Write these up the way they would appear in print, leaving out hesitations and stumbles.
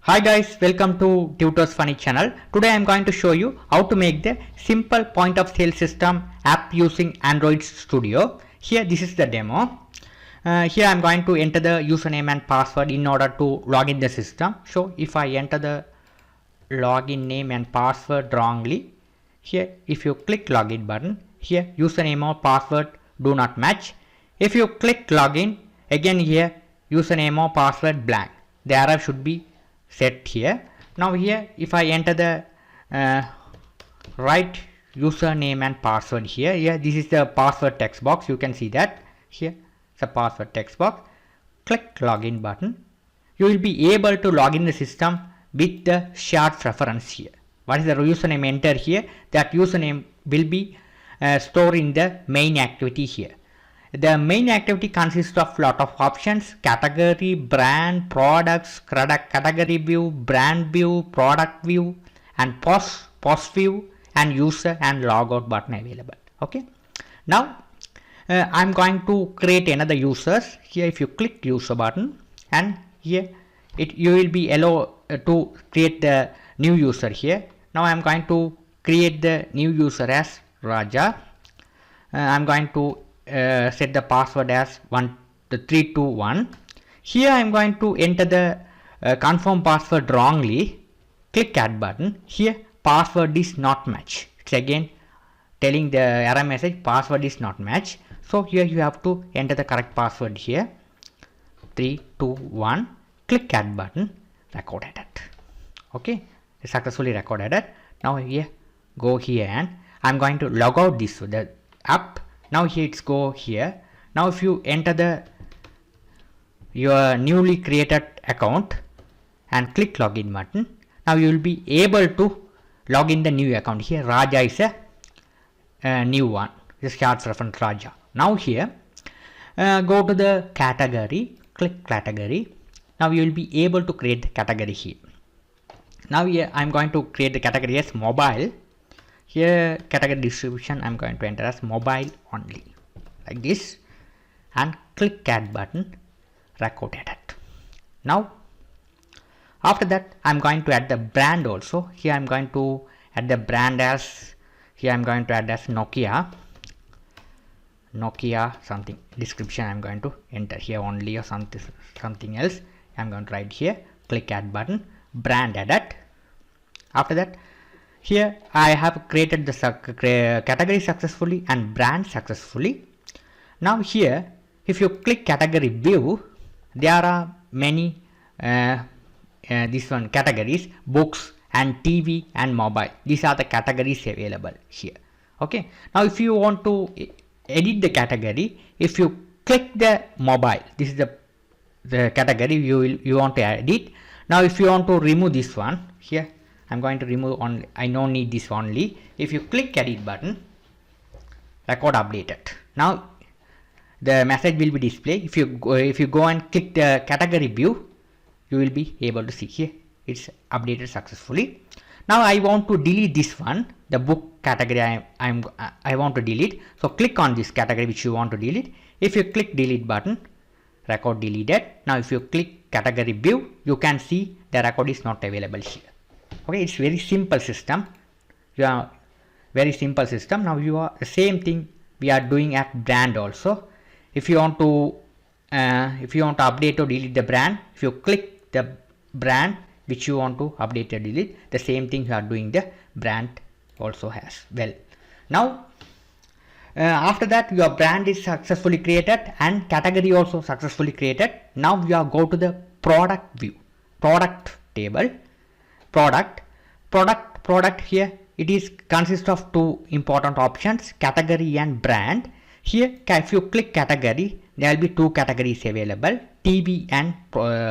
Hi guys, welcome to Tutors Funny channel. Today I am going to show you how to make the simple point of sale system app using Android Studio. Here this is the demo. Here I am going to enter the username and password in order to log in the system. So if I enter the login name and password wrongly, here if you click login button, here username or password do not match. If you click login, again here username or password blank. The error should be set here. Now here if I enter the right username and password here, this is the password text box. You can see that here the password text box. Click login button. You will be able to log in the system with the shared reference here. What is the username enter here? That username will be stored in the main activity here. The main activity consists of lot of options: category, brand, products, category view, brand view, product view, and post view, and user and logout button available. Okay. Now I'm going to create another users. Here if you click user button, and here you will be allowed to create the new user here. Now I'm going to create the new user as Raja. I'm going to set the password as 321. Here I am going to enter the confirm password wrongly. Click add button. Here password is not match. It's again telling the error message password is not match. So here you have to enter the correct password here. 321. Click add button. Recorded it. Okay, successfully recorded it. Now here go here and I'm going to log out this the app. Now here it's go here. Now if you enter your newly created account and click login button, now you will be able to log in the new account. Here Raja is a new one. This shared reference Raja. Now here go to the category, click category. Now you will be able to create the category here. Now here I am going to create the category as mobile. Here category distribution I am going to enter as mobile only, like this, and click add button. Record edit. Now after that I am going to add the brand also. Here I am going to add the brand as, here I am going to add as Nokia something. Description I am going to enter here only, or something else I am going to write here. Click add button. Brand edit. After that here I have created the category successfully and brand successfully. Now here if you click category view, there are many this one categories: books and TV and mobile. These are the categories available here. Okay. Now if you want to edit the category, if you click the mobile, this is the category you want to edit. Now if you want to remove this one, here I'm going to remove only, I don't need this only. If you click edit button, record updated. Now the message will be displayed. If you go and click the category view, you will be able to see here it's updated successfully. Now I want to delete this one, the book category I want to delete. So click on this category which you want to delete. If you click delete button, record deleted. Now if you click category view, you can see the record is not available here. Okay, it's very simple system. Very simple system. Now you are the same thing we are doing at brand also. If you want to update or delete the brand, if you click the brand which you want to update or delete, the same thing you are doing the brand also as well. Now after that your brand is successfully created and category also successfully created. Now you are go to the product view, product table, product here it is consists of two important options: category and brand. Here if you click category, there will be two categories available: TV and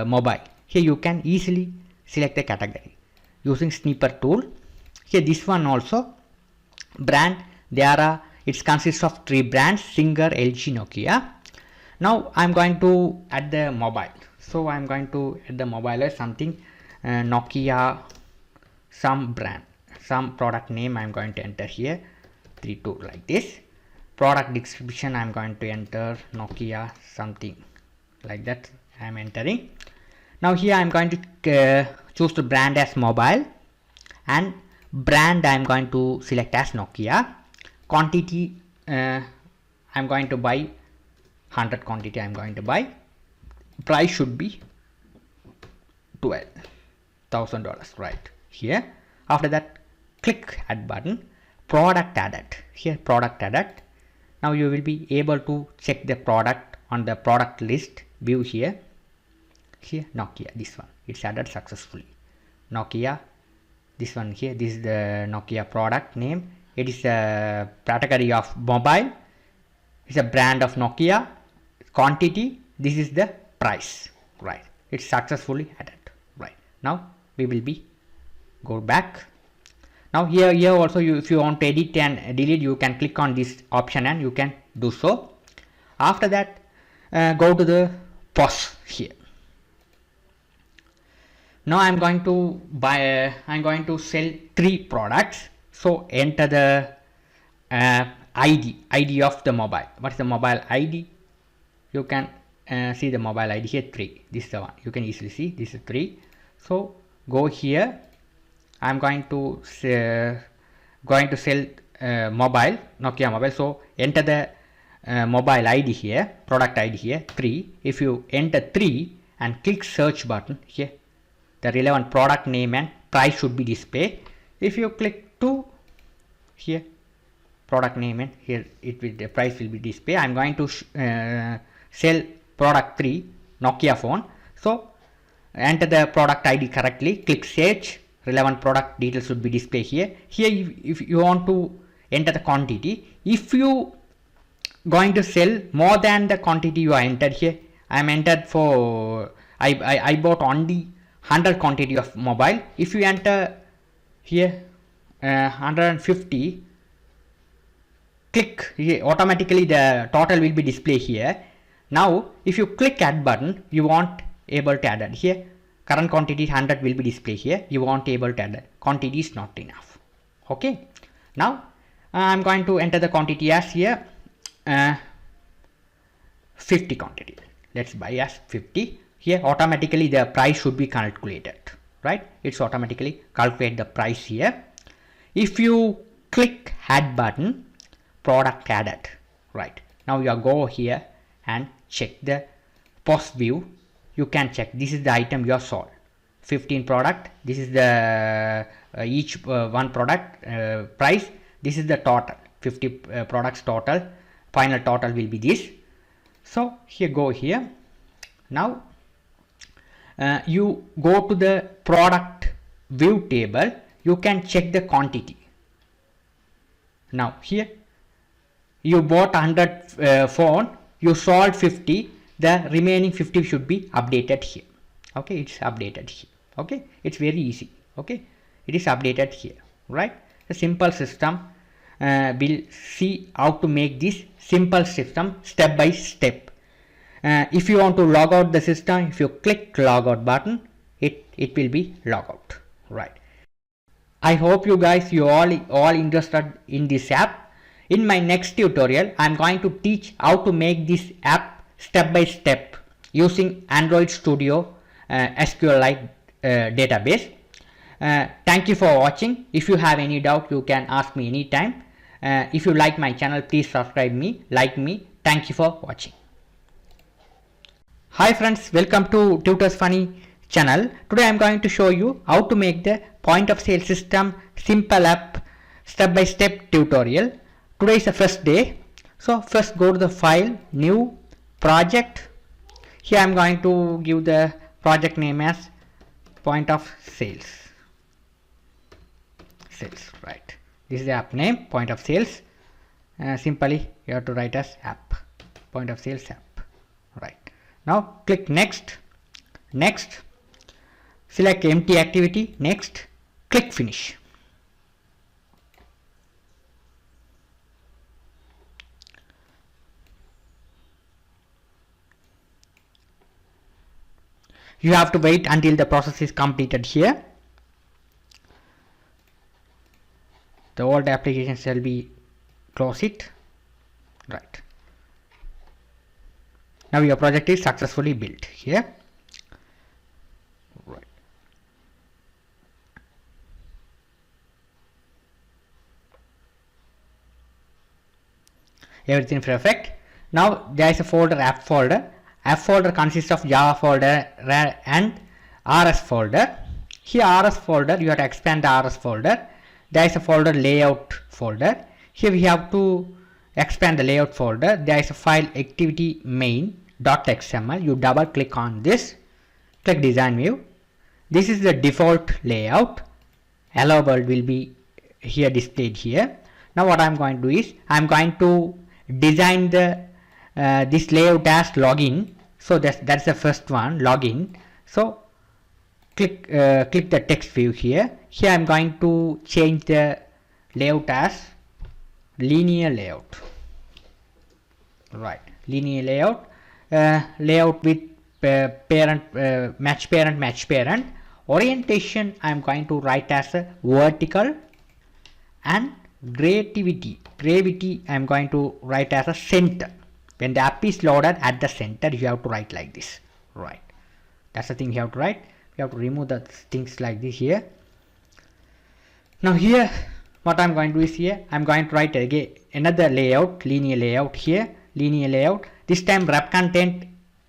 mobile. Here you can easily select the category using snipper tool. Here this one also brand, it consists of three brands: Singer, LG, Nokia. Now I am going to add the mobile. So I am going to add the mobile as something Nokia, some brand, some product name I am going to enter here 32 like this. Product description I am going to enter Nokia something like that I am entering. Now here I am going to choose the brand as mobile, and brand I am going to select as Nokia. Quantity I'm going to buy 100 quantity I'm going to buy. Price should be $12,000 right here. After that, click add button, product added. Here product added. Now you will be able to check the product on the product list view here. Here Nokia, this one, it's added successfully. Nokia, this one here, this is the Nokia product name. It is a category of mobile. It's a brand of Nokia. Quantity, this is the price, right? It's successfully added, right? Now we will be go back. Now here also, if you want to edit and delete, you can click on this option and you can do so. After that, go to the POS here. Now I'm going to buy. I'm going to sell 3 products. So enter the ID of the mobile. What's the mobile ID? You can see the mobile ID here, 3. This is the one. You can easily see this is 3. So go here. I'm going to sell mobile, Nokia mobile. So enter the mobile ID here, product ID here, 3. If you enter 3 and click search button here, the relevant product name and price should be displayed. If you click 2 here, product name and here the price will be displayed. I'm going to sell product 3, Nokia phone. So enter the product ID correctly, click search, relevant product details should be displayed here. Here if you want to enter the quantity, if you going to sell more than the quantity you are entered here, I am entered for I bought only 100 quantity of mobile. If you enter here 150, click here, automatically the total will be displayed here. Now if you click add button, you want able to add it here. Current quantity 100 will be displayed here. You want able to add it. Quantity is not enough. Okay. Now I'm going to enter the quantity as here 50 quantity. Let's buy as 50. Here automatically the price should be calculated, right? It's automatically calculate the price here. If you click add button, product added, right? Now you go here and check the POS view. You can check this is the item you have sold, 15 product. This is the each one product price. This is the total, 50 products total. Final total will be this. So here go here. Now you go to the product view table. You can check the quantity. Now here you bought 100 phone. You sold 50. The remaining 50 should be updated here. Okay, it's updated here. Okay, it's very easy. Okay, it is updated here, right? A simple system. We'll see how to make this simple system step by step. If you want to log out the system, if you click log out button, it will be log out, right? I hope you guys you all interested in this app. In my next tutorial, I'm going to teach how to make this app step by step using Android Studio SQLite database. Thank you for watching. If you have any doubt, you can ask me anytime. If you like my channel, please subscribe me, like me. Thank you for watching. Hi friends, welcome to Tutors Funny channel. Today I am going to show you how to make the point of sale system simple app step by step tutorial. Today is the first day. So first go to the file, new project. Here I am going to give the project name as point of sales, right? This is the app name, point of sales. Simply you have to write as app, point of sales app, right? Now click next, select empty activity, next, click finish. You have to wait until the process is completed here. The old application shall be close it, right? Now your project is successfully built here, right? everything perfect. Now there is a folder, app folder. App folder consists of Java folder and RS folder. Here RS folder, you have to expand the RS folder. There is a folder layout folder. Here we have to expand the layout folder. There is a file activity main.xml. You double click on this, click design view. This is the default layout. Hello world will be here displayed here. Now what I am going to do is I am going to design the this layout as login. So that's the first one, login. So click the text view here. Here I am going to change the layout as linear layout. Right, linear layout. Layout with parent match parent. Orientation I am going to write as a vertical, and gravity I am going to write as a center. When the app is loaded at the center, you have to write like this. Right, that's the thing you have to write. You have to remove the things like this here. Now here what I'm going to do is here I'm going to write again another layout, linear layout here, linear layout. This time rep content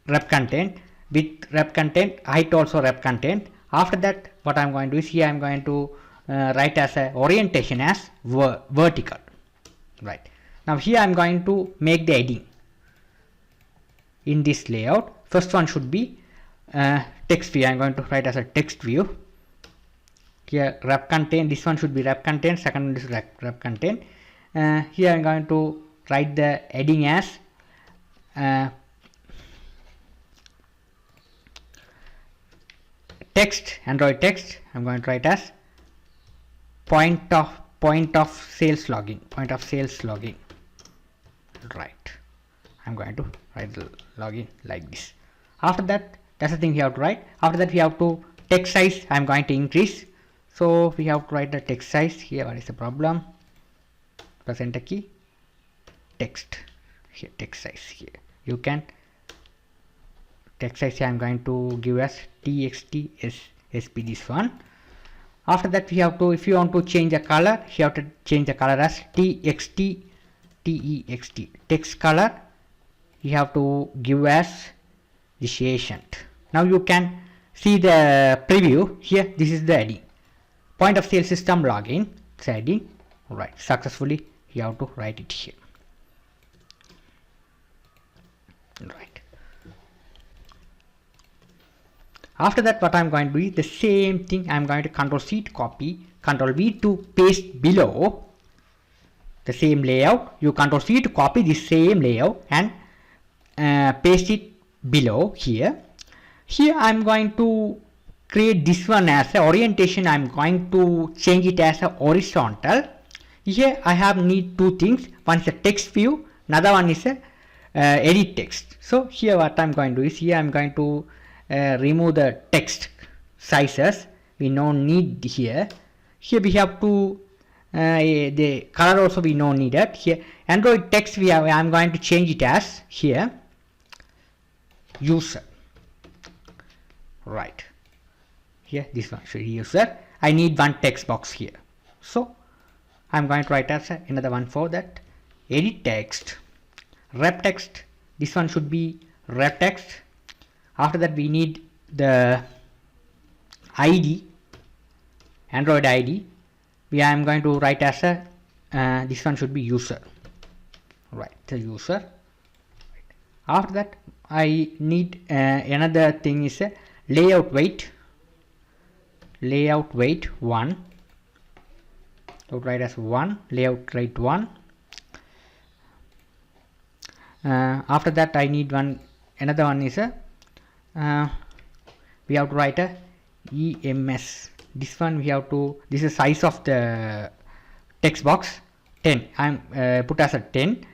with rep content, height also rep content. After that what I'm going to do is here I'm going to write as a orientation as vertical. Right, now here I'm going to make the heading in this layout. First one should be text view. I'm going to write as a text view. Here rep content, this one should be rep content, second one is rep content. Here I'm going to write the heading as text, Android text. I'm going to write as point of sales login. Right, I'm going to write the login like this. After that, that's the thing you have to write. After that we have to text size I'm going to increase. So we have to write the text size here. What is the problem? Press enter key. Text here, text size here. You can text size I'm going to give as txt sp, this one. After that we have to, if you want to change the color, you have to change the color as text text color. You have to give as this ancient. Now you can see the preview here. This is the heading, point of sale system login. It's heading. Right, successfully you have to write it here. Right, after that what I'm going to do is the same thing. I'm going to Control C to copy, Control V to paste below the same layout. You Control C to copy the same layout and paste it below here. Here I'm going to create this one as a orientation. I'm going to change it as a horizontal. Here I have need two things. One is a text view, another one is a edit text. So here what I'm going to do is here I'm going to remove the text sizes. We don't need here. Here we have to the color also we don't need it. Here Android text we have, I'm going to change it as here user. Right, here this one should be user. I need one text box here, so I'm going to write as another one for that. Edit text, rep text. This one should be rep text. After that we need the ID, Android ID. I am going to write as a this one should be user. Right, the user. After that I need another thing is a layout weight. Layout weight 1. So write as 1, layout weight 1. After that I need another one is a we have to write a EMS. This one we have to, this is size of the text box 10. I'm put as a 10.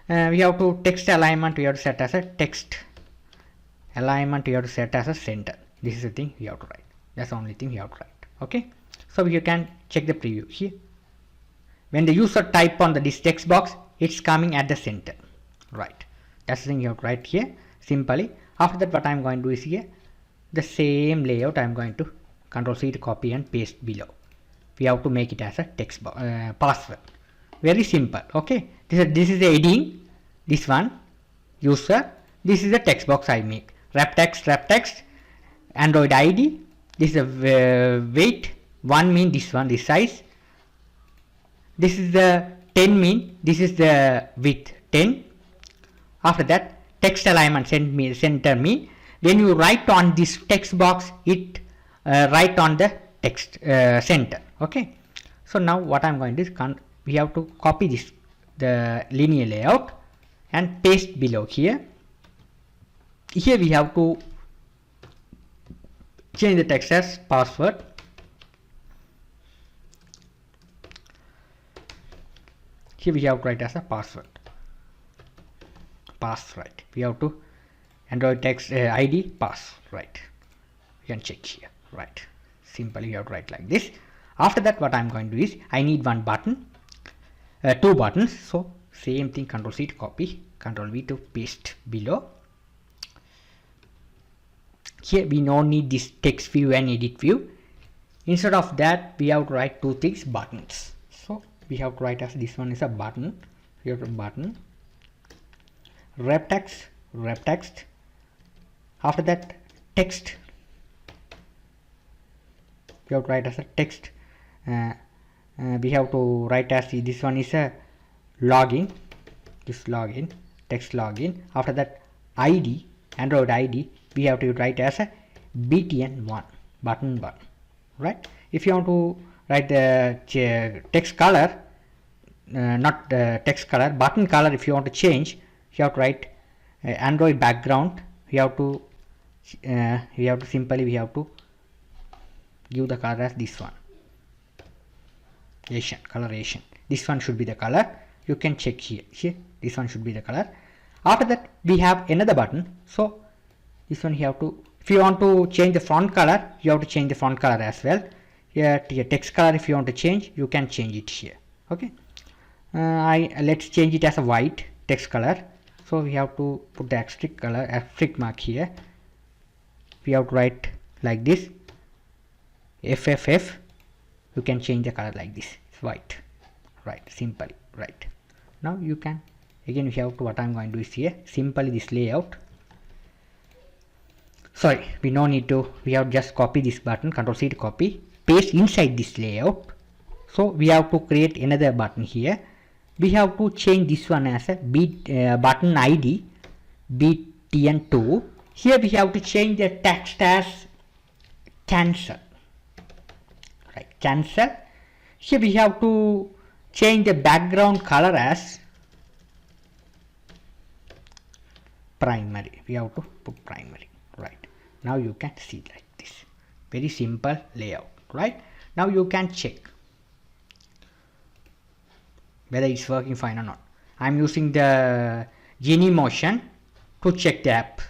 We have to text alignment, we have to set as a text alignment, we have to set as a center. This is the thing we have to write. That's the only thing you have to write. Okay, so you can check the preview here. When the user type on this text box, it's coming at the center. Right, that's the thing you have to write here simply. After that what I'm going to do is here the same layout I'm going to Control C to copy and paste below. We have to make it as a text password. Very simple. Okay, this is the heading. this one user, this is the text box I make, wrap text, Android ID, this is the weight, 1 mean this one, this size, this is the 10 mean, this is the width 10. After that text alignment center mean when you write on this text box, it write on the text center. Okay, so now what I'm going to do is we have to copy this, the linear layout, and paste below here. Here we have to change the text as password. Here we have to write as a password. Pass, right. We have to Android text ID pass, right. You can check here, right. Simply you have to write like this. After that, what I'm going to do is I need one button, 2 buttons. So same thing, Control C to copy, Control V to paste below. Here we don't need this text view and edit view. Instead of that, we have to write 2 things, buttons. So we have to write as this one is a button. Here to button, wrap text. After that, text. We have to write as a text. We have to write as this one is a login. This login, text login. After that, ID, Android ID. We have to write as a btn1 button, right. If you want to write the text color, not text color, button color, if you want to change, you have to write Android background. We have to simply give the color as this one, Asian color, Asian. This one should be the color. You can check here. This one should be the color. After that, we have another button. So this one you have to, if you want to change the font color, you have to change the font color as well. Here text color, if you want to change, you can change it here. Okay, let's change it as a white text color. So we have to put the asterisk mark here. We have to write like this, FFF. You can change the color like this, it's white, right. Simply, right. Now you can again, we have to, what I'm going to do is here simply this layout. Sorry, we no need to, we have just copy this button, Control C to copy, paste inside this layout. So we have to create another button here. We have to change this one as a button ID btn2. Here we have to change the text as cancel, right, cancel. Here we have to change the background color as primary. We have to put primary, right. Now you can see like this, very simple layout, right. Now you can check whether it's working fine or not. I'm using the Genie motion to check the app.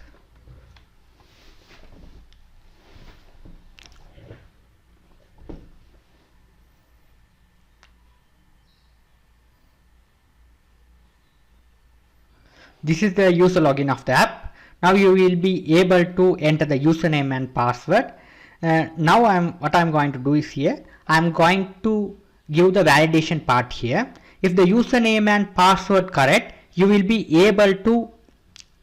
This is the user login of the app. Now you will be able to enter the username and password. Now what I'm going to do is here, I'm going to give the validation part here. If the username and password correct, you will be able to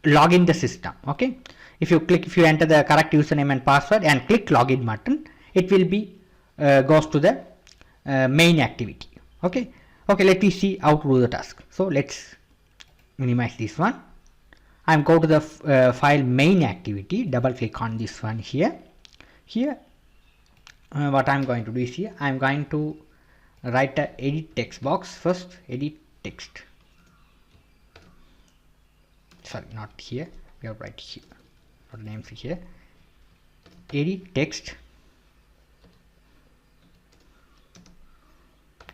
log in the system. Okay, if you enter the correct username and password and click login button, it will be goes to the main activity. Okay, let me see how to do the task. So let's minimize this one. I'm go to the file main activity, double click on this one here. What I'm going to do is here, I'm going to write a edit text box first. Edit text, sorry, not here, we have right here, not names here. Edit text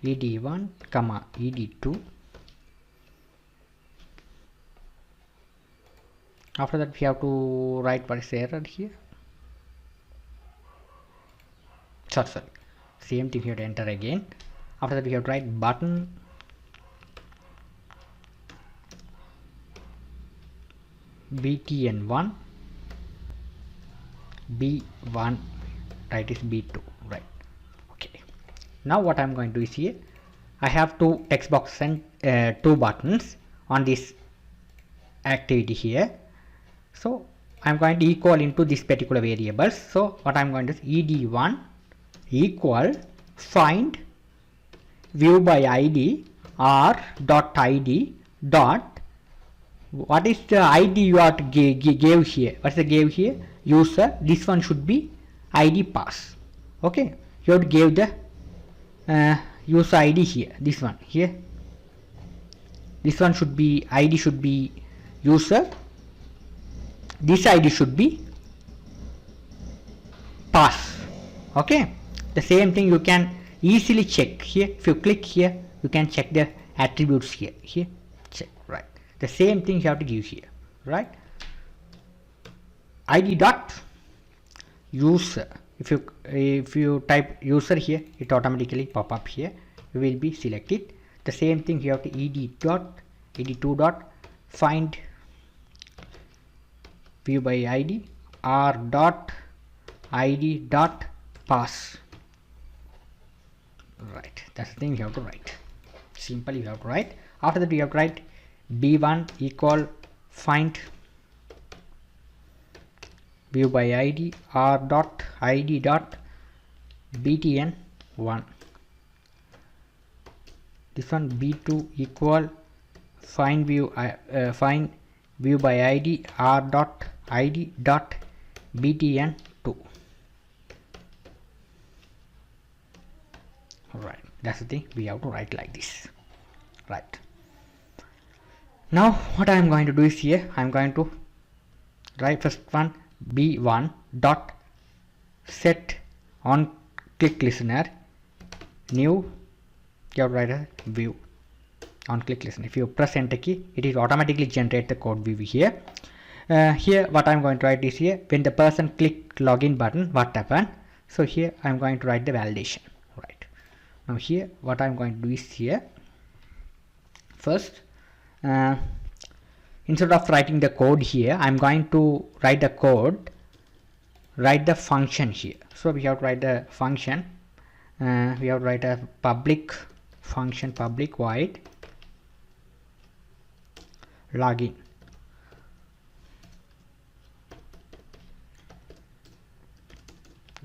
ed1 comma ed2. After that we have to write what is the error here. Sorry, same thing, we have to enter again. After that we have to write button btn1 b1, right, is b2, right. Okay, now what I'm going to do is here, I have two text box and two buttons on this activity here. So I'm going to equal into this particular variables. So what I'm going to do is ed1 equal find view by id r dot id dot, what is the id you have to give here? What's the give here? User. This one should be id pass. Okay, you have to give the user id here. This one here. This one should be id should be user. This id should be pass. Okay, the same thing you can easily check here. If you click here, you can check the attributes here. Here, check, right. The same thing you have to give here, right? id dot user. If you type user here, it automatically pop up here. You will be selected. The same thing you have to ed2 dot find view by id r dot id dot pass. Right, that's the thing you have to write. Simple, you have to write. After that, you have to write b1 equal find view by id r dot id dot btn1. This one b2 equal find view by id r dot id dot btn2. Right, that's the thing we have to write like this. Right, now what I am going to do is here I am going to write first one b1 dot set on click listener new. You have to write a view on click listener. If you press enter key, it will automatically generate the code view here. Here what I am going to write is here when the person click login button, what happened. So here I am going to write the validation. Right, now here what I am going to do is here first instead of writing the code here, I am going to write the code, write the function here. So we have to write the function. We have to write a public function, public void login.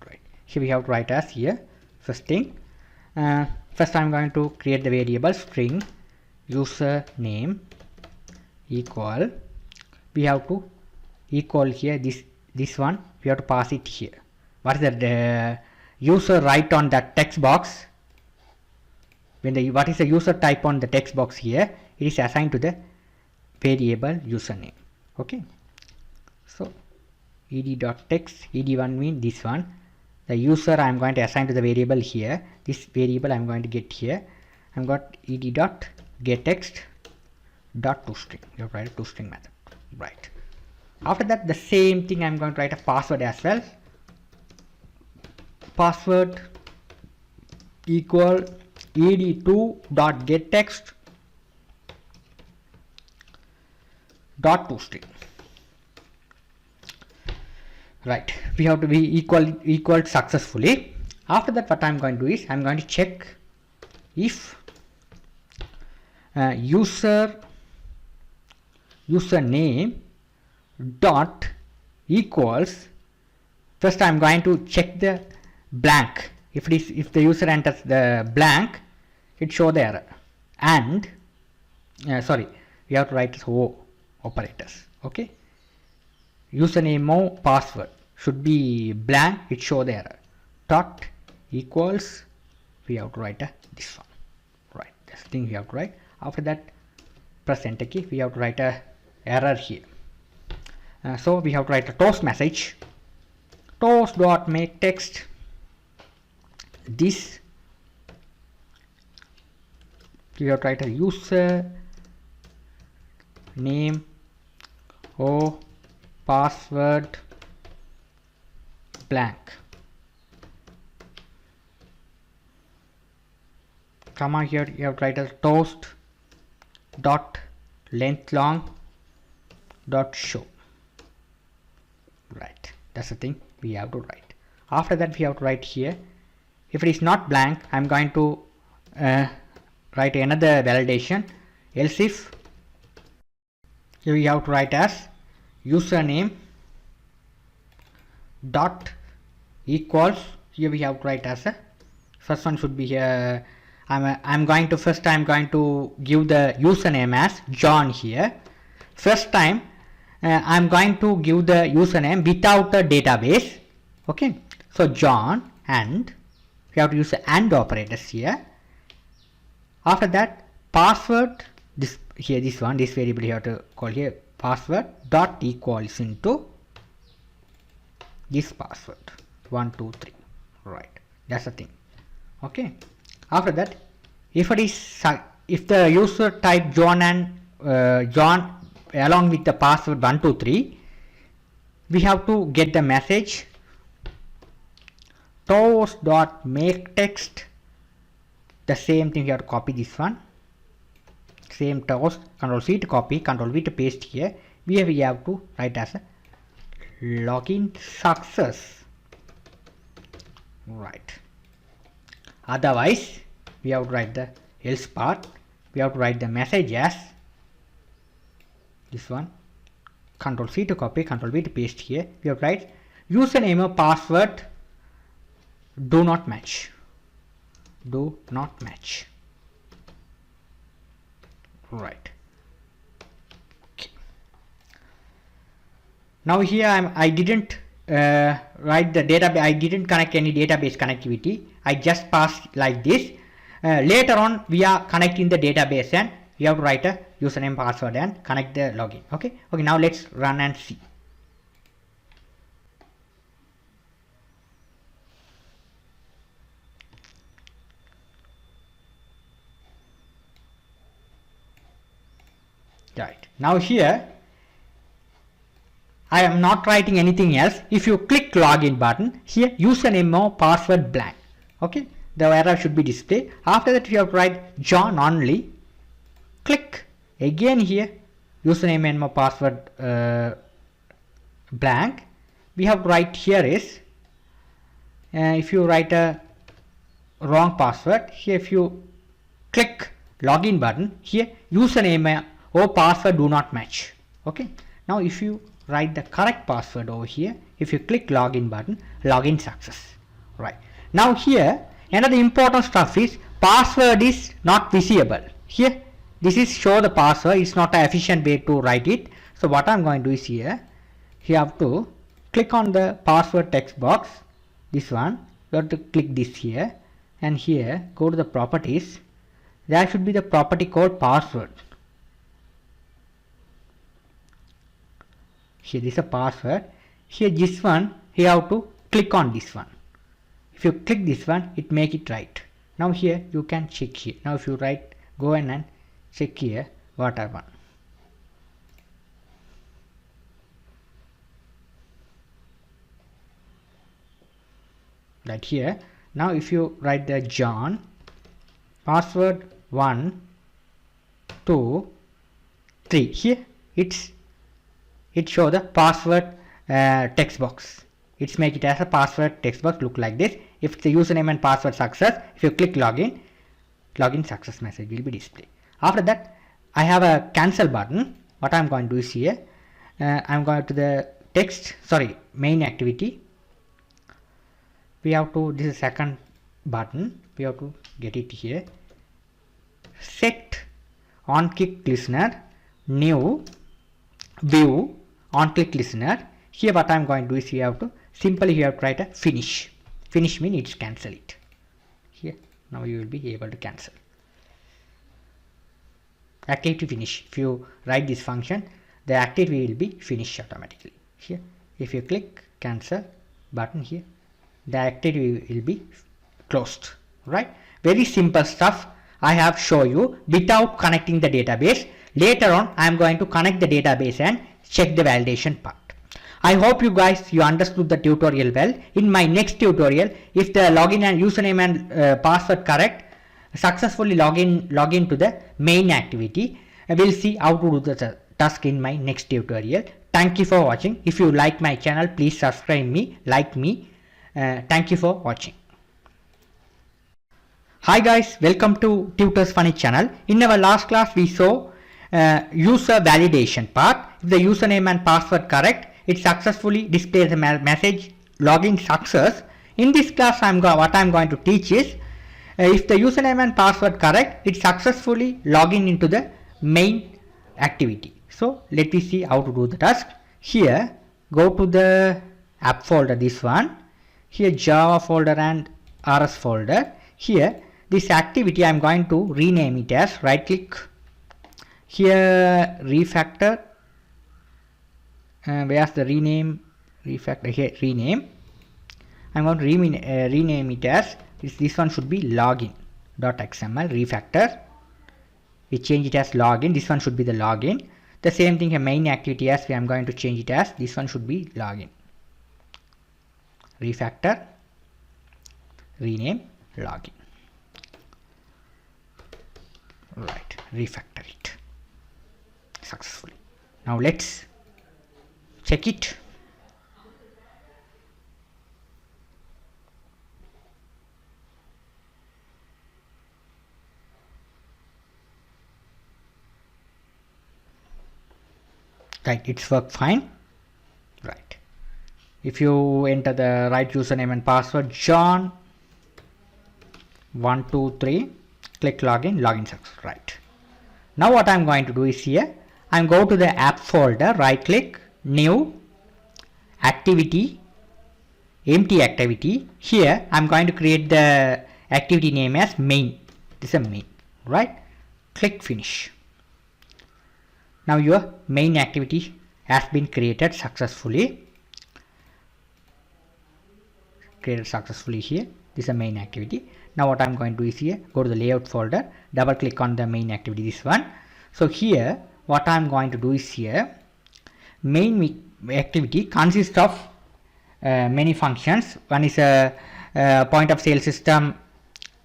Right, here we have to write as here first thing. First I'm going to create the variable string user name equal, we have to equal here this one, we have to pass it here. What is the user write on that text box? When the what is the user type on the text box here, it is assigned to the variable username. Okay, so ed.text, ed1 means this one. The user I am going to assign to the variable here. This variable I am going to get here. I am got ed.getText dot toString. You have to write a toString method. Right. After that, the same thing I am going to write a password as well. Password equal ed2.getText dot toString. Right, we have to be equal successfully. After that, what I am going to do is I am going to check if username dot equals. First I am going to check the blank. If the user enters the blank, it show the error. And sorry, we have to write O operators. Okay, username or password should be blank, it show the error. Dot equals, we have to write this one. Right, this thing we have to write. After that, press enter key, we have to write a error here. So we have to write a toast message, toast dot make text this. We have to write a user name or password blank, comma. Here you have to write a toast dot length long dot show. Right, that's the thing we have to write. After that, we have to write here, if it is not blank, I am going to write another validation, else if Here we have to write as username dot equals, here we have to write as a first one should be here. I'm going to give the username as John here. First time I'm going to give the username without the database. Okay, so John, and we have to use the AND operators here. After that, password, this variable you have to call here password dot equals into this password 123, right? That's the thing. Okay, after that, if the user type John and John along with the password 123, we have to get the message toast.makeText. The same thing, you have to copy this one, same toast, Control C to copy, Control V to paste here. We have to write as a login success, right? Otherwise, we have to write the else part. We have to write the message as this one, Control C to copy, Control V to paste here. We have to write username or password do not match. Do not match. Right. Okay. Now here I didn't write the database. I didn't connect any database connectivity. I just passed like this. Later on, we are connecting the database, and we have to write a username, password, and connect the login. Okay. Okay. Now let's run and see. Right. Now here I am not writing anything else. If you click login button, here username or password blank. Okay, the error should be displayed. After that, you have to write John only. Click again here username and password blank. We have to write here is if you write a wrong password here, if you click login button, here username or password do not match. Okay, now if you write the correct password over here, if you click login button, login success. Right. Now here another important stuff is password is not visible. Here this is show the password. It's not an efficient way to write it. So what I'm going to do is here you have to click on the password text box, this one. You have to click this here, and here go to the properties. There should be the property called password. Here this is a password. Here this one, you have to click on this one. If you click this one, it make it right. Now here you can check here. Now if you write, go in and check here what I want. Right here. Now if you write the John, password 1, 2, 3. Here it show the password text box. It's make it as a password text box look like this. If the username and password success, if you click login, login success message will be displayed. After that, I have a cancel button. What I'm going to do is here, I'm going to the main activity. We have to, this is second button, we have to get it here. Set on click listener, new view on click listener. Here what I'm going to do is you have to write a finish. Finish means it's cancel it. Here now you will be able to cancel. Activity finish. If you write this function, the activity will be finished automatically. Here if you click cancel button here, the activity will be closed. Right? Very simple stuff I have shown you without connecting the database. Later on I am going to connect the database and check the validation part. I hope you guys understood the tutorial well. In my next tutorial, if the login and username and password correct, successfully log in to the main activity. We'll see how to do the task in my next tutorial. Thank you for watching. If you like my channel, please subscribe me, like me. Thank you for watching. Hi guys, welcome to Tutors Funny channel. In our last class we saw user validation part. If the username and password correct, it successfully displays the message login success. In this class, what I'm going to teach is if the username and password correct, it successfully login into the main activity. So let me see how to do the task. Here, go to the app folder, this one. Here Java folder and RS folder. Here this activity I'm going to rename it as, right click. Here refactor. Where's the rename? Refactor here, rename. I'm going to rename it as this one should be login.xml refactor. We change it as login. This one should be the login. The same thing here, main activity as I'm going to change it as this one should be login. Refactor, rename, login. Right, refactor it successfully. Now let's check it. Right, it's worked fine. Right. If you enter the right username and password, John 123, click login, login success. Right. Now what I'm going to do is here, I'm go to the app folder, right click, new, activity, empty activity. Here I'm going to create the activity name as main. This is a main, right? Click finish. Now your main activity has been created successfully. Here. This is a main activity. Now what I'm going to do is here, go to the layout folder, double click on the main activity, this one. So here what I'm going to do is here, main activity consists of many functions. One is a point of sale system,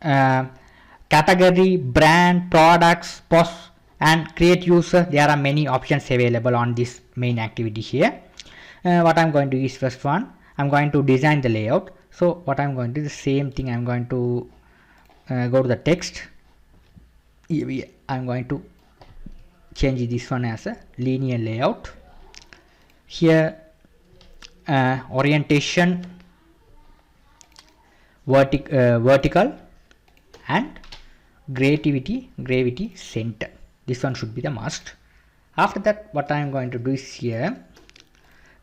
category, brand, products, post, and create user. There are many options available on this main activity here. What I'm going to do is first one, I'm going to design the layout. So what I'm going to do, the same thing, I'm going to go to the text. I'm going to change this one as a linear layout. Here orientation vertical and gravity center. This one should be the must. After that, what I am going to do is here,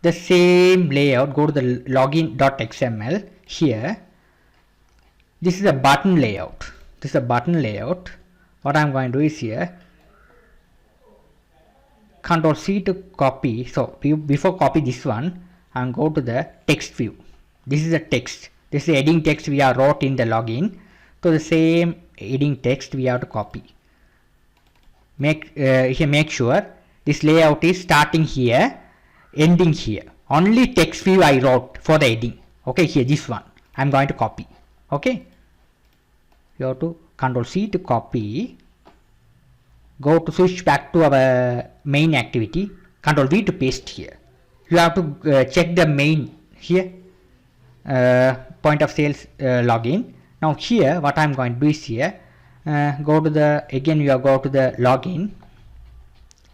the same layout, go to the login.xml. Here this is a button layout. What I am going to do is here, Control C to copy. So before copy this one, I am go to the text view. This is the text. This is the heading text we are wrote in the login. So the same heading text we have to copy. Make sure this layout is starting here, ending here. Only text view I wrote for the heading. Okay, here this one I am going to copy. Okay, you have to Control C to copy. Go to switch back to our main activity. Control V to paste here. You have to check the main here, point of sales login. Now here what I am going to do is here, go to the, again you have go to the login.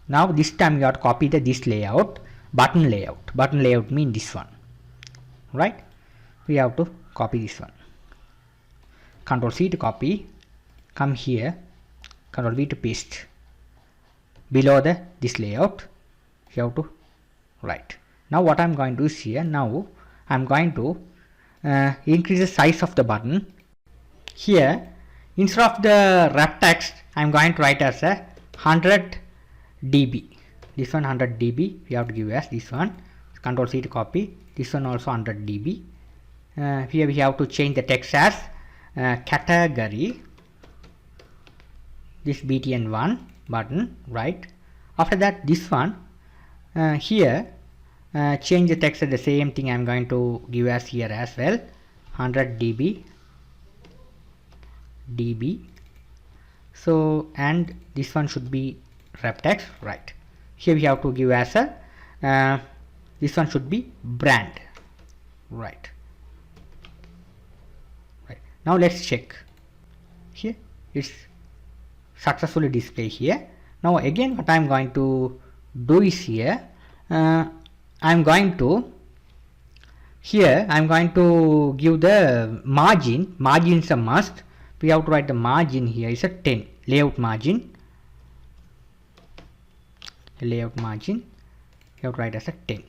Now this time you have to copy this layout, button layout mean this one, right? We have to copy this one. Control C to copy, come here, Control V to paste. Below this layout you have to write. Now what I am going to do is here, now I am going to increase the size of the button. Here instead of the wrap text I am going to write as a 100 dB. This one 100 dB we have to give as this one. Control C to copy. This one also 100 dB. Here we have to change the text as category. This btn1 button, right? After that this one here change the text at the same thing I am going to give as here as well, 100 dB. So and this one should be wrap text, right? Here we have to give as a this one should be brand, right? Now let's check. Here it's successfully displayed here. Now again what I'm going to do is here, I'm going to give the margin is a must. We have to write the margin here is a 10, layout margin you have to write as a 10.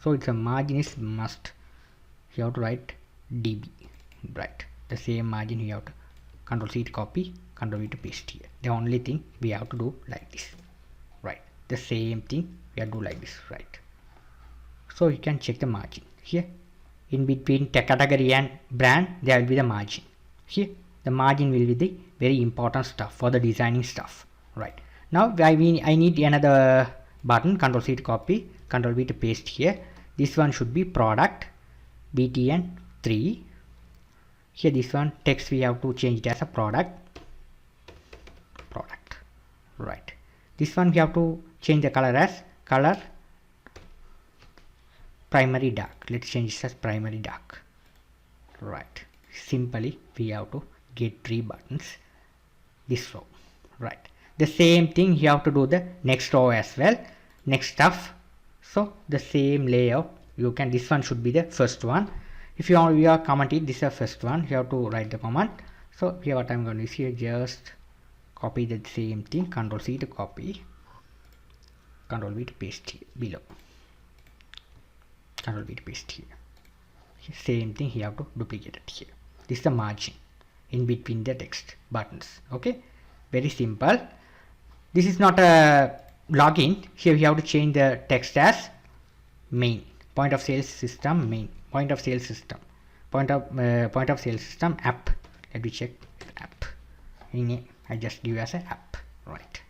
So it's a margin is must, you have to write dB, right? The same margin you have to Control C to copy, Control V to paste here. The only thing we have to do like this, right? The same thing we have to do like this, right? So you can check the margin here. In between category and brand there will be the margin. Here the margin will be the very important stuff for the designing stuff, right? Now I need another button. Control C to copy, Control V to paste here. This one should be product BTN 3. Here this one text we have to change it as a product, right? This one we have to change the color as color primary dark. Let's change this as primary dark, right? Simply we have to get 3 buttons this row, right? The same thing you have to do the next row as well, next stuff. So the same layout you can, this one should be the first one. If you are commenting this is the first one, you have to write the command. So here what I'm going to do is here just copy the same thing, Control C to copy, Control V to paste here below, Control V to paste here. Same thing you have to duplicate it here. This is the margin in between the text buttons. Okay, very simple. This is not a login. Here we have to change the text as main, point of sales system main, point of sales system app. Let me check app. I just give as a app, right?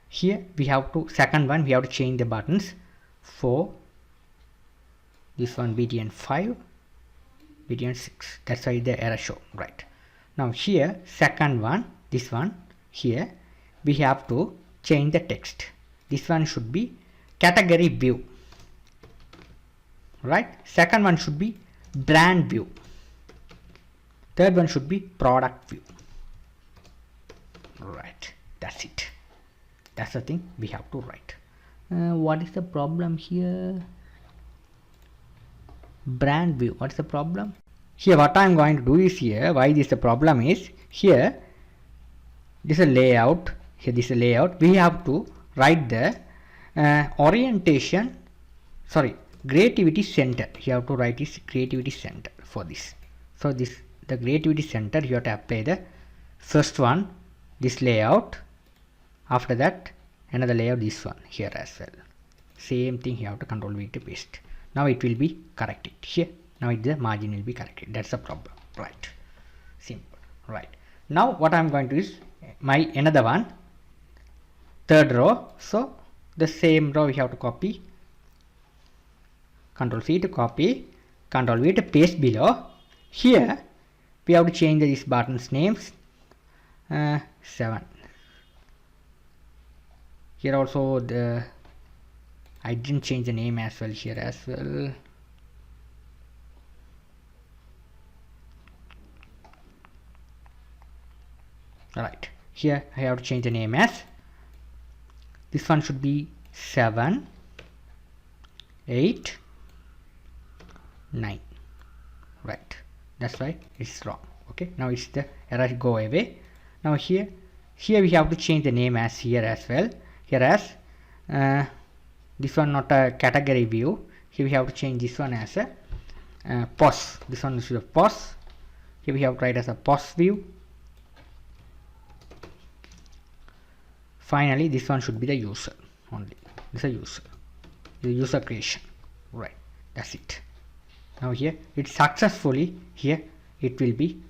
Here we have to, second one we have to change the buttons for this one BTN 5, BTN 6. That's why the error show, right? Now here second one, this one here we have to change the text. This one should be category view, right? Second one should be brand view. Third one should be product view, right? That's it. That's the thing we have to write. What is the problem here? Brand view. What's the problem? Here what I'm going to do is here, why this the problem is, here this is a layout, here this is a layout. We have to write the creativity center. You have to write this creativity center for this. So this, the creativity center, you have to apply the first one, this layout. After that another layout, this one here as well. Same thing you have to Control V to paste. Now it will be corrected here. Now the margin will be corrected. That's the problem, right? Simple, right? Now what I'm going to do is my another one, third row. So the same row we have to copy, Control C to copy, Control V to paste below. Here we have to change these buttons names. 7. Here also the I didn't change the name as well here as well. Right, here I have to change the name as, this one should be 7, 8, 9, right? That's why it's wrong. Okay, now it's the error go away. Now here we have to change the name as here as well. Here as this one not a category view. Here we have to change this one as a POS. This one is a POS. Here we have to write as a POS view. Finally this one should be the user only. This is a user, the user creation, right? That's it. Now here it successfully, here it will be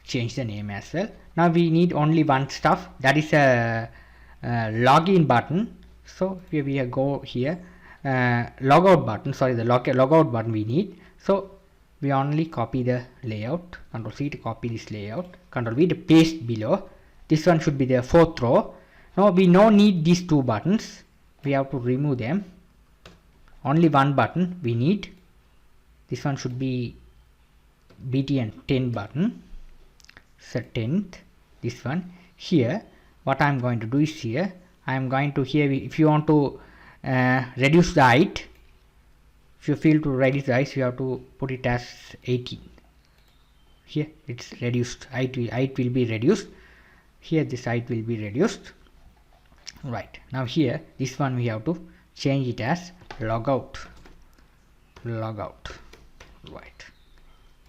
change the name as well. Now we need only one stuff, that is a login button. So here we go here, logout button, sorry, the logout button we need. So we only copy the layout, Control C to copy this layout, Control V to paste below. This one should be the fourth row. Now we no need these two buttons, we have to remove them. Only one button we need. This one should be BTN 10 button, so 10th. This one here what I'm going to do is here I'm going to here if you want to reduce the height, if you feel to reduce the height, you have to put it as 18. Here it's reduced, height will be reduced. Here this height will be reduced. Right, now here this one we have to change it as logout. Right,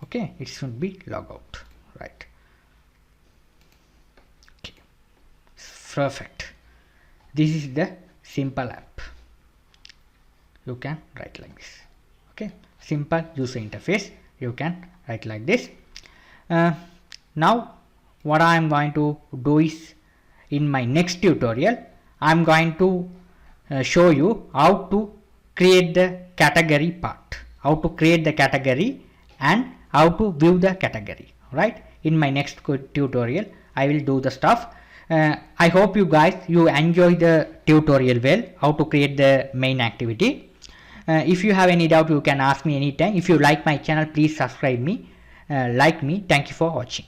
okay, it should be logout. Right, okay, perfect. This is the simple app. You can write like this. Okay, simple user interface, you can write like this. Now what I am going to do is, in my next tutorial I am going to show you how to create the category part, how to create the category and how to view the category. Right, in my next tutorial I will do the stuff. I hope you guys enjoy the tutorial well, how to create the main activity. If you have any doubt you can ask me anytime. If you like my channel, please subscribe me, like me. Thank you for watching.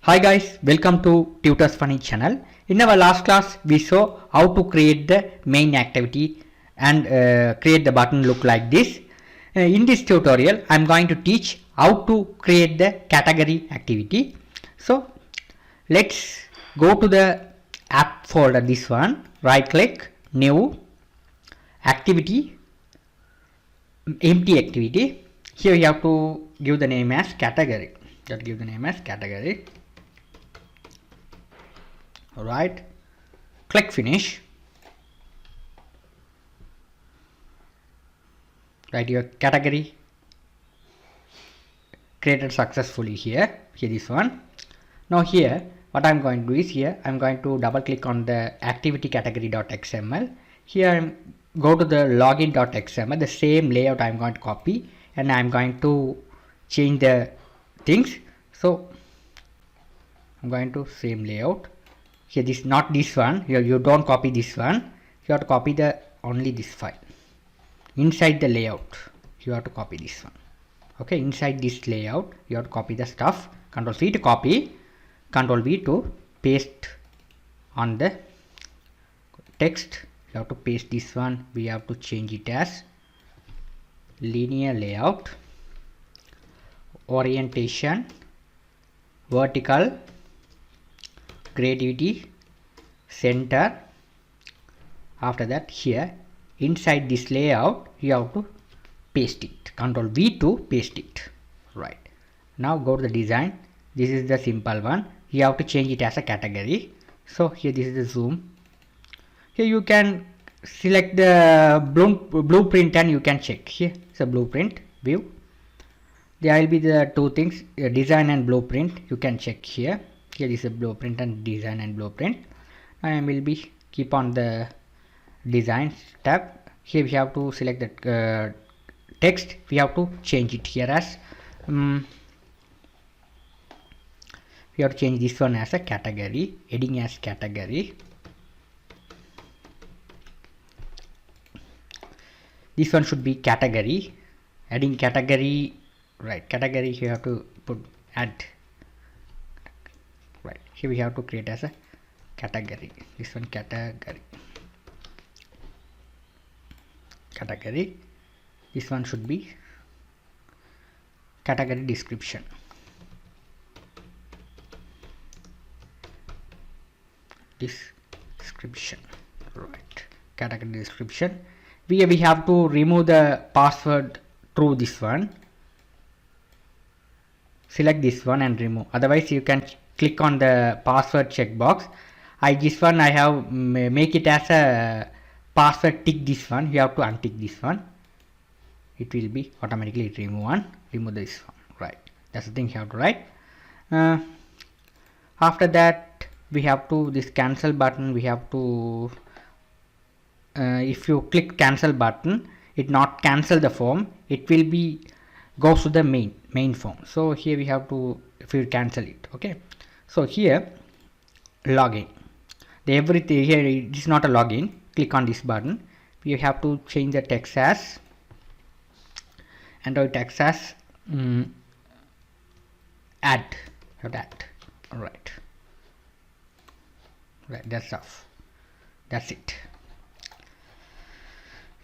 Hi guys, welcome to Tutors Funny channel. In our last class we saw how to create the main activity and create the button look like this. In this tutorial I am going to teach how to create the category activity. So let's go to the app folder, this one, right click, new, activity, empty activity. Here you have to give the name as category. Alright, click finish. Right, your category created successfully here this one. Now here what I'm going to do is, here I'm going to double click on the activity category.xml. Here go to the login.xml, the same layout I'm going to copy and I'm going to change the things. So I'm going to same layout. Here this, not this one, here you don't copy this one, you have to copy the only this file. Inside the layout you have to copy this one. Okay, inside this layout you have to copy the stuff. Control C to copy, Control V to paste on the text. You have to paste this one. We have to change it as linear layout, orientation, vertical, creativity, center. After that here inside this layout you have to paste it. Control V to paste it. Right, now go to the design. This is the simple one. You have to change it as a category. So here this is the zoom. Here you can select the blueprint and you can check. Here it's a blueprint view. There will be the two things, design and blueprint. You can check here. Here is a blueprint and design and blueprint. I will be keep on the design tab. Here we have to select the text. We have to change it here as we have to change this one as a category, heading as category. This one should be category, adding category. Right, category you have to put add. Right, here we have to create as a category. This one category. This one should be category description. Right, category description. We have to remove the password through this one. Select this one and remove. Otherwise you can click on the password checkbox. This one I have make it as a password tick. This one you have to untick this one. It will be automatically remove this one. Right, that's the thing you have to write. After that we have to this cancel button. We have to if you click cancel button, it not cancel the form, it will be goes to the main form. So here we have to, if you cancel it, okay. So here login, the everything here, it is not a login. Click on this button. We have to change the text as Android text as add. All right. Right, that's it.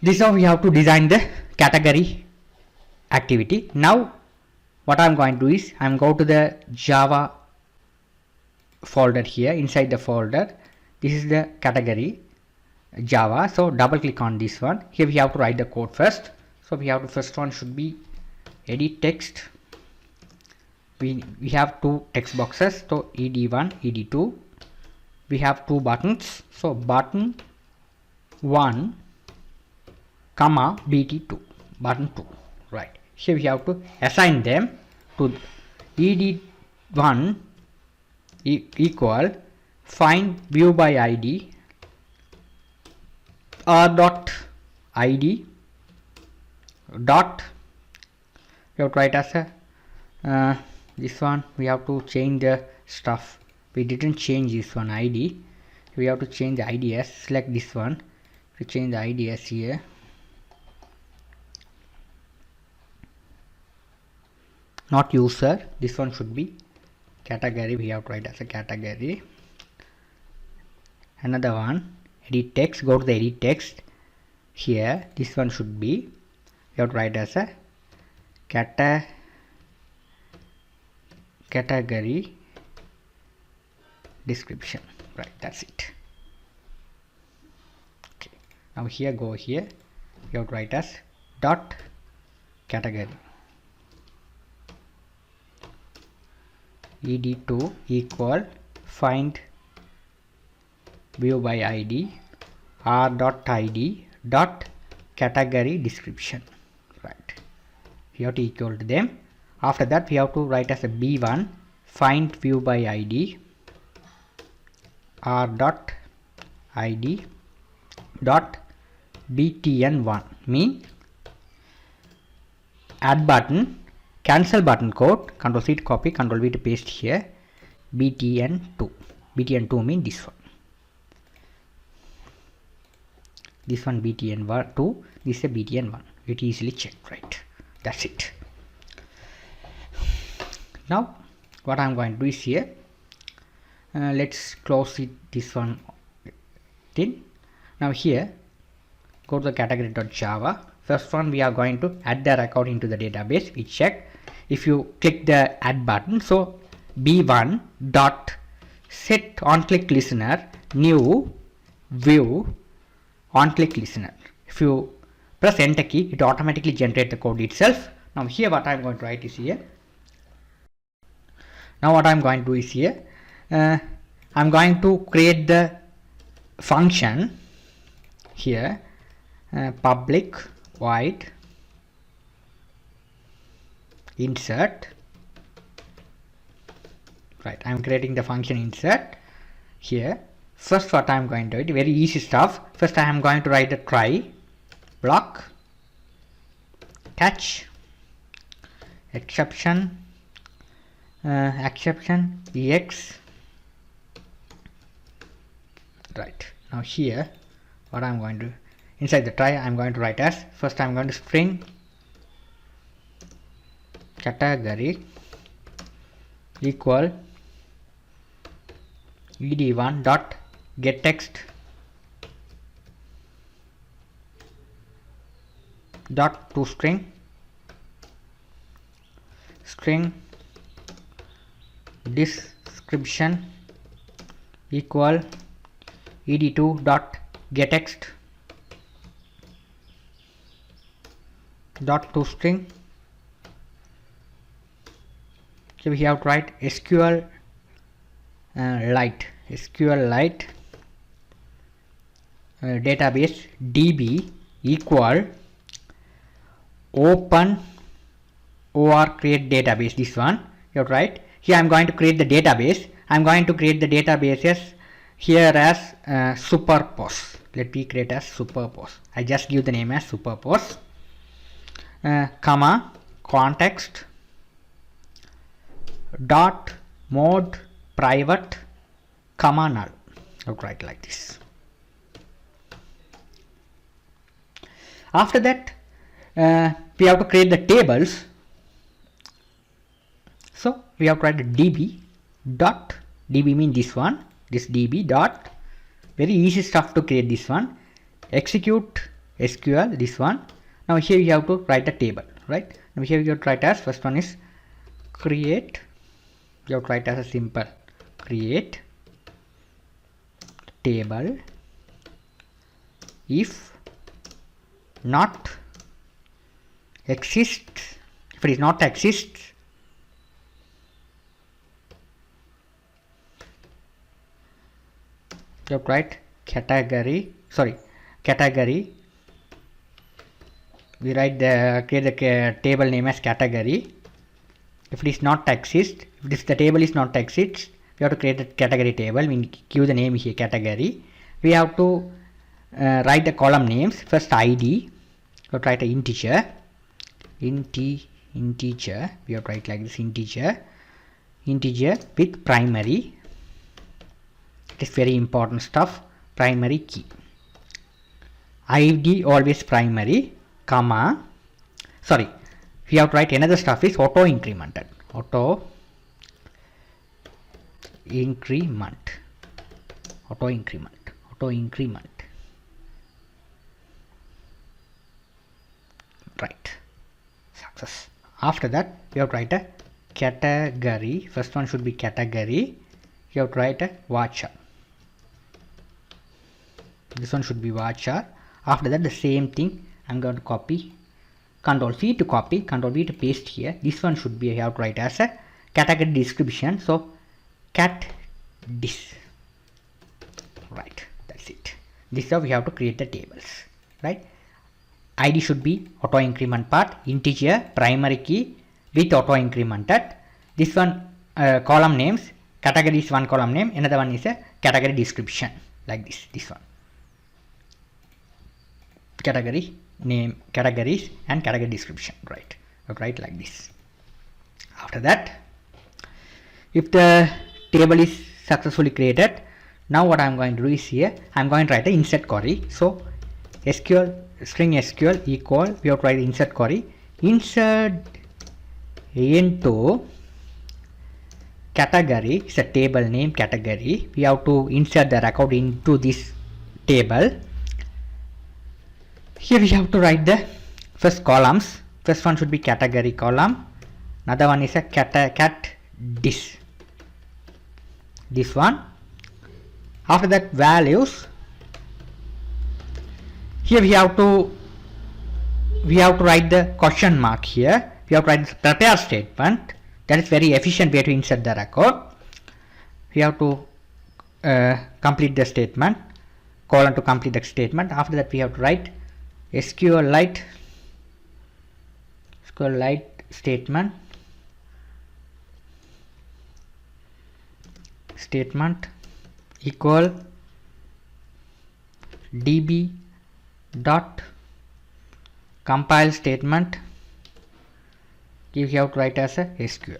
This is how we have to design the category activity. Now what I'm going to do is I'm go to the Java folder here. Inside the folder, this is the category Java. So double click on this one. Here we have to write the code first. So we have to first one should be edit text. We have two text boxes, so ed1, ed2. We have two buttons, so button 1 comma bt2, button 2. Right, here we have to assign them to ed1 equal find view by id dot id dot, you have to write as a this one we have to change the stuff. We didn't change this one id, we have to change the id as, select this one to change the id as here. Not user, this one should be category, we have to write as a category. Another one edit text, go to the edit text. Here this one should be, you have to write as a category description. Right, that's it. Okay, now here go here, you have to write as dot category ed2 equal find view by id r dot id dot category description. Right, we have to equal to them. After that we have to write as a b1 find view by id r dot id dot btn1, mean add button cancel button code, control C to copy, control V to paste here, btn2. btn2 mean this one. This one btn2, this is a btn1. It easily checked. Right, that's it. Now what I'm going to do is here, let's close it, this one thing. Now here go to the category.java. First one we are going to add the record into the database. We check if you click the add button, so b1 dot set on click listener new view on click listener. If you press enter key, it automatically generates the code itself. Now here what I'm going to write is here. Now what I'm going to do is here, I'm going to create the function here, public void insert. Right, I'm creating the function insert here. First what I'm going to do, very easy stuff. First I am going to write the try block, catch, exception ex. Right, now here what I'm going to, inside the try I'm going to write as, first I'm going to string category equal ed1 dot get text dot to string description equal ed2 dot get text dot to string. So we have to write SQLite database db equal open or create database. This one you have to write. Here I'm going to create the database. I'm going to create the databases here as superpose. Let me create as superpose. I just give the name as superpose, comma context dot mode private comma null. I would write like this. After that we have to create the tables. So we have to write db dot, db mean this one, this db dot, very easy stuff to create this one, execute SQL, this one. Now here you have to write a table, right? Now here you have to write as, first one is create, you have to write as a simple create table if not exists, if it is not exists, you have to write category, we write the create the table name as category. If it is not exist, if the table is not exist, we have to create a category table. We give the name here category. We have to write the column names. First ID, we have to write an integer. Integer. We have to write like this, integer with primary. It is very important stuff. Primary key. ID always primary, comma. Sorry, we have to write another stuff is auto incremented. Auto increment. Right. Success. After that, you have to write a category. First one should be category. You have to write a varchar. This one should be varchar. After that, the same thing I'm going to copy. Control C to copy, Control V to paste here. This one should be, I have to write as a category description. So cat dis. Right, that's it. This is how we have to create the tables. Right. ID should be auto increment part, integer, primary key with auto incremented. This one column names, category is one column name, another one is a category description, like this. This one. Category name, categories and category description, right? Right, like this. After that, if the table is successfully created, now what I'm going to do is here I'm going to write an insert query. So SQL string SQL equal, we have to write insert query, insert into category, is a table name category. We have to insert the record into this table. Here we have to write the first columns. First one should be category column. Another one is a cat dis. This one. After that, values. Here we have to write the question mark here. We have to write the prepare statement. That is very efficient way to insert the record. We have to complete the statement. Colon to complete the statement. After that, we have to write SQLite statement equal db dot compile statement. You have to write as a SQL.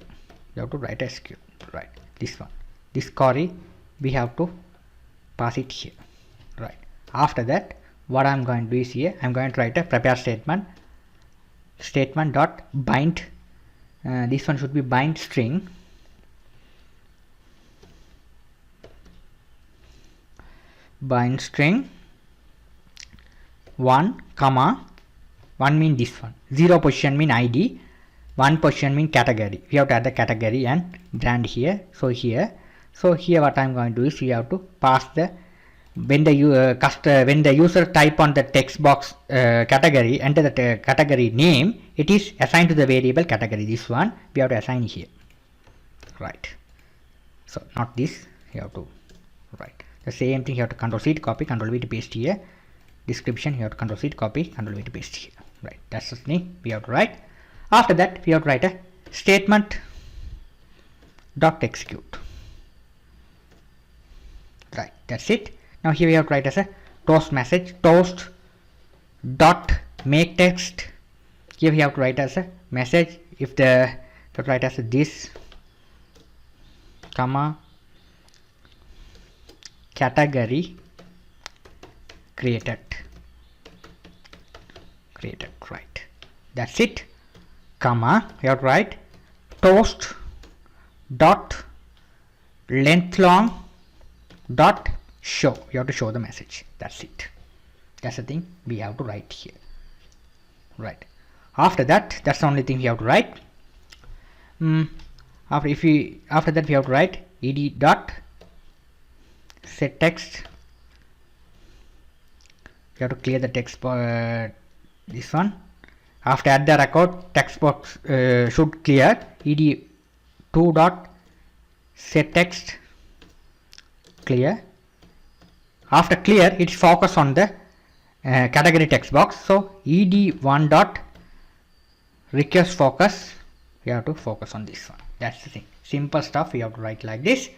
You have to write SQL. Right. This one. This query we have to pass it here. Right. After that, what I'm going to do is here I'm going to write a prepare statement dot bind. This one should be bind string one comma 1 mean this one, 0 position mean ID, 1 position mean category. We have to add the category and brand here. So here what I'm going to do is we have to pass the when the user type on the text box category, enter the category name, it is assigned to the variable category. This one we have to assign here. Right. So not this, you have to write the same thing. You have to Control C to copy, Control V to paste here. Description, you have to Control C to copy, Control V to paste here. Right. That's the thing we have to write. After that, we have to write a statement dot execute. Right. That's it. Now here we have to write as a toast message, toast dot make text. Here we have to write as a message. If the to write as a this comma category created. Right. That's it. Comma, you have to write toast dot length long dot show. You have to show the message. That's it. That's the thing we have to write here. Right. After that, that's the only thing we have to write. After that we have to write ed dot set text. You have to clear the text this one. After add the record, text box should clear. ed2 dot set text clear. After clear, it's focus on the category text box. So ed1 dot request focus. We have to focus on this one. That's the thing. Simple stuff. We have to write like this.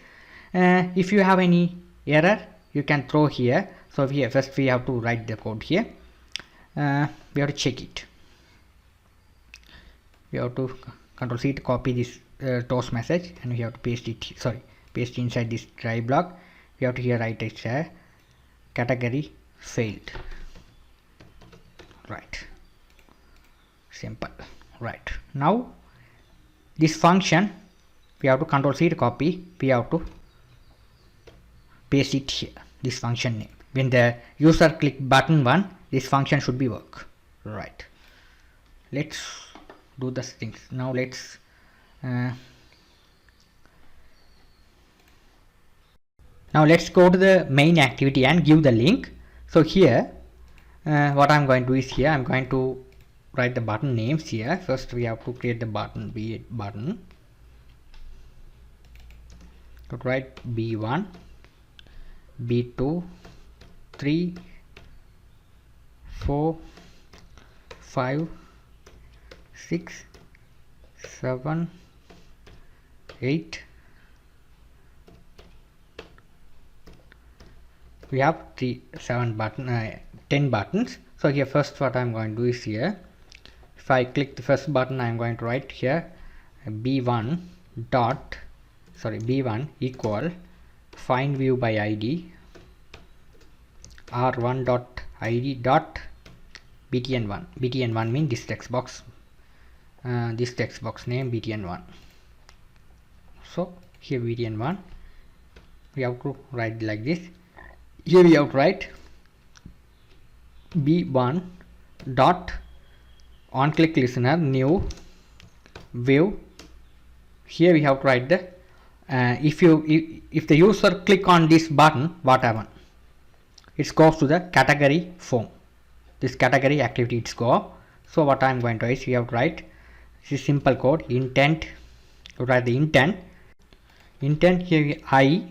If you have any error, you can throw here. So here first we have to write the code here. We have to check it. We have to Control C to copy this toast message, and we have to paste it. Paste inside this try block. We have to here write it category failed. Right. Simple. Right. Now this function we have to Control C to copy. We have to paste it here. This function name. When the user click button 1, this function should be work. Right. Let's do the things. Now let's go to the main activity and give the link. So here what I'm going to do is here I'm going to write the button names here. First we have to create the button, button. To write B1, B2, 3, 4, 5, 6, 7, 8. We have 10 buttons. So here first what I'm going to do is here, if I click the first button, I'm going to write here B1 equal find view by ID R1 dot ID dot btn1. btn1 means this text box name btn1. So here btn1 we have to write like this. Here we have to write b1 dot on click listener new view. Here we have to write the if the user click on this button, what happen? It goes to the category form. This category activity it's go. So what I'm going to is we have to write this is simple code intent. To write the intent here I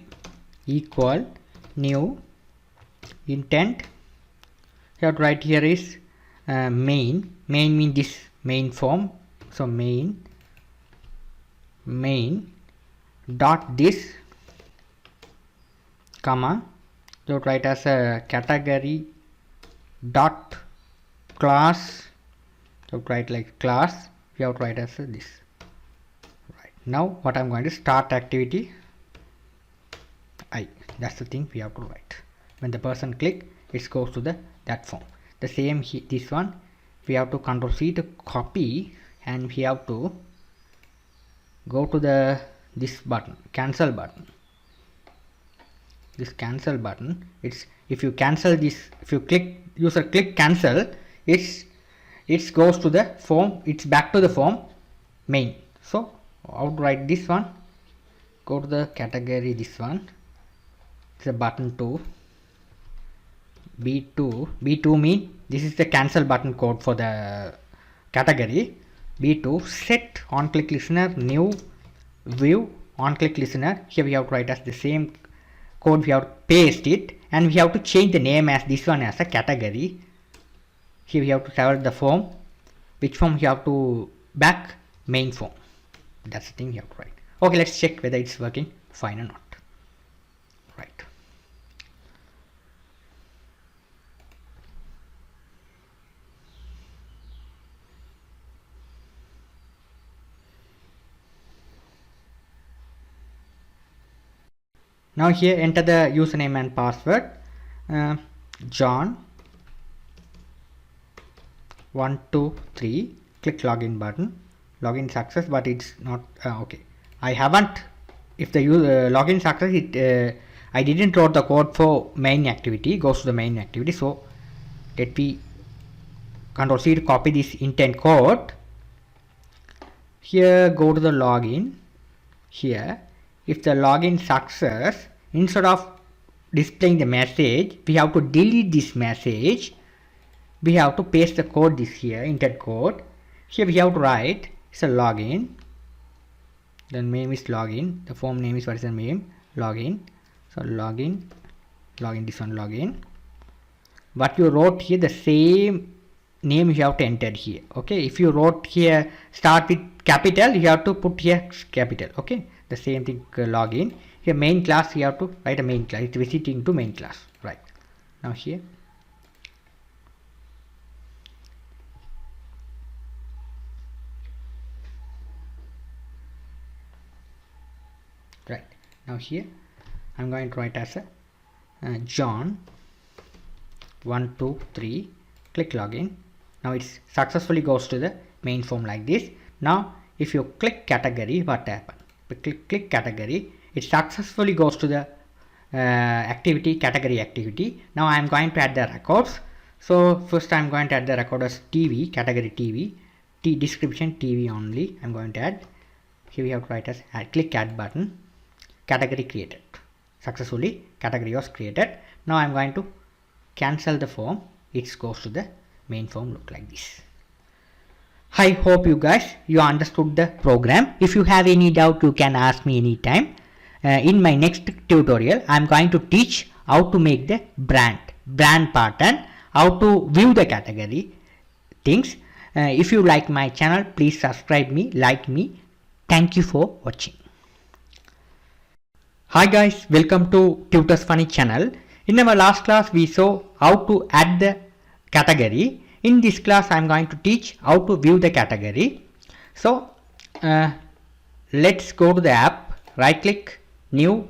equal new intent. You have to write here is main mean this main form. So main dot this comma you write as a category dot class. So write like class. You have to write as this. Right. Now what I'm going to start activity I. That's the thing we have to write. When the person click, it goes to that form. The same this one we have to Control C to copy, and we have to go to this button, cancel button. This cancel button, it's if you cancel this, if you click user click cancel, it goes to the form, it's back to the form main. So how to write this one? Go to the category, this one, it's a button 2, b2 mean this is the cancel button code for the category. b2 set on click listener new view on click listener. Here we have to write as the same code, we have to paste it, and we have to change the name as this one as a category. Here we have to tell the form, which form you have to back main form. That's the thing you have to write. Okay, let's check whether it's working fine or not. Right. Now here enter the username and password. John 123. Click login button. Login success, but it's not okay. I haven't. If the login success, I didn't wrote the code for main activity, goes to the main activity. So let me Control C to copy this intent code. Here go to the login. Here if the login success, instead of displaying the message, we have to delete this message. We have to paste the code this here, intent code. Here we have to write it's a login. The name is login. The form name is, what is the name? Login. So login, this one login. What you wrote here, the same name you have to enter here. Okay, if you wrote here start with capital, you have to put here capital. Okay, the same thing, login. Here main class, you have to write a main class. It's visiting to main class. Right. Now here. Right. Now here I'm going to write as a John 1 2 3. Click login. Now it's successfully goes to the main form like this. Now if you click category, what happens? Click category, it successfully goes to the activity, category activity. Now I am going to add the records. So first I am going to add the record as TV, category TV, description TV only. I am going to add. Here we have to write as click add button. Category created. Successfully category was created. Now I am going to cancel the form. It goes to the main form, look like this. I hope you guys understood the program. If you have any doubt, you can ask me anytime. In my next tutorial I am going to teach how to make the brand pattern, how to view the category things. If you like my channel, please subscribe me, like me. Thank you for watching. Hi guys, welcome to Tutors Funny channel. In our last class we saw how to add the category. In this class I am going to teach how to view the category. So let's go to the app, right click, new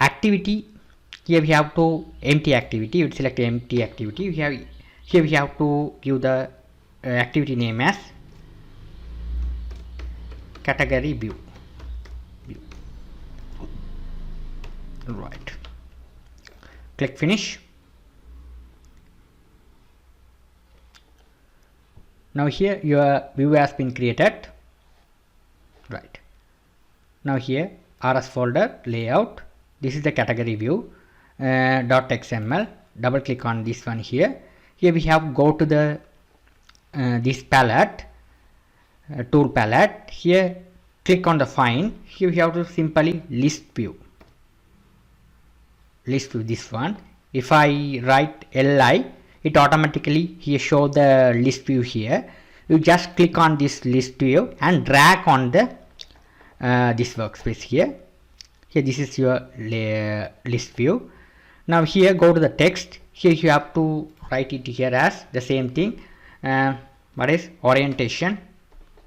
activity. Here we have to empty activity. You select empty activity. Here we have to give the activity name as category view. Right, click finish. Now here your view has been created. Right, now here RS folder layout, this is the category view, .xml. Double click on this one here. Here we have go to the this palette, tool palette. Here click on the find. Here we have to simply list view this one. If I write li, it automatically here show the list view here. You just click on this list view and drag on the this workspace here. Here this is your list view. Now here go to the text. Here you have to write it here as the same thing. What is orientation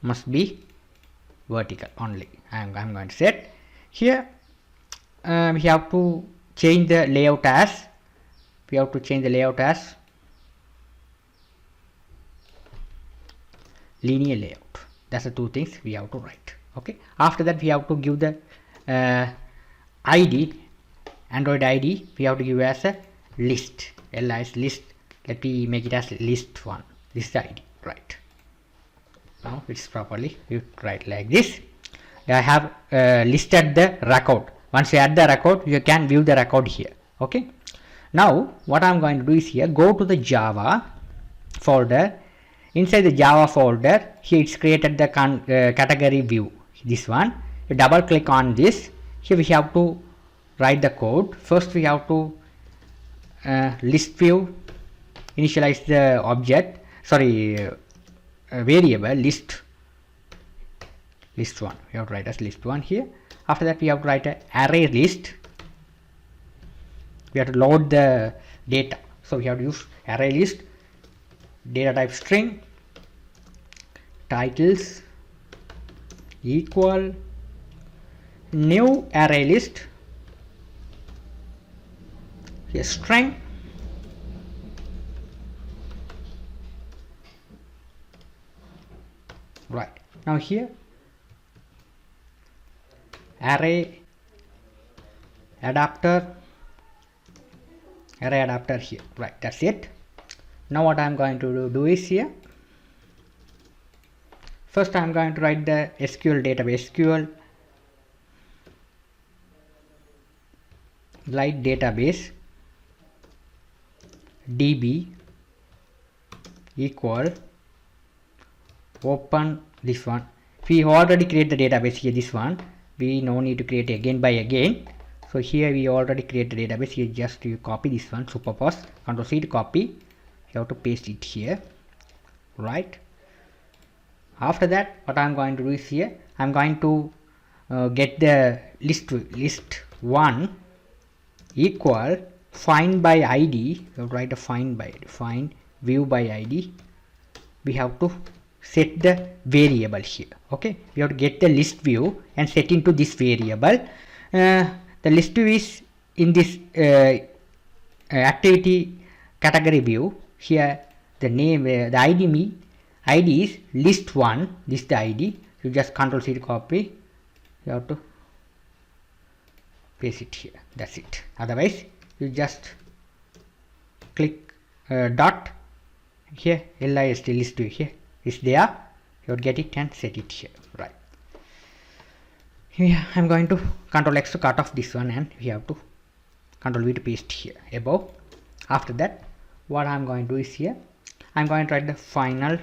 must be vertical only. I'm going to set here. We have to change the layout as linear layout. That's the two things we have to write. Okay, after that we have to give the ID, Android ID we have to give as a list. Li is list. Let me make it as list 1. This is the ID. Right, now it's properly you write like this. I have listed the record. Once you add the record, you can view the record here. Okay, now what I'm going to do is here go to the Java folder. Inside the Java folder, here it's created the category view, this one. You double click on this. Here we have to write the code. First we have to list view, initialize the object, variable list 1. We have to write as list 1 here. After that we have to write an array list. We have to load the data, so we have to use array list, data type string, titles equal new array list, here string, right. Now here array adapter, array adapter here. Right, that's it. Now what I'm going to do is here, first I'm going to write the SQL database, SQLite database db equal open this one. We already create the database here, this one, we no need to create again by again. So here we already create the database here, just you copy this one, superpose, Ctrl C to copy, you have to paste it here. Right, after that what I'm going to do is here, I'm going to get the list 1 equal find by id. You have to write a find view by id. We have to set the variable here. Okay, we have to get the list view and set into this variable. The list view is in this activity category view. Here the name, the ID is list1. This is the ID. You just Ctrl C to copy. You have to paste it here. That's it. Otherwise, you just click dot here. List view here is there. You would get it and set it here. Right. Here I'm going to Ctrl X to cut off this one, and we have to Ctrl V to paste here above. After that, what I'm going to do is here, I'm going to write the final.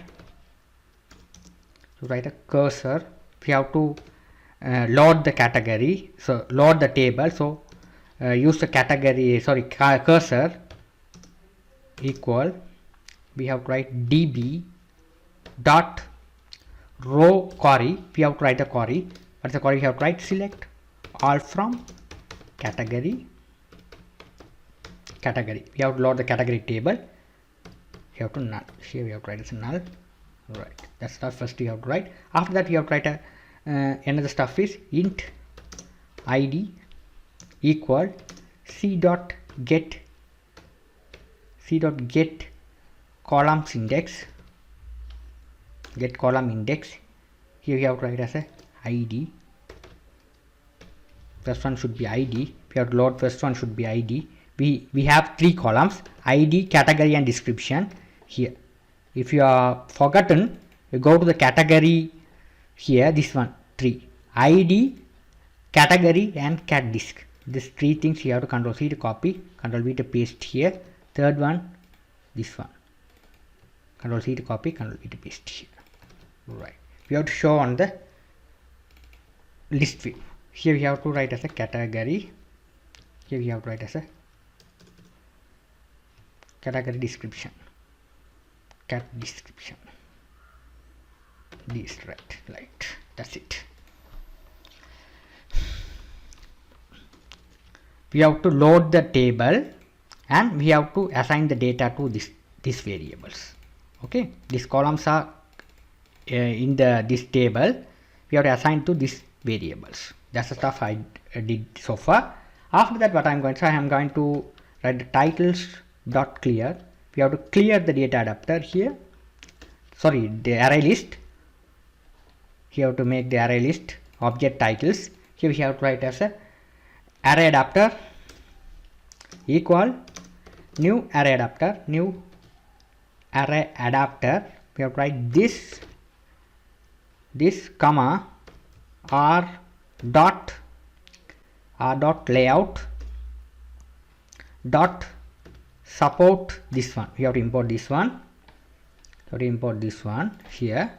To write a cursor, we have to load the category, so load the table. So use the category, cursor equal, we have to write db dot row query. We have to write the query. What's the query? We have to write select all from category. We have to load the category table. We have to null. Here we have to write as a null. Right, that's the first we have to write. After that we have to write a another stuff is int id equal c dot get columns index, get column index. Here we have to write as a id. First one should be id. We have to load first one should be id. We have 3 columns, id, category and description. Here if you are forgotten, you go to the category here, this one 3, id, category and cat disk. These 3 things you have to Ctrl C to copy, Ctrl V to paste here. Third one, this one, Ctrl C to copy, Ctrl V to paste here. Right, we have to show on the list view. Here we have to write as a category. Here we have to write as a category description, cat description. This right, that's it. We have to load the table and we have to assign the data to these variables. Okay, these columns are in this table. We have to assign to these variables. That's the stuff I did so far. After that, what I'm going to say, I'm going to write the titles dot clear. We have to clear the data adapter here. Sorry, the array list. Here have to make the array list object titles. Here we have to write as a array adapter equal new array adapter, new array adapter. We have to write this comma r dot layout dot support this one. We have to import this one. So to import this one here,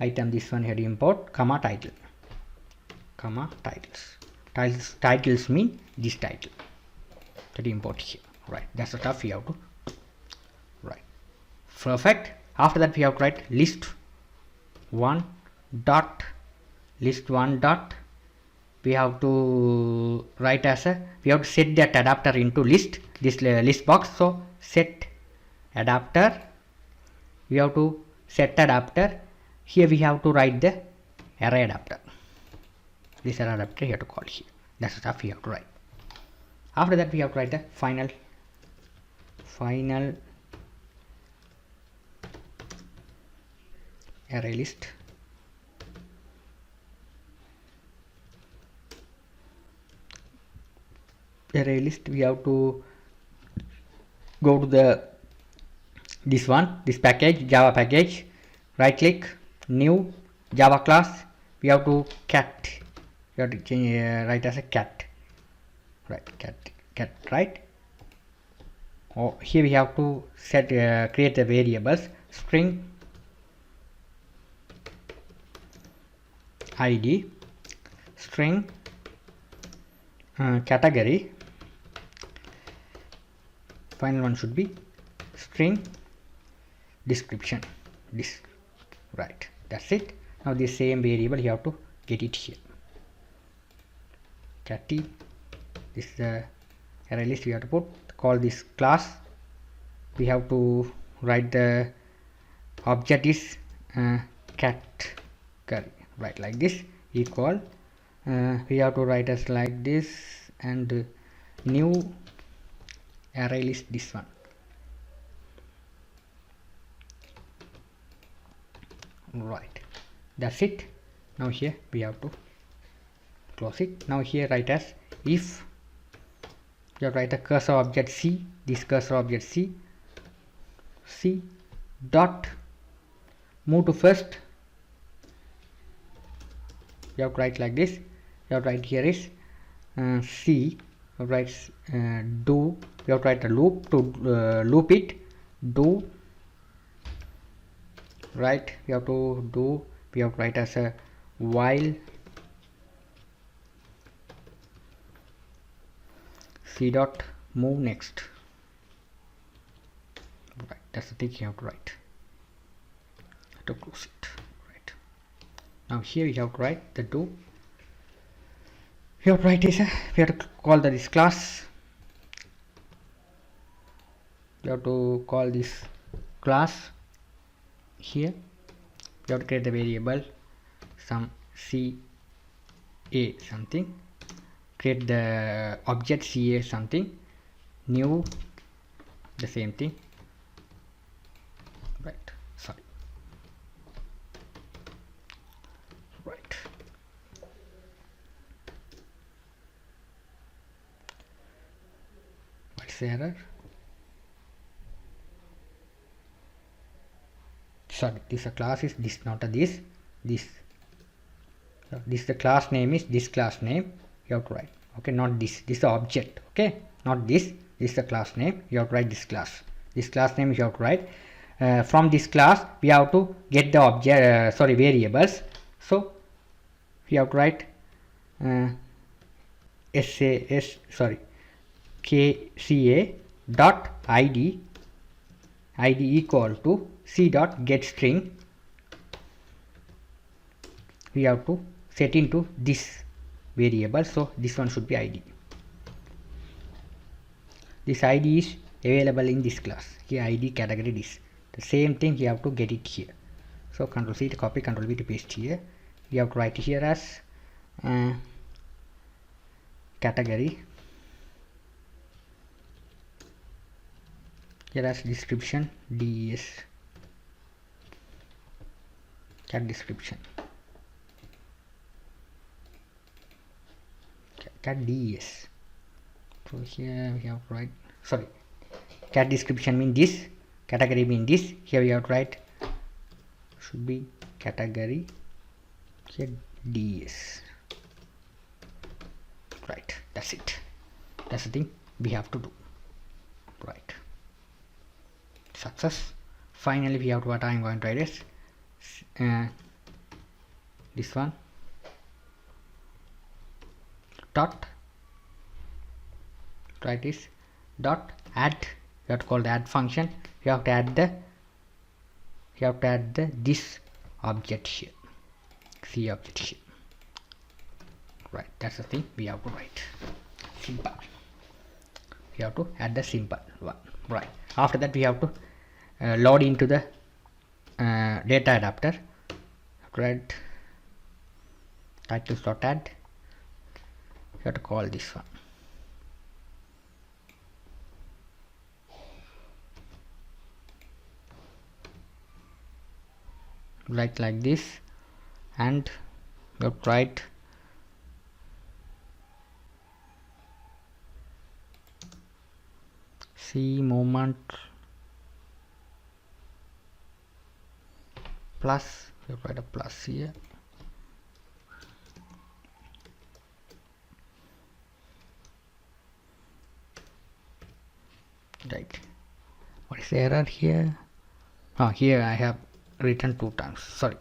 item this one here to import comma title, comma titles mean this title. So to import here. Right, that's the stuff we have to write. Perfect. After that we have to write list one dot we have to write as a, we have to set that adapter into list, this list box. So set adapter, we have to set adapter. Here we have to write the array adapter. This array adapter you have to call here. That's the stuff we have to write. After that we have to write the final array list array list, we have to go to the this package, Java package, right click, new Java class. We have to cat, we have to change, write as a cat, right, cat, right. Oh, here we have to set create the variables string id, string category, final one should be string description, this, right, that's it. Now the same variable you have to get it here, catty, this is the array list. We have to put, call this class, we have to write the object is category, right, like this, equal, we have to write as like this, and new array list, this one, right, that's it. Now here we have to close it. Now here write as if, you have to write a cursor object c, this cursor object c dot move to first, you have to write like this, you have to write here is c, you have to write do, you have to write a loop to loop it, do, right, we have to do, we have to write as a while c dot move next, right, that's the thing you have to write to close it, right. Now here we have to write the do, we have to write is we have to call this class, you have to call this class here, you have to create the variable some ca something, create the object ca something, new, the same thing, right, sorry, right, what's the error, sorry, this class is this, not a this, so this the class name is this class name, you have to write, okay, not this is the object, okay, not this is the class name, you have to write this class name you have to write, from this class we have to get the object, variables, so we have to write kca dot id equal to c dot get string, we have to set into this variable, so this one should be id, this id is available in this class, here id category this, the same thing you have to get it here, so Ctrl C to copy, Ctrl V to paste here, you have to write here as category, here as description des, cat description, cat des, so here we have to write, sorry, cat description mean this, category mean this, here we have to write, should be category, here des, right, that's it, that's the thing we have to do, right, success. Finally we have to, what I'm going to write is this one dot, write is dot add, you have to call the add function, you have to add the this object here, c object here, right, that's the thing we have to write, simple, we have to add the simple one, right. After that we have to load into the data adapter, right, titles dot add, you have to call this one, like this, and you have to write C moment plus, we write a plus here. Right, what is the error here? Here I have written 2 times, sorry,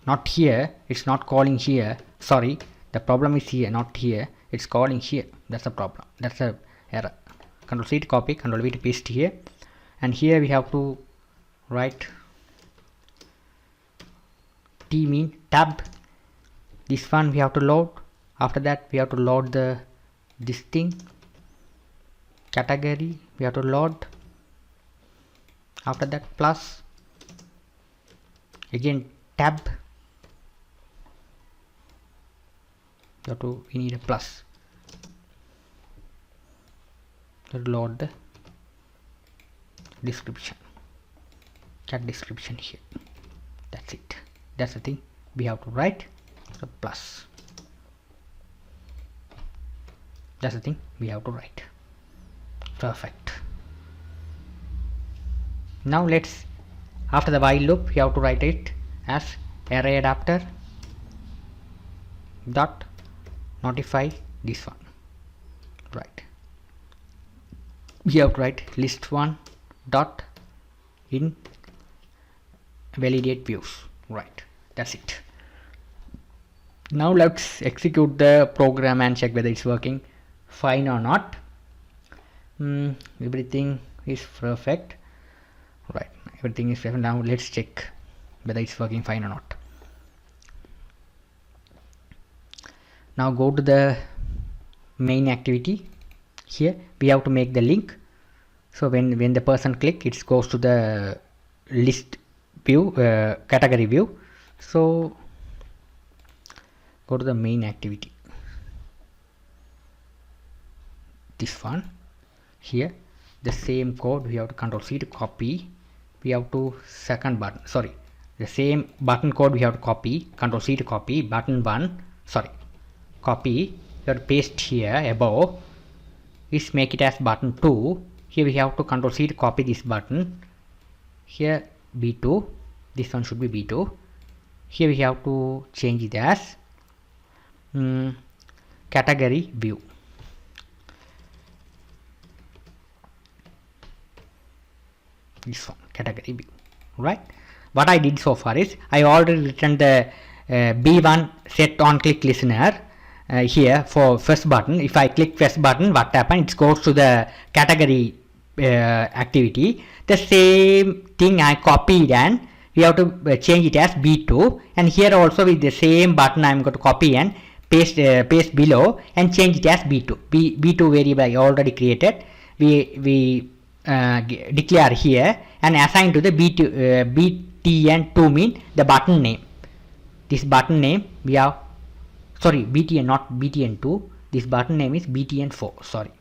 not here, it's not calling here, sorry, the problem is here, not here, it's calling here, that's the problem, that's a error. Control C to copy, Control V to paste here, and here we have to write T mean tab. This one we have to load. After that we have to load this thing, category we have to load. After that plus, again tab, we need a plus to load the description, cat description here. That's it, that's the thing we have to write, the plus, that's the thing we have to write. Perfect. Now let's, after the while loop we have to write it as array adapter dot notify this one, right. We have to write list one dot in validate views, right. That's it. Now let's execute the program and check whether it's working fine or not. Everything is perfect, right, everything is perfect. Now let's check whether it's working fine or not. Now go to the main activity. Here we have to make the link, so when the person click, it goes to the list view, category view. So go to the main activity, this one. Here the same code we have to Control C to copy, we have to second button, sorry, the same button code we have to copy, Control C to copy, button 1, sorry, copy, you have to paste here above, is make it as button 2. Here we have to Control C to copy this button, here B2, this one should be B2. Here we have to change it as category view. This one, category view, right. What I did so far is I already written the B1 set on click listener here for first button. If I click first button, what happens? It goes to the category activity. The same thing I copied, and we have to change it as B2, and here also with the same button I am going to copy and paste below and change it as B2. B2 variable I already created. We declare here and assign to the btn2 mean the button name. This button name we have, sorry, btn, not btn2, this button name is btn4, sorry,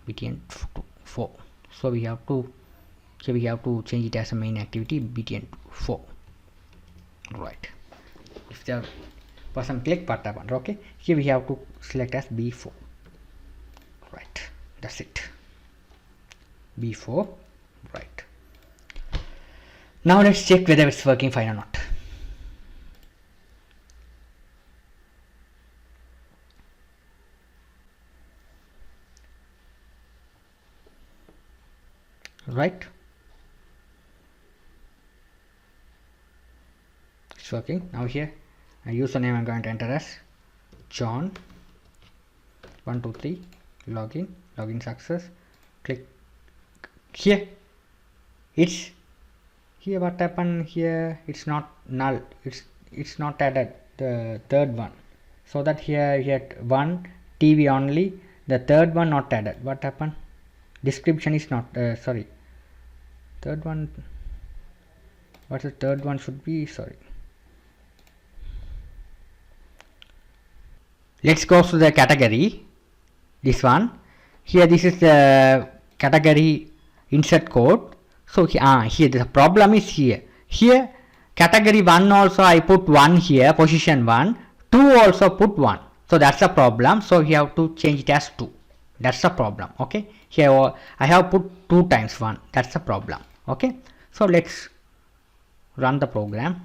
btn4. So we have to, here we have to change it as a main activity, btn4, right. If the person click, what happened? Okay, here we have to select as b4, right. That's it, b4, right. Now let's check whether it's working fine or not. Right, it's working. Now here username I'm going to enter as John 123, login success, click here. It's here, what happened here, it's not null, it's not added, the third one, so that here you had one TV only, the third one not added. What happened? Description is not sorry, third one, what's the third one should be, sorry. Let's go to the category, this one. Here this is the category insert code. So here the problem is here category 1 also I put 1 here, position 1, 2 also put 1, so that's the problem. So you have to change it as 2, That's the problem. Okay, here I have put 2 times 1. That's the problem. Okay, so let's run the program.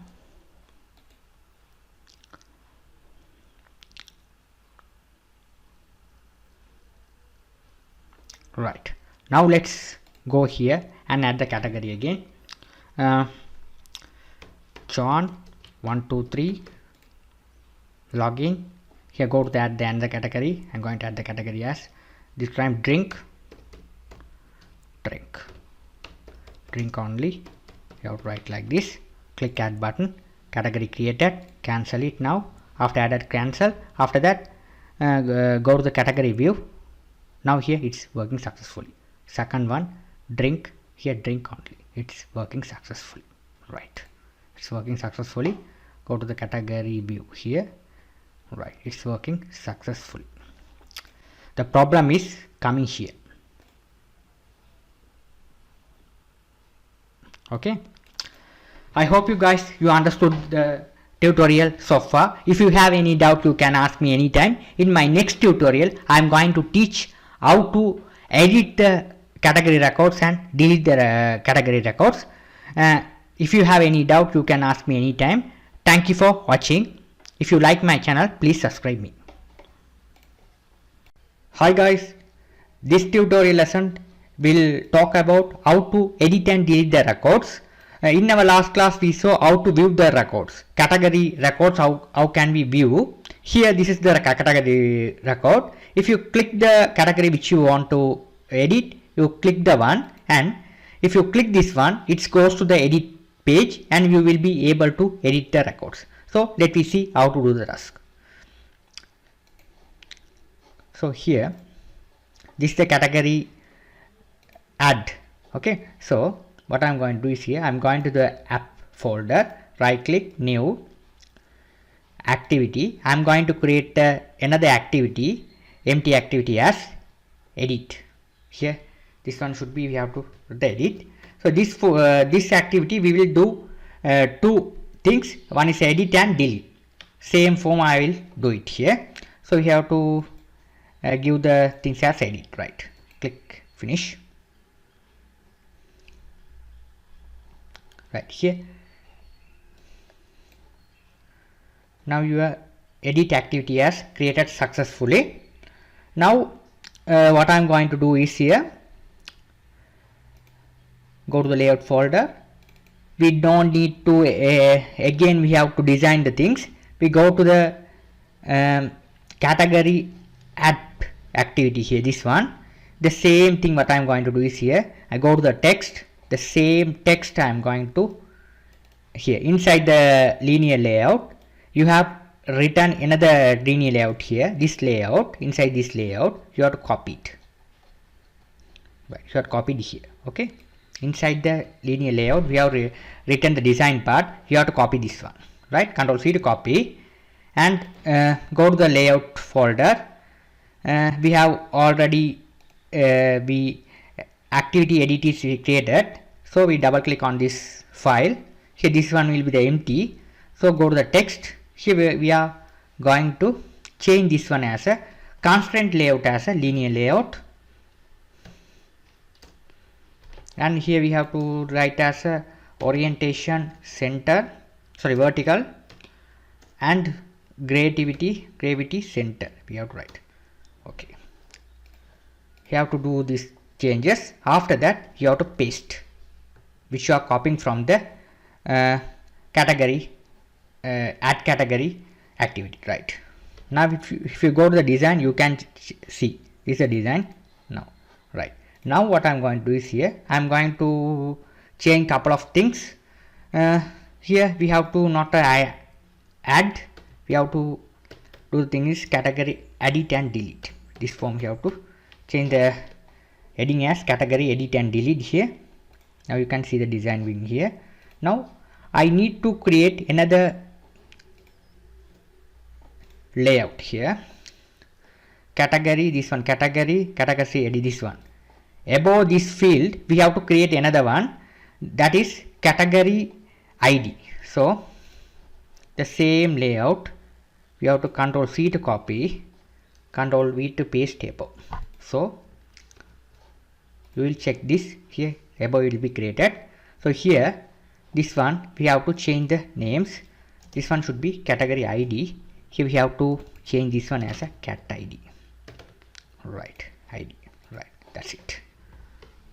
Right, now let's go here and add the category again. John 123 login. Here go to the add the category. I'm going to add the category as this time drink only. You have to write like this. Click add button, category created, cancel it now. After added, cancel. After that go to the category view. Now here it's working successfully. Second one, drink, here drink only, it's working successfully. Right, it's working successfully. Go to the category view here. Right, it's working successfully. The problem is coming here. Okay, I hope you guys understood the tutorial so far. If you have any doubt, you can ask me anytime. In my next tutorial I am going to teach how to edit the category records and delete the category records. If you have any doubt, you can ask me anytime. Thank you for watching. If you like my channel, please subscribe me. Hi guys, this tutorial lesson will talk about how to edit and delete the records. In our last class we saw how to view the records, category records, how can we view. Here this is the category record. If you click the category which you want to edit, you click the one, and if you click this one, it goes to the edit page and you will be able to edit the records. So let me see how to do the task. So here this is the category add. Okay, so what I'm going to do is here I'm going to the app folder, right click, new activity. I'm going to create another activity, empty activity as edit. Here this one should be, we have to edit. So this activity we will do 2 things. One is edit and delete. Same form I will do it here. So we have to give the things as edit. Right, click finish. Right here, now your edit activity has created successfully. Now what I'm going to do is here, go to the layout folder. We don't need to again we have to design the things. We go to the category app activity here, this one. The same thing what I'm going to do is here, I go to the text, the same text I'm going to here inside the linear layout. You have written another linear layout here, this layout. Inside this layout you have to copy it. Right, you have copied here. Okay, inside the linear layout we have written the design part. You have to copy this one. Right, Control C to copy, and go to the layout folder. We have already activity edit is created, so we double click on this file. Here this one will be the empty. So go to the text. Here we are going to change this one as a constraint layout as a linear layout, and here we have to write as a orientation center, sorry, vertical, and gravity center we have to write. Okay, you have to do these changes. After that you have to paste, which you are copying from the category add category activity. Right, now if you go to the design, you can see this is a design now. Right, now what I'm going to do is here I'm going to change couple of things. Here we have to not add, we have to do the thing is category edit and delete. This form you have to change the heading as category edit and delete here. Now you can see the design being here. Now I need to create another layout here, category, this one, category edit, this one. Above this field we have to create another one, that is category ID. So the same layout we have to Control C to copy, Control V to paste above. So you will check this here, above it will be created. So here this one we have to change the names. This one should be category ID. Here we have to change this one as a cat ID. Right, ID. Right, that's it.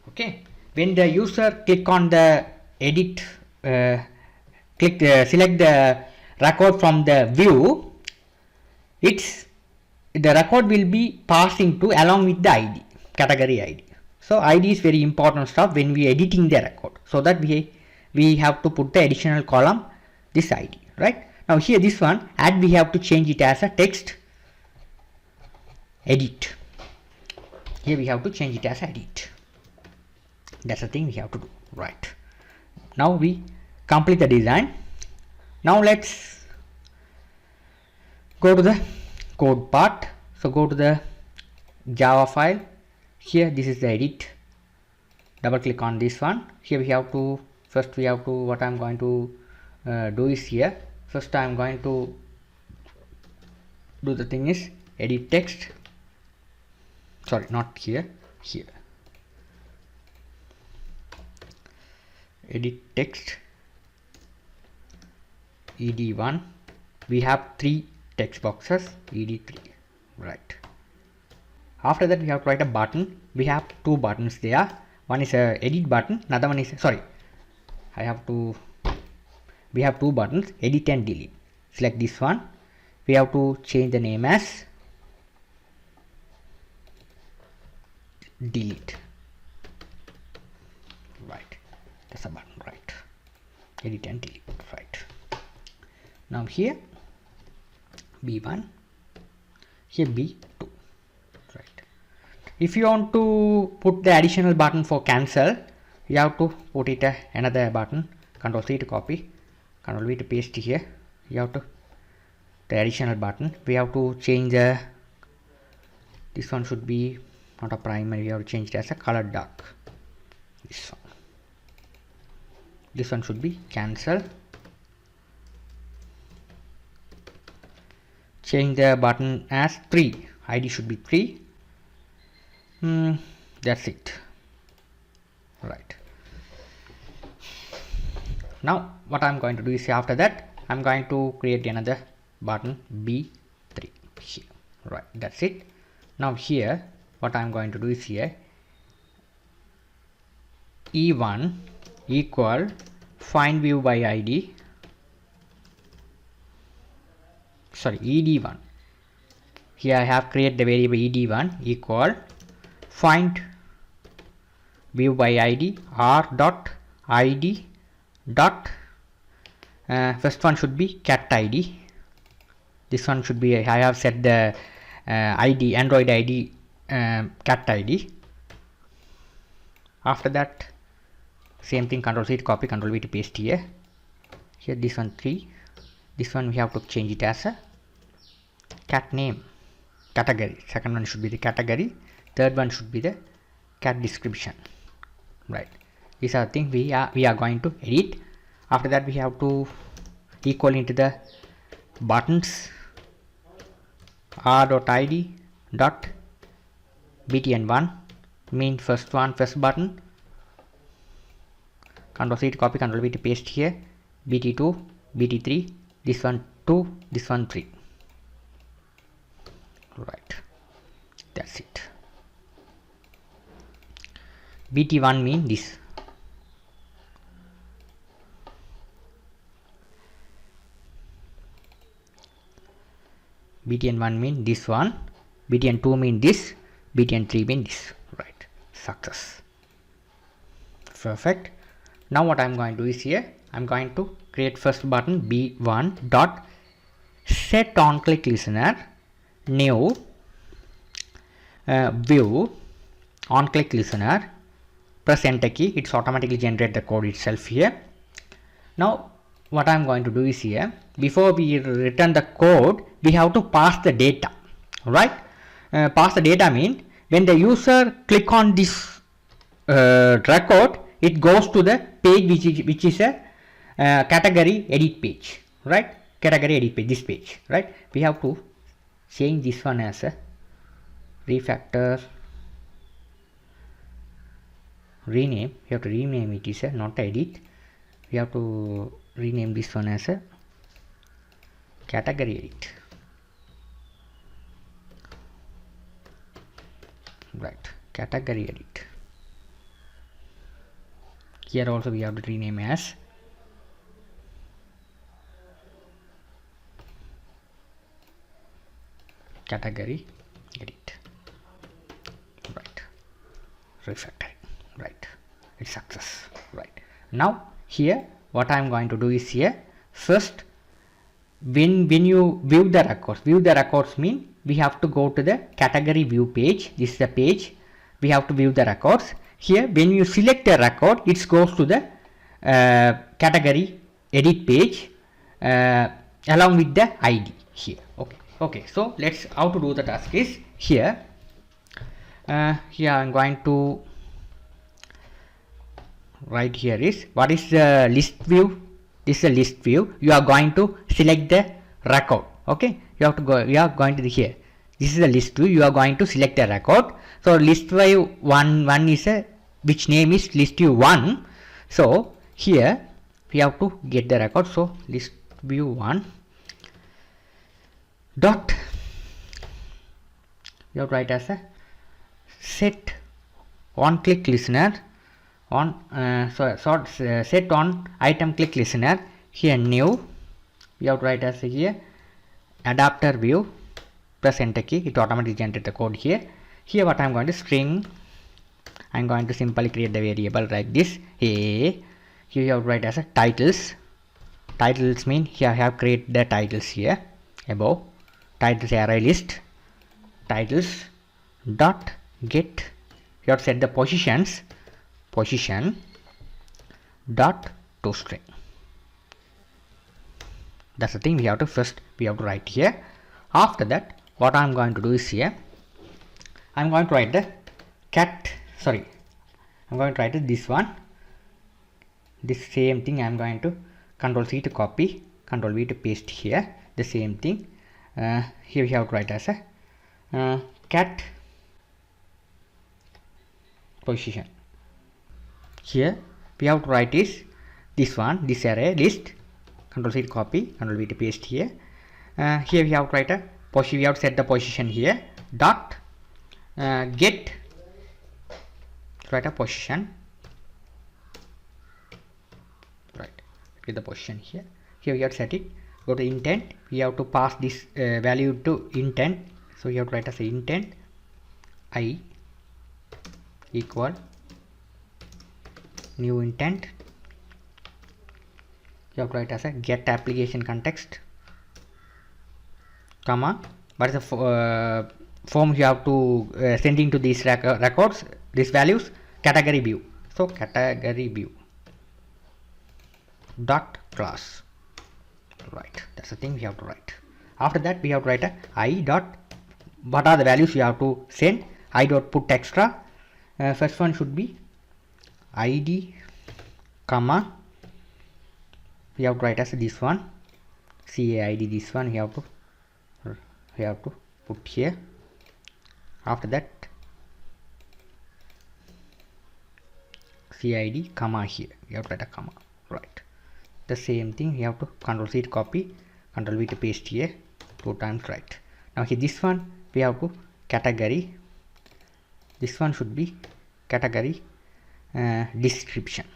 Okay. When the user click on the edit, select the record from the view, the record will be passing to along with the ID, category ID. So ID is very important stuff when we editing the record. So that we have to put the additional column this ID, right? Now here this one add, we have to change it as a text edit. Here we have to change it as edit. That's the thing we have to do, right? Now we complete the design. Now let's go to the code part. So go to the Java file. Here this is the edit. Double click on this one. Here we have to what I'm going to do is here. First I'm going to do the thing is edit text. Sorry, not here. Here. Edit text ed1. We have 3 text boxes, ed3, right? After that we have to write a button. We have 2 buttons there. One is a edit button, another one is we have 2 buttons, edit and delete. Select this one. We have to change the name as delete. Right, that's a button, right? Edit and delete, right? Now here B1, here B2, right? If you want to put the additional button for cancel, you have to put it another button. Control C to copy, Control V to paste here. You have to the additional button. We have to change this one should be not a primary. We have to change it as a color dark. This one should be cancel. Change the button as 3. ID should be 3. That's it. Right. Now what I'm going to do is after that I'm going to create another button B3 here. Right. That's it. Now here what I'm going to do is here E1 equal find view by ID. Sorry, ed1. Here I have created the variable ed1 equal find view by ID r dot id dot first one should be cat ID. This one should be I have set the ID Android ID cat ID. After that same thing, Control C to copy, Control V to paste here. Here this one 3. This one we have to change it as a cat name category. Second one should be the category. Third one should be the cat description. Right. These are things we are going to edit. After that we have to equal into the buttons r.id dot btn1 mean first button. Control C to copy, Control V to paste here. BT2, BT3, this one 2, this one 3. Right, that's it. BT1 mean this. BTN1 mean this one. BTN2 mean this. BTN3 mean this. Right, success. Perfect. Now what I'm going to do is here I'm going to create first button B1 dot set on click listener new view on click listener. Press enter key, it's automatically generate the code itself here. Now what I'm going to do is here before we return the code we have to pass the data, right? Pass the data mean when the user click on this record, it goes to the page which is a category edit page, right? Category edit page, this page, right? We have to change this one as a refactor rename, we have to rename it is a not edit. We have to rename this one as a category edit. Right, category edit. Here also we have to rename as category edit. Right, refactoring. Right, it's success. Right, now here what I am going to do is here first, when you view the records mean we have to go to the category view page. This is the page we have to view the records. Here when you select a record, it goes to the category edit page along with the ID here. Okay, so let's how to do the task is here. Here I'm going to write here is what is the list view. This is a list view. You are going to select the record. Okay, you have to go, you are going to here, this is the list view. You are going to select the record. So list view one is a which name is list view 1. So here we have to get the record. So list view 1 dot, you have to write as a set on click listener on set on item click listener. Here new, we have to write as here adapter view, press enter key, it automatically generates the code here. Here what I am going to string, I am going to simply create the variable like this. Here you have to write as a titles. Titles mean here I have create the titles here above. Titles array list, titles dot get, you have to set the positions, position dot toString. That's the thing we have to first write here. After that what I am going to do is here I am going to write the I'm going to write this one, this same thing. I am going to Control C to copy, Control V to paste here, the same thing. Here we have to write as a cat position. Here we have to write is this one, this array list, Control C to copy, Control V to paste here. Here we have to write a position, we have to set the position here dot get, write a position, right, get the position here. Here we have to set it, go to intent, we have to pass this value to intent. So you have to write as a intent I equal new intent. You have to write as a get application context, comma, what is the form you have to send into these records, these values, category view. So category view dot class. Right, that's the thing we have to write. After that we have to write a I dot, what are the values you have to send, I dot put extra. First one should be ID, comma, we have to write as this one CAID, this one you have to put here. After that CID, comma, here you have to write a comma. Right, the same thing you have to Control C to copy, Control V to paste here 2 times. Right, now here this one we have to category, this one should be category description.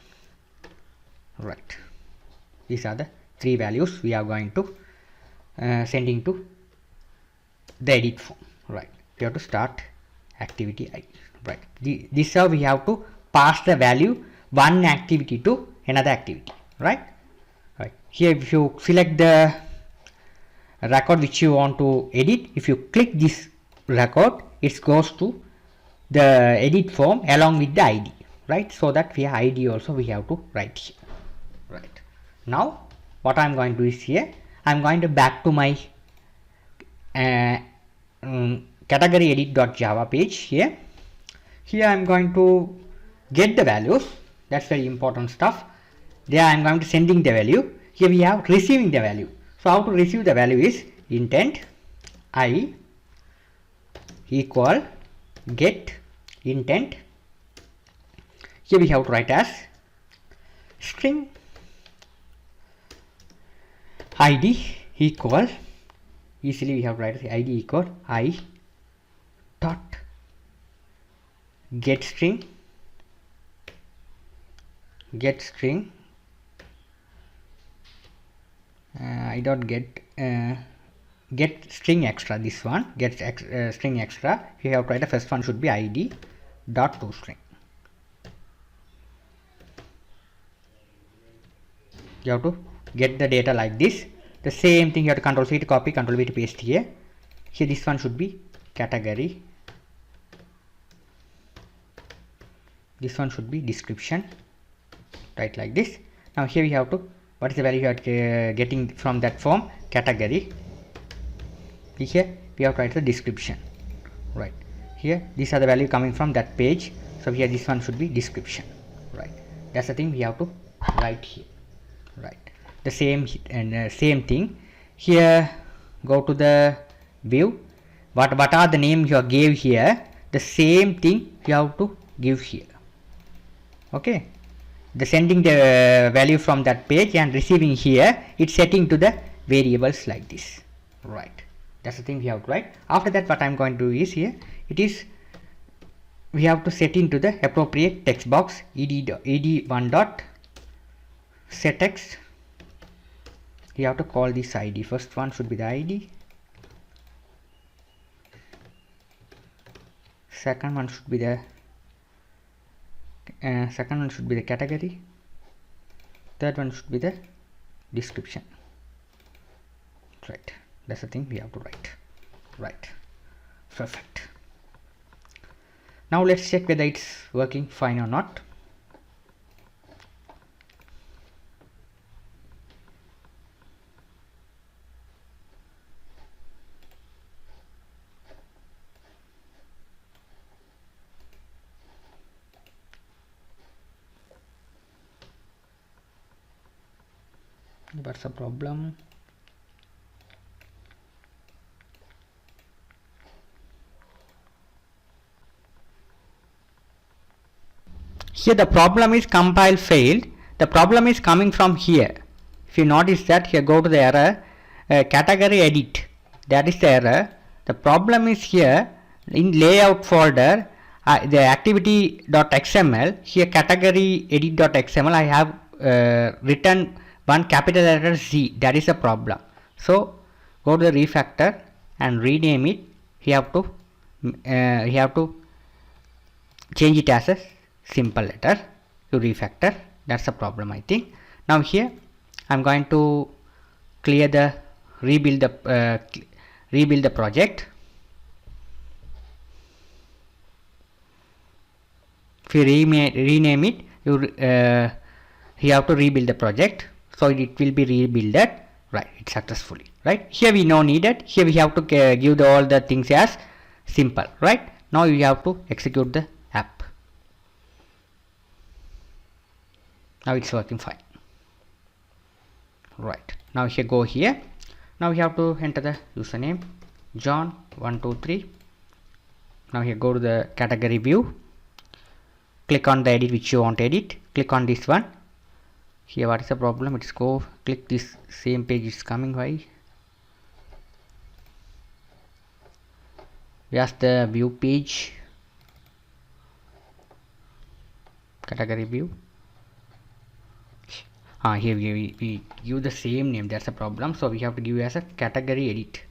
Right, these are the 3 values we are going to sending to the edit form. Right, we have to start activity I. Right, this how we have to pass the value one activity to another activity. Right, here if you select the record which you want to edit, if you click this record, it goes to the edit form along with the ID. Right, so that we have ID also we have to write here. Right, now what I am going to do is here I am going to back to my category edit.java page here. Here I am going to get the values, that's very important stuff. There I am going to sending the value. Here we have receiving the value. So how to receive the value is intent I equal get intent. Here we have to write as string id equal, easily we have to write id equal I dot get string I dot get string extra, this one gets string extra. You have to write the first one should be id dot toString. You have to get the data like this. The same thing you have to control C to copy, control V to paste here. Here this one should be category, this one should be description, right, like this. Now here we have to, what is the value you are getting from that form? Category. Here we have to write the description, right. Here these are the value coming from that page, so here this one should be description, right. That's the thing we have to write here, right. The same and same thing here. Go to the view, what are the names you gave here, the same thing you have to give here. Okay, the sending the value from that page and receiving here, it's setting to the variables like this, right. That's the thing we have to write. After that, what I'm going to do is here, it is we have to set into the appropriate text box ed1 dot set text. You have to call this id. First one should be the id, second one should be the category, third one should be the description, right. That's the thing we have to write, right. Perfect. Now let's check whether it's working fine or not. What's the problem? Here the problem is compile failed. The problem is coming from here. If you notice that, here go to the error category edit, that is the error. The problem is here in layout folder, the activity.xml, here category edit.xml, I have written one capital letter Z, that is the problem. So go to the refactor and rename it. You have to change it as a simple letter to refactor. That's the problem, I think. Now here I'm going to clear the rebuild the project. If you rename it, you have to rebuild the project, so it will be rebuilded, right, it's successfully, right. Here we no needed, here we have to give all the things as simple, right. Now you have to execute the app. Now it's working fine, right. Now here go here, now we have to enter the username John123. Now here go to the category view, click on the edit which you want to edit, click on this one. Here what is the problem? It's go click this same page is coming. Why? Where's the view page? Category view. Here we give the same name. That's a problem. So we have to give as a category edit.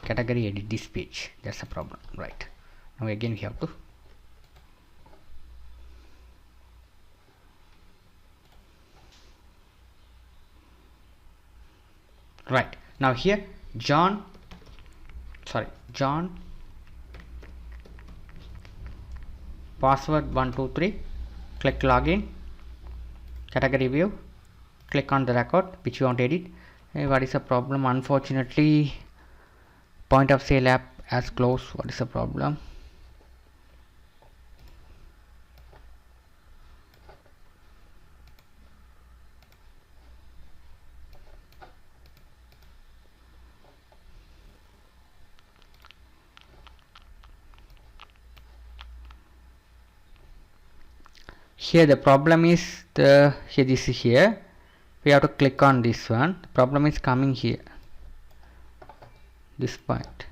Category edit this page. That's a problem, right? Now again we have to. Right, now here John password 123, click login, category view, click on the record which you want to edit. What is the problem? Unfortunately point of sale app has closed. What is the problem? here the problem is here, this is here, we have to click on this one. The problem is coming here, this point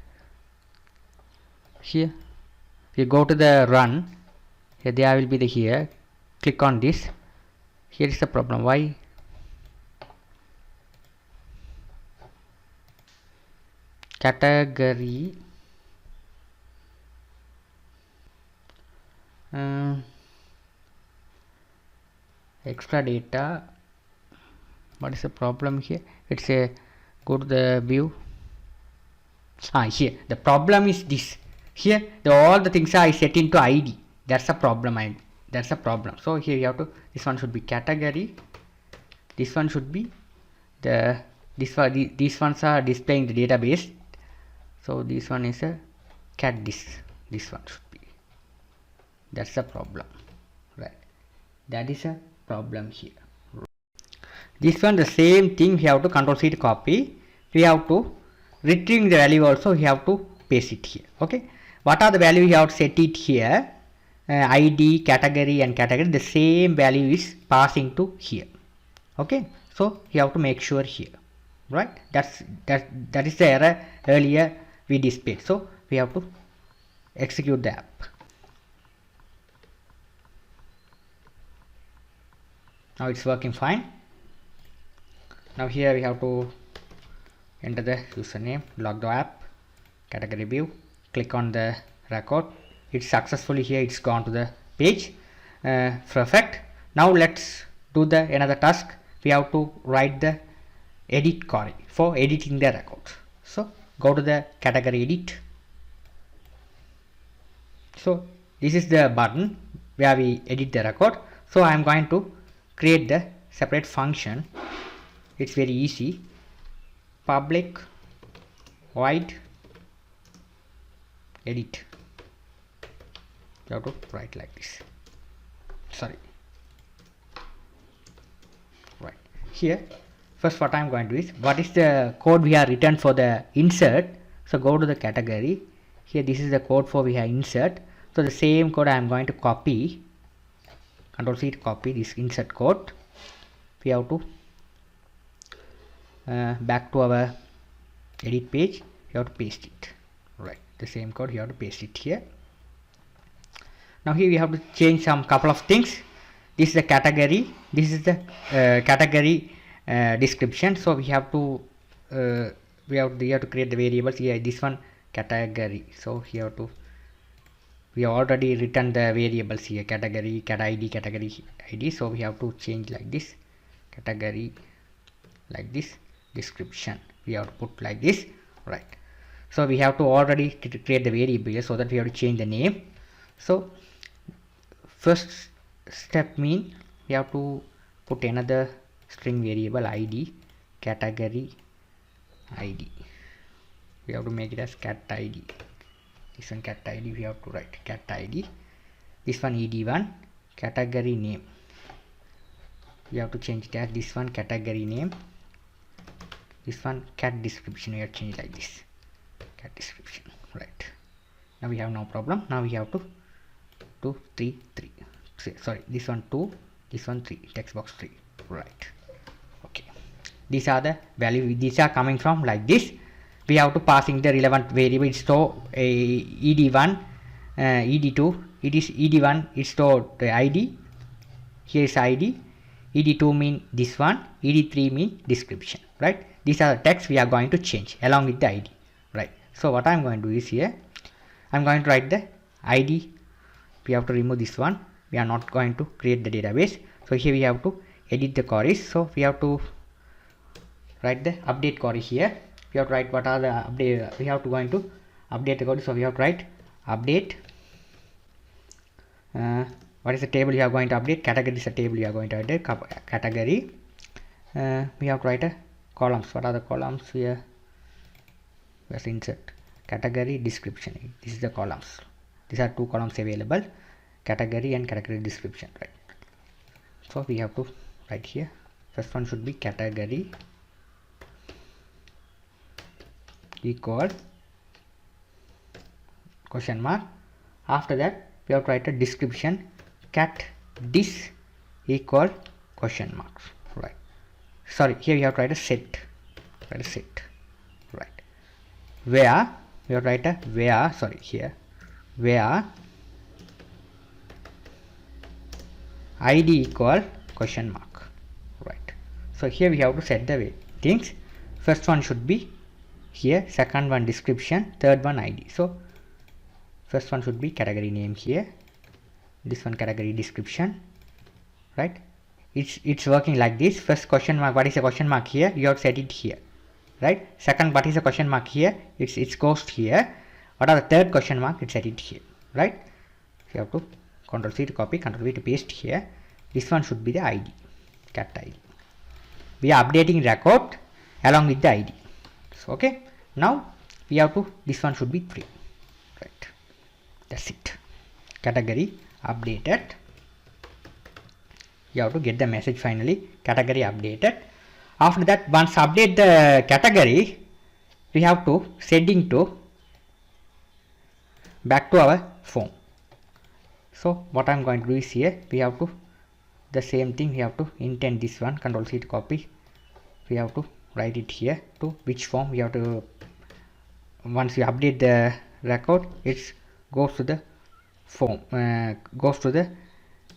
here. You go to the run, here there will be the here, click on this. Here is the problem. Why category extra data? What is the problem here? It's a go to the view. Here the problem is this. Here all the things are set into ID. That's a problem. That's a problem. So here you have to, this one should be category, this one should be the, these ones are displaying the database. So this one is a cat, this one should be. That's a problem, right? That is a problem here. This one the same thing, we have to Control C to copy. We have to retrieve the value also, we have to paste it here. Okay, what are the value we have to set it here? ID, category and category, the same value is passing to here. Okay, so you have to make sure here, right? That is the error earlier we displayed. So we have to execute the app. Now it's working fine. Now here we have to enter the username, log the app, category view, click on the record. It's successfully here, it's gone to the page. Perfect. Now let's do the another task. We have to write the edit query for editing the record. So go to the category edit. So this is the button where we edit the record. So I am going to create the separate function. It's very easy. Public void edit. You have to write like this. Sorry. Right here, first what I am going to do is, what is the code we have written for the insert? So go to the category. Here this is the code for we have insert. So the same code I am going to copy. Control C to copy this insert code. We have to back to our edit page. You have to paste it. Right, the same code you have to paste it here. Now here we have to change some couple of things. This is the category. This is the category description. So we have to we have to create the variables here. This one category. So here we have already written the variables here, category, cat ID, category ID. So we have to change like this, category like this, description we have to put like this, right? So we have to already create the variable here, so that we have to change the name. So first step mean we have to put another string variable ID, category ID. We have to make it as cat ID. This one cat ID, we have to write cat ID. This one ed1, category name. We have to change it as this one category name. This one cat description, we have to change like this, cat description, right? Now we have no problem. Now we have to 2 3 3, sorry, this one 2, this one 3, text box 3, right? Okay, these are the value, these are coming from like this. We have to passing the relevant variable. So ed1, ed2, it is ed1, it store the ID. Here is ID. ed2 mean this one, ed3 mean description, right? These are the text we are going to change along with the ID, right? So what I am going to do is, here I am going to write the ID. We have to remove this one. We are not going to create the database. So here we have to edit the queries. So we have to write the update query here. We have to write what are the update. We have to going to update the query. So we have to write update. What is the table you are going to update? Category is a table you are going to update. Category. We have to write a columns. What are the columns here? Let's insert category description. This is the columns. These are two columns available, category and category description, right? So we have to write here. First one should be category equal question mark. After that we have to write a description cat this equal question marks, right? Sorry, here you have to write a set, right? Where you have to write a where, sorry, here where id equal question mark, right? So here we have to set the things. First one should be here, second one description, third one id. So first one should be category name here, this one category description, right? It's working like this. First question mark, what is a question mark here, you have to set it here, right? Second, what is a question mark here, it's goes here. What are the third question mark, it's set it here, right? You have to Ctrl C to copy, Ctrl V to paste here. This one should be the id, cat id. We are updating record along with the id. So okay, now we have to, this one should be 3, right? That's it. Category updated. You have to get the message finally, category updated. After that, once update the category, we have to setting to back to our form. So what I'm going to do is here, we have to the same thing, we have to indent this one, Ctrl C to copy. We have to write it here to which form we have to, once we update the record, it goes to the form, goes to the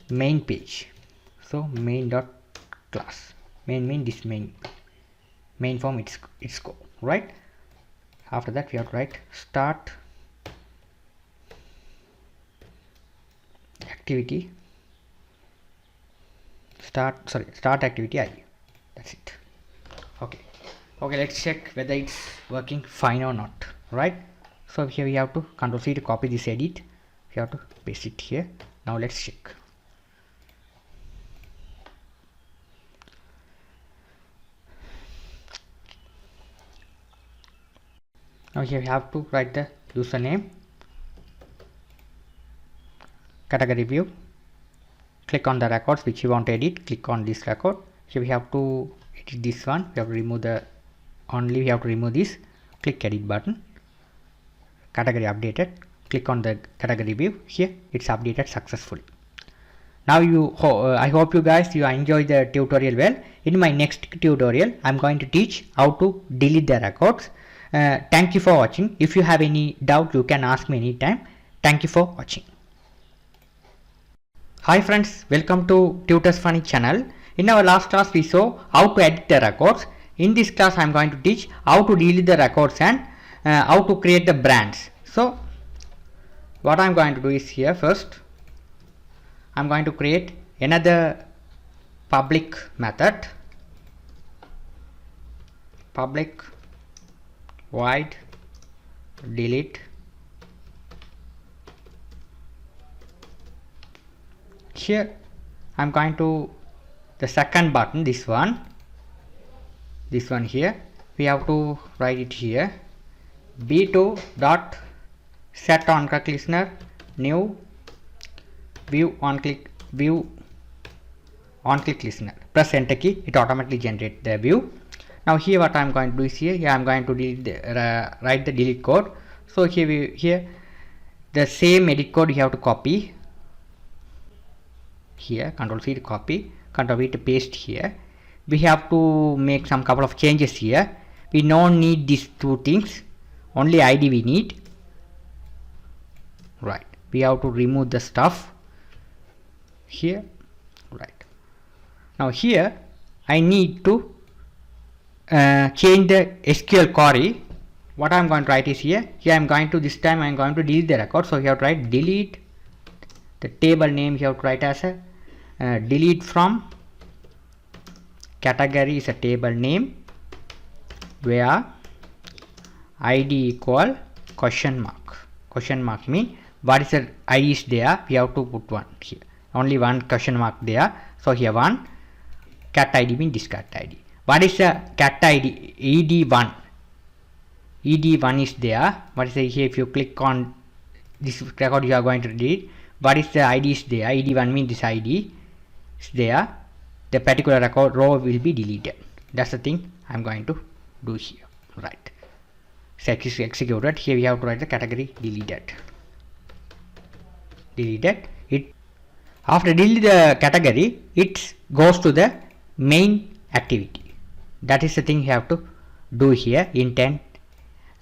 main page. So main dot class, main mean this main form, it's go, right? After that we have to write start activity, start activity ID. That's it. Okay, let's check whether it's working fine or not, right? So here we have to Ctrl C to copy this edit, we have to paste it here. Now let's check. Now here we have to write the username, category view, click on the records which you want to edit, click on this record. Here we have to edit this one, we have to remove the we have to remove this, click edit button, category updated, click on the category view. Here it's updated successfully. Now I hope you guys enjoy the tutorial well. In my next tutorial I'm going to teach how to delete the records. Thank you for watching. If you have any doubt, you can ask me anytime. Thank you for watching. Hi friends, welcome to Tutors Funny channel. In our last class we saw how to edit the records. In this class I am going to teach how to delete the records and how to create the brands. So what I am going to do is here, first I am going to create another public method, public void delete. Here I'm going to the second button, this one here, we have to write it here, b2 dot set on click listener new view on click listener. Press enter key, it automatically generates the view. Now here what I am going to do is here I am going to write the delete code. So here the same edit code you have to copy here, Ctrl C to copy, Ctrl V to paste here. We have to make some couple of changes here. We don't need these two things, only ID we need, right? We have to remove the stuff here, right? Now here I need to change the SQL query. What I am going to write is here I am going to, this time I am going to delete the record. So you have to write delete the table name, you have to write as a delete from category is a table name where id equal question mark mean what is the id is there, we have to put one here, only one question mark there. So here one, cat id mean this cat id. What is the cat id? ed1 is there. What is the, here if you click on this record you are going to delete, what is the id is there, ed1 means this id is there, the particular record row will be deleted. That's the thing I'm going to do here, right? So executed. Here we have to write the category deleted it. After delete the category, it goes to the main activity. That is the thing you have to do here. Intent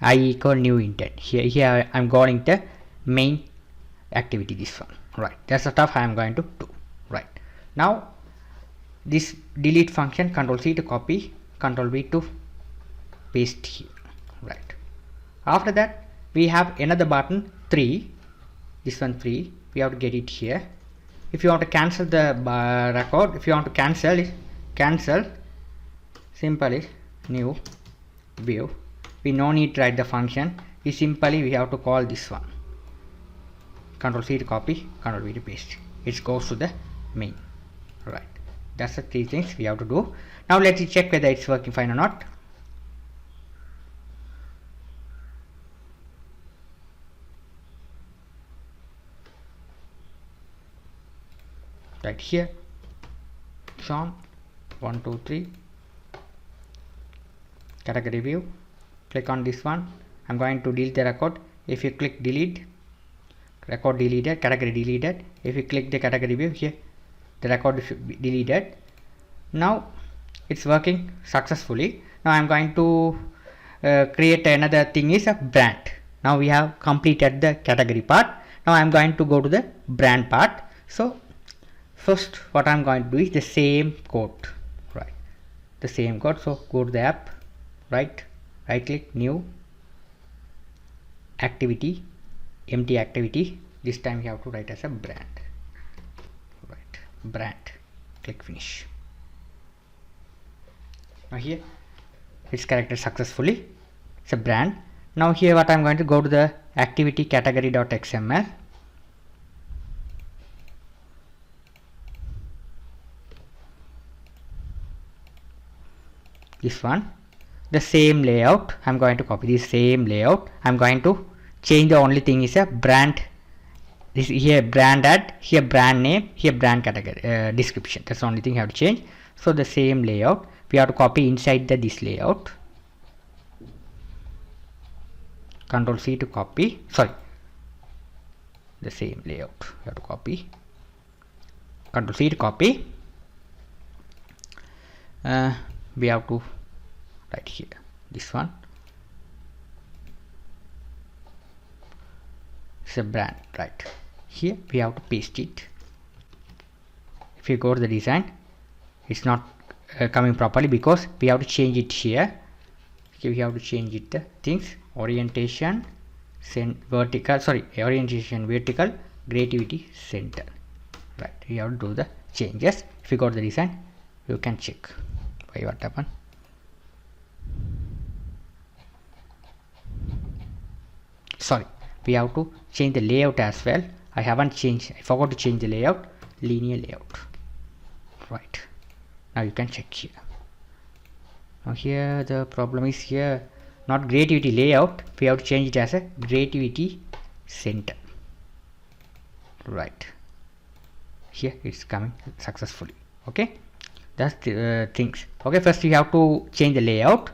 I equal new intent. Here I am going the main activity, this one, right? That's the stuff I am going to do, right? Now this delete function, control C to copy, control V to paste here, right? After that we have another button 3, this one 3, we have to get it here. If you want to cancel the record, if you want to cancel it, cancel, simply new view. We no need to write the function, we have to call this one, control C to copy, control V to paste. It goes to the main, right? That's the 3 things we have to do. Now let's check whether it's working fine or not. Right here, Sean 1 2 3 category view, click on this one. I'm going to delete the record. If you click delete, record deleted, category deleted. If you click the category view here, the record should be deleted. Now it's working successfully. Now I'm going to create another thing, is a brand. Now we have completed the category part. Now I'm going to go to the brand part. So first what I'm going to do is the same code, right? The same code. So go to the app, right click, new activity, empty activity. This time you have to write as a brand, right? Brand, click finish. Now here it's corrected successfully, it's a brand. Now here what I'm going to go to the activity category.xml. This one, the same layout, I'm going to copy this same layout. I'm going to change, the only thing is a brand. This here brand add, here brand name, here brand category description. That's the only thing you have to change. So the same layout we have to copy inside this layout. Control C to copy, sorry, the same layout you have to copy. Control C to copy. We have to write here this one. It's a brand, right? Here we have to paste it. If you go to the design, it's not coming properly because we have to change it here. Okay, we have to change it, the things, orientation vertical, sorry, orientation vertical, creativity center, right? We have to do the changes. If you go to the design, you can check why what happened. Sorry, we have to change the layout as well. I haven't changed, I forgot to change the layout, linear layout, right? Now you can check here. Now here the problem is here, not creativity layout, we have to change it as a creativity center, right? Here it's coming successfully. Okay, that's the things. Okay, first you have to change the layout.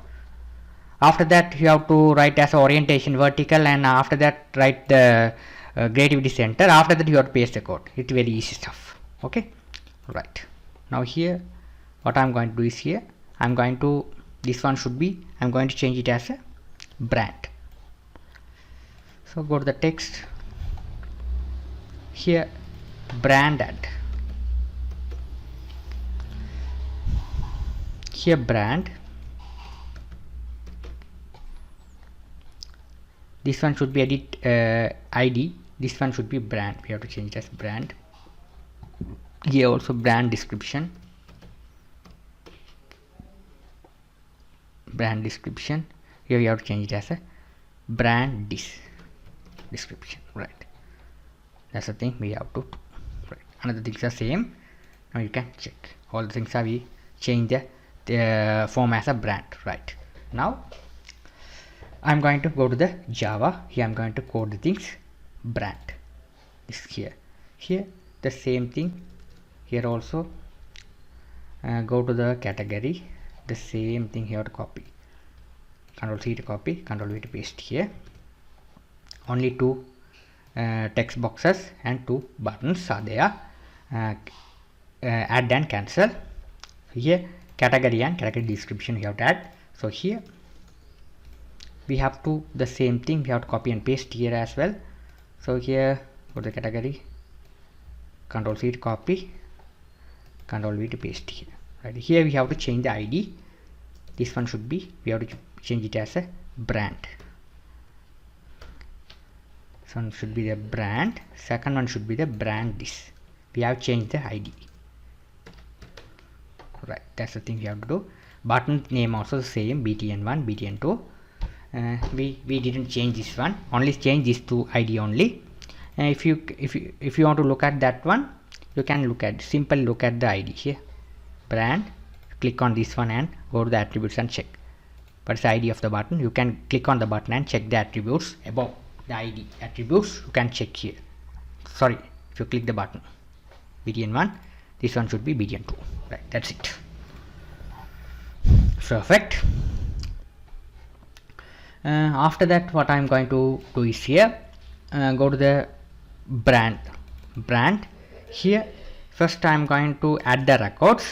After that you have to write as orientation vertical, and after that write the creativity center. After that you have to paste the code. It's very easy stuff. Okay, right. Now here what I'm going to do is here I'm going to, this one should be, I'm going to change it as a brand. So go to the text, here brand add, here brand, this one should be edit ID, this one should be brand, we have to change it as brand. Here also brand description, brand description, here you have to change it as a brand description, right? That's the thing we have to do, right? Another things are same. Now you can check all the things are, we change the form as a brand, right? Now I'm going to go to the Java. Here I'm going to code the things brand, this here the same thing. Here also go to the category, the same thing here to copy, Control C to copy, Control V to paste here. Only two text boxes and two buttons are there. add and cancel. Here category and category description you have to add. So here we have to the same thing, we have to copy and paste here as well. So here go to the category, Control C to copy, Control V to paste here. Right here we have to change the ID. This one should be, we have to change it as a brand. This one should be the brand, second one should be the brand. This we have changed the ID. Right, that's the thing we have to do. Button name also the same, btn1, btn2. We didn't change this one, only change this to ID only. If you want to look at that one, you can simply look at the ID here, brand. Click on this one and go to the attributes and check what's the ID of the button. You can click on the button and check the attributes above the ID attributes. You can check here. Sorry, if you click the button btn1, this one should be btn2. Right, that's it. Perfect. After that, what I'm going to do is here, go to the brand. Here first I'm going to add the records.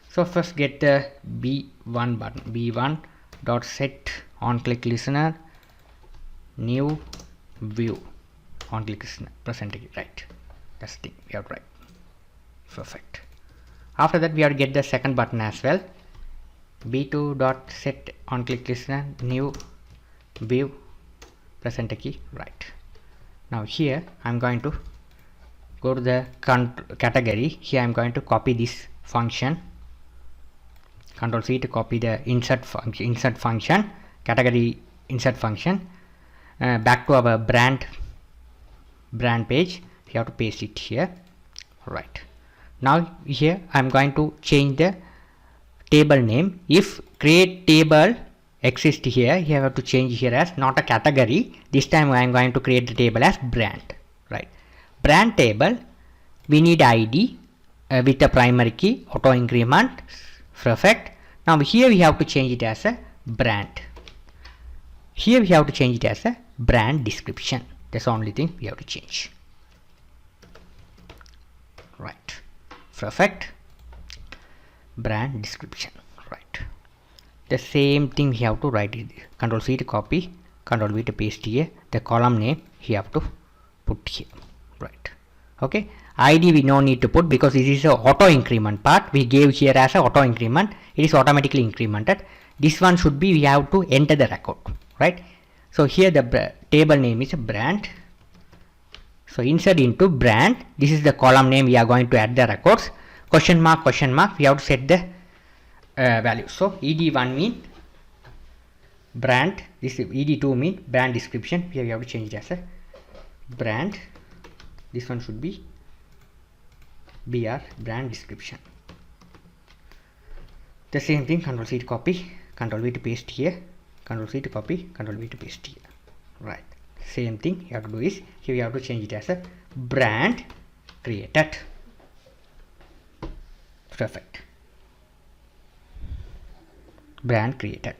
So first get the b1 button, b1 dot set on click listener, new view on click listener, present key. Right, that's the thing we have to write. Perfect. After that we have to get the second button as well, b2 dot set on click listener, new view, present key. Right, now here I'm going to go to the category. Here I'm going to copy this function, Control C to copy the insert function, category insert function, back to our brand page. We have to paste it here. Right, now here I'm going to change the table name. If create table exists here, you have to change here as not a category. This time I am going to create the table as brand. Right, brand table, we need ID with the primary key, auto increment. Perfect. Now here we have to change it as a brand. Here we have to change it as a brand description. That's the only thing we have to change. Right, perfect. Brand description. Right, the same thing we have to write it. Control C to copy, Control V to paste here. The column name we have to put here. Right, okay. ID we no need to put because this is a auto increment part. We gave here as a auto increment. It is automatically incremented. This one should be, we have to enter the record. Right, so here the table name is a brand. So insert into brand. This is the column name we are going to add the records. Question mark, we have to set the value. So ed1 mean brand, this ed2 mean brand description. Here we have to change it as a brand. This one should be br, brand description. The same thing, Control C to copy, Control V to paste here, Control C to copy, Control V to paste here. Right, same thing you have to do is here we have to change it as a brand created. Perfect. Brand created.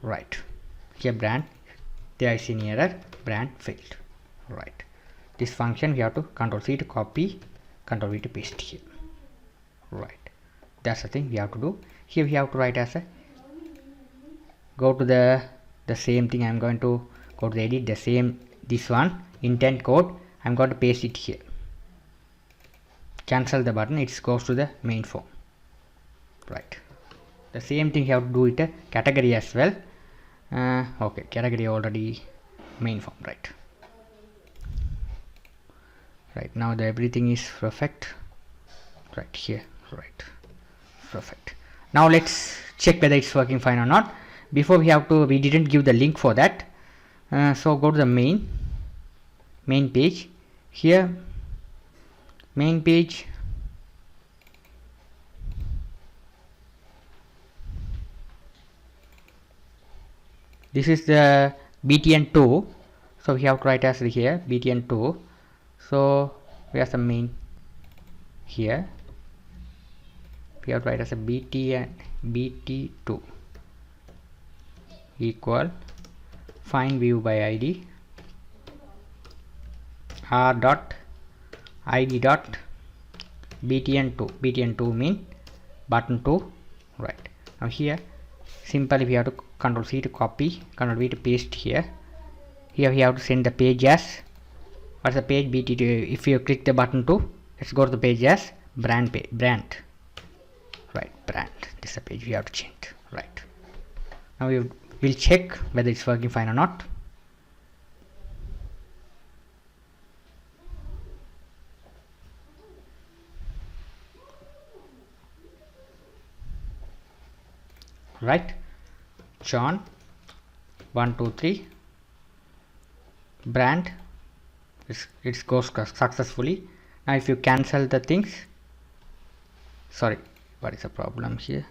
Right, here brand, there is an error, brand failed. Right, this function we have to Control C to copy, Control V to paste here. Right, that's the thing we have to do. Here we have to write as a, go to the same thing. I'm going to go to the edit, the same, this one intent code, I'm going to paste it here. Cancel the button, it goes to the main form. Right, the same thing you have to do it a category as well. Okay, category already main form. Right, right, now the everything is perfect. Right here. Right, perfect. Now let's check whether it's working fine or not. Before we didn't give the link for that. So go to the main page. Here main page, this is the btn2, so we have to write as here btn2. So we have the main here, we have to write as a bt2 equal find view by id r dot id dot btn2 mean button 2, right. Now here simply we have to control C to copy, control V to paste here. Here we have to send the page as, what's the page, BT2. If you click the button 2, let's go to the page as brand brand, right, brand. This is the page we have to change, right. Now we will check whether it's working fine or not. Right, John 123 brand, it goes successfully. Now if you cancel the things, sorry, what is the problem here?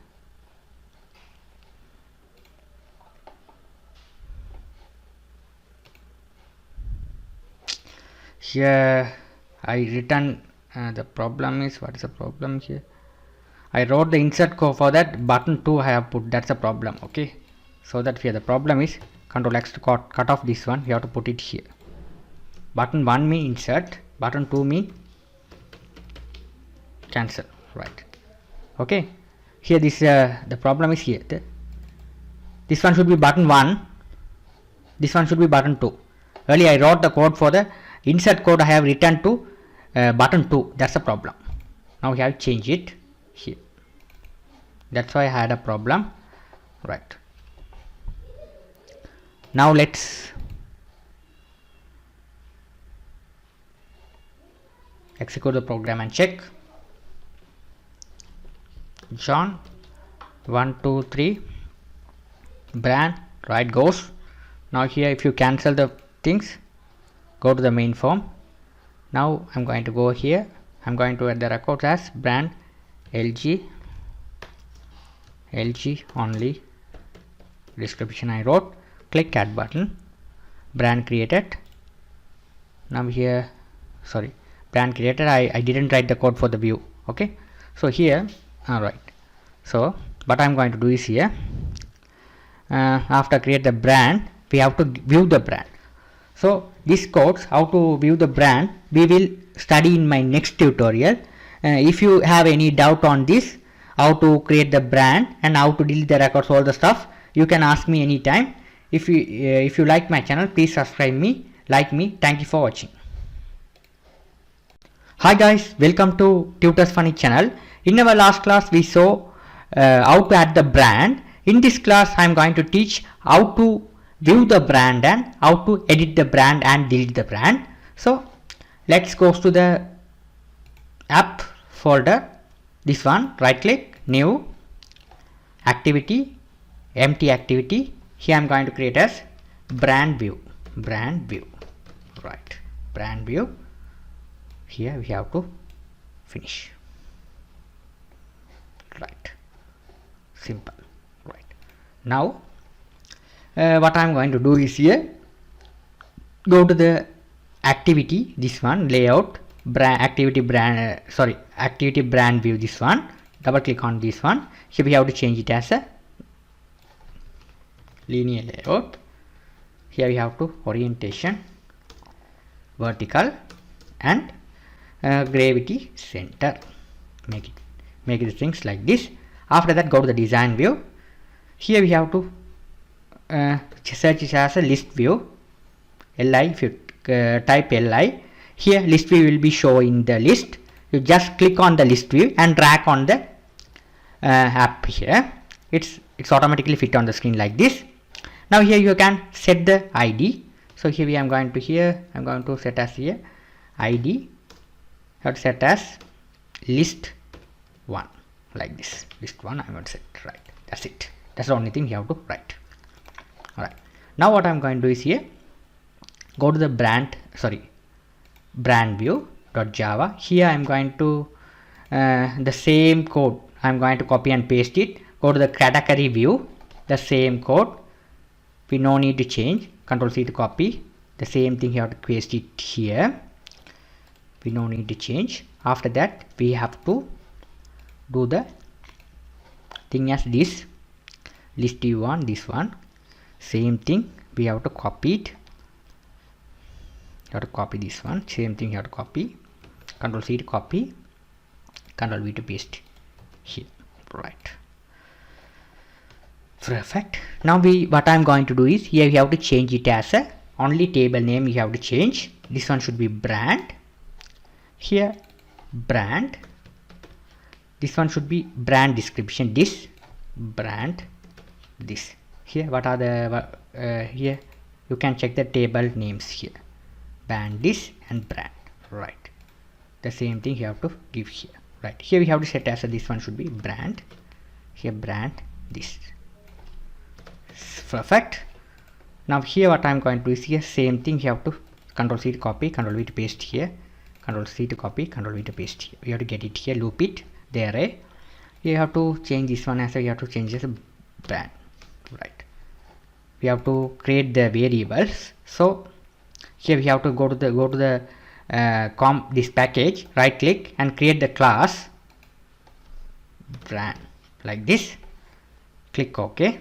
Here I written the problem is, what is the problem here? I wrote the insert code for that button 2 I have put, that's a problem. Okay, so that here the problem is control X to cut off this one, we have to put it here. Button 1 mean insert, button 2 mean cancel, right. Okay, here this the problem is here, this one should be button 1, this one should be button 2. Earlier I wrote the code for the insert code, I have written to button 2, that's a problem. Now we have to change it here, that's why I had a problem, right. Now let's execute the program and check. John 123 brand, right, goes. Now here if you cancel the things, go to the main form. Now I'm going to go here, I'm going to add the record as brand LG only, description I wrote, click add button, brand created. Now here, sorry, brand created, I didn't write the code for the view. Okay, so here, alright, so what I'm going to do is here, after create the brand, we have to view the brand. So this codes how to view the brand we will study in my next tutorial. If you have any doubt on this, how to create the brand and how to delete the records, all the stuff, you can ask me anytime. If you like my channel, please subscribe me, like me. Thank you for watching. Hi guys, welcome to Tutors Funny channel. In our last class we saw how to add the brand. In this class I am going to teach how to view the brand and how to edit the brand and delete the brand. So let's go to the app folder, this one, right click, new activity, empty activity. Here I'm going to create as brand view, right, brand view. Here we have to finish, right, simple, right. Now what I'm going to do is here, go to the activity, this one, layout, brand, activity brand, activity brand view, this one, double click on this one. Here we have to change it as a linear layout. Here we have to orientation, vertical, and gravity center. Make it things like this. After that, go to the design view. Here we have to search it as a list view, li. If you type li, here list view will be showing the list. You just click on the list view and drag on the app here. It's automatically fit on the screen like this. Now here you can set the ID. So here I'm going to set as here ID. Have to set as list 1 like this. List 1 I'm going to set, right. That's it. That's the only thing you have to write. Alright. Now what I'm going to do is here, go to the brand view.java. Here I'm going to the same code I'm going to copy and paste it. Go to the category view, the same code, we no need to change. Control C to copy, the same thing you have to paste it here. We no need to change. After that we have to do the thing as this list view on this one, same thing we have to copy it. You have to copy this one, same thing you have to copy. Control C to copy, Control V to paste here. Right. Perfect. Now what I'm going to do is, here we have to change it as a only table name. You have to change. This one should be brand. Here brand. This one should be brand description. This brand. This. Here what are the here you can check the table names here. Brand this and brand. Right. The same thing you have to give here. Right. Here we have to set as a, this one should be brand. Here brand this. Perfect. Now here what I'm going to do is, here same thing you have to Control C to copy, Control V to paste here, Control C to copy, Control V to paste here. We have to get it here, loop it, the array. You have to change this one as a, you have to change this brand. Right. We have to create the variables. So here we have to go to the this package, right click and create the class brand like this. Click OK.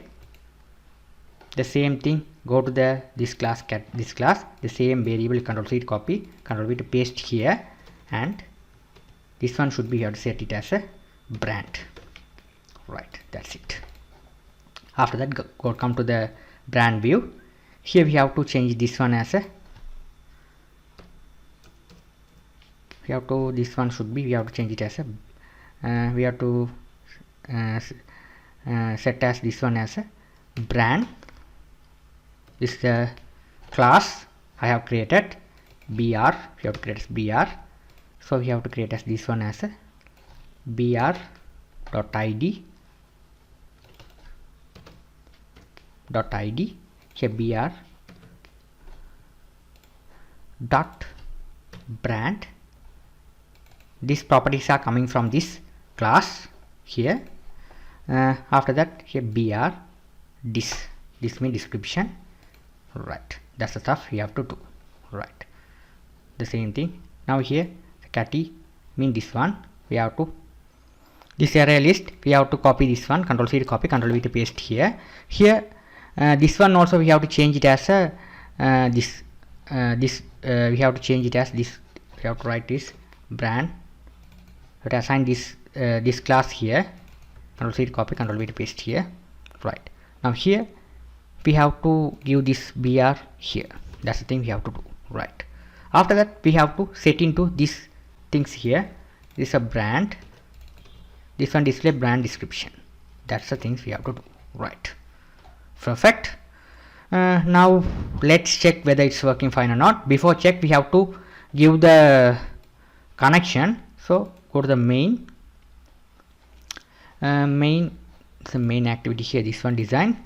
The same thing, go to this class, the same variable, Control C to copy, Control V to paste here, and this one should be, you have to set it as a brand. Right, that's it. After that, come to the brand view. Here we have to change this one as a, this one should be, we have to change it as a, we have to set as this one as a brand. This is the class I have created, br. We have to create as br. So we have to create as this one as a br.id. Here br dot brand. These properties are coming from this class here. After that, here br this means description. Right, that's the stuff we have to do. Right, the same thing. Now here catty mean this one, we have to, this array list, we have to copy this one, Control C to copy, Control V to paste here. This one also we have to change it as a we have to change it as this. We have to write this brand. We have to assign this class here, Control C to copy, Control V to paste here. Right, now here we have to give this br here. That's the thing we have to do. Right, after that we have to set into these things here. This is a brand, this one display brand description. That's the things we have to do. Right, perfect. Now let's check whether it's working fine or not. Before check, we have to give the connection. So go to the main, the main activity here, this one design.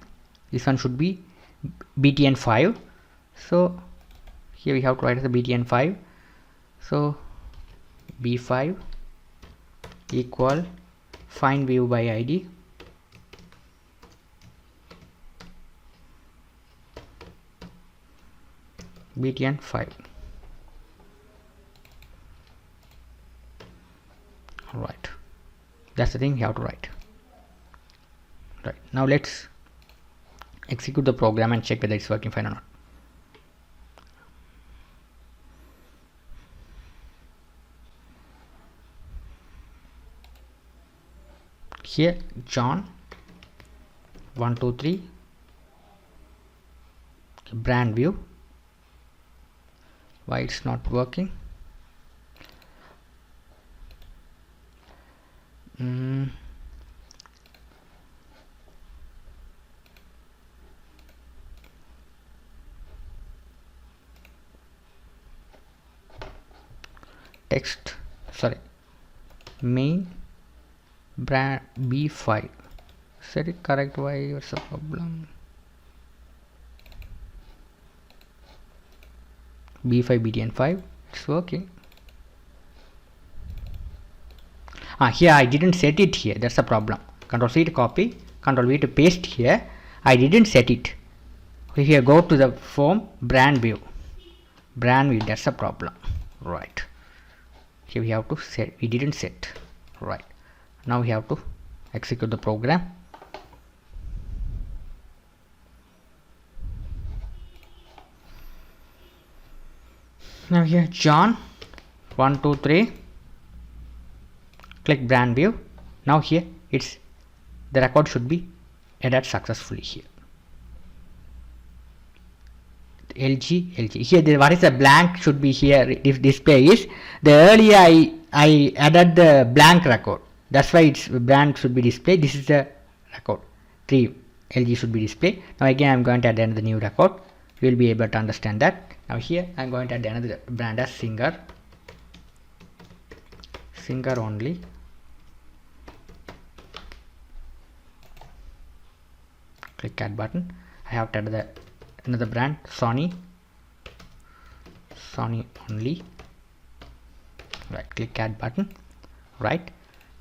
This one should be btn5. So here we have to write as a btn5. So b5 equal find view by id btn5. Right, that's the thing you have to write. Right, now let's execute the program and check whether it's working fine or not. Here John 123 brand view. Why it's not working? Text, sorry, main brand b5. Set it correct. Why? What's the problem? b5 btn5, it's working. Here I didn't set it here, that's the problem. Control C to copy, Control V to paste here. I didn't set it. Here go to the form brand view, that's the problem. Right, here we have to set, we didn't set. Right, now we have to execute the program. Now here John 123 click brand view. Now here it's the record should be added successfully here. LG here what is the blank should be here. If display is the earlier I added the blank record, that's why its brand should be displayed. This is the record 3 LG should be displayed. Now again I'm going to add another new record. You will be able to understand that. Now here I'm going to add another brand as singer only. Click add button. I have to add another brand Sony only. Right, click add button. Right,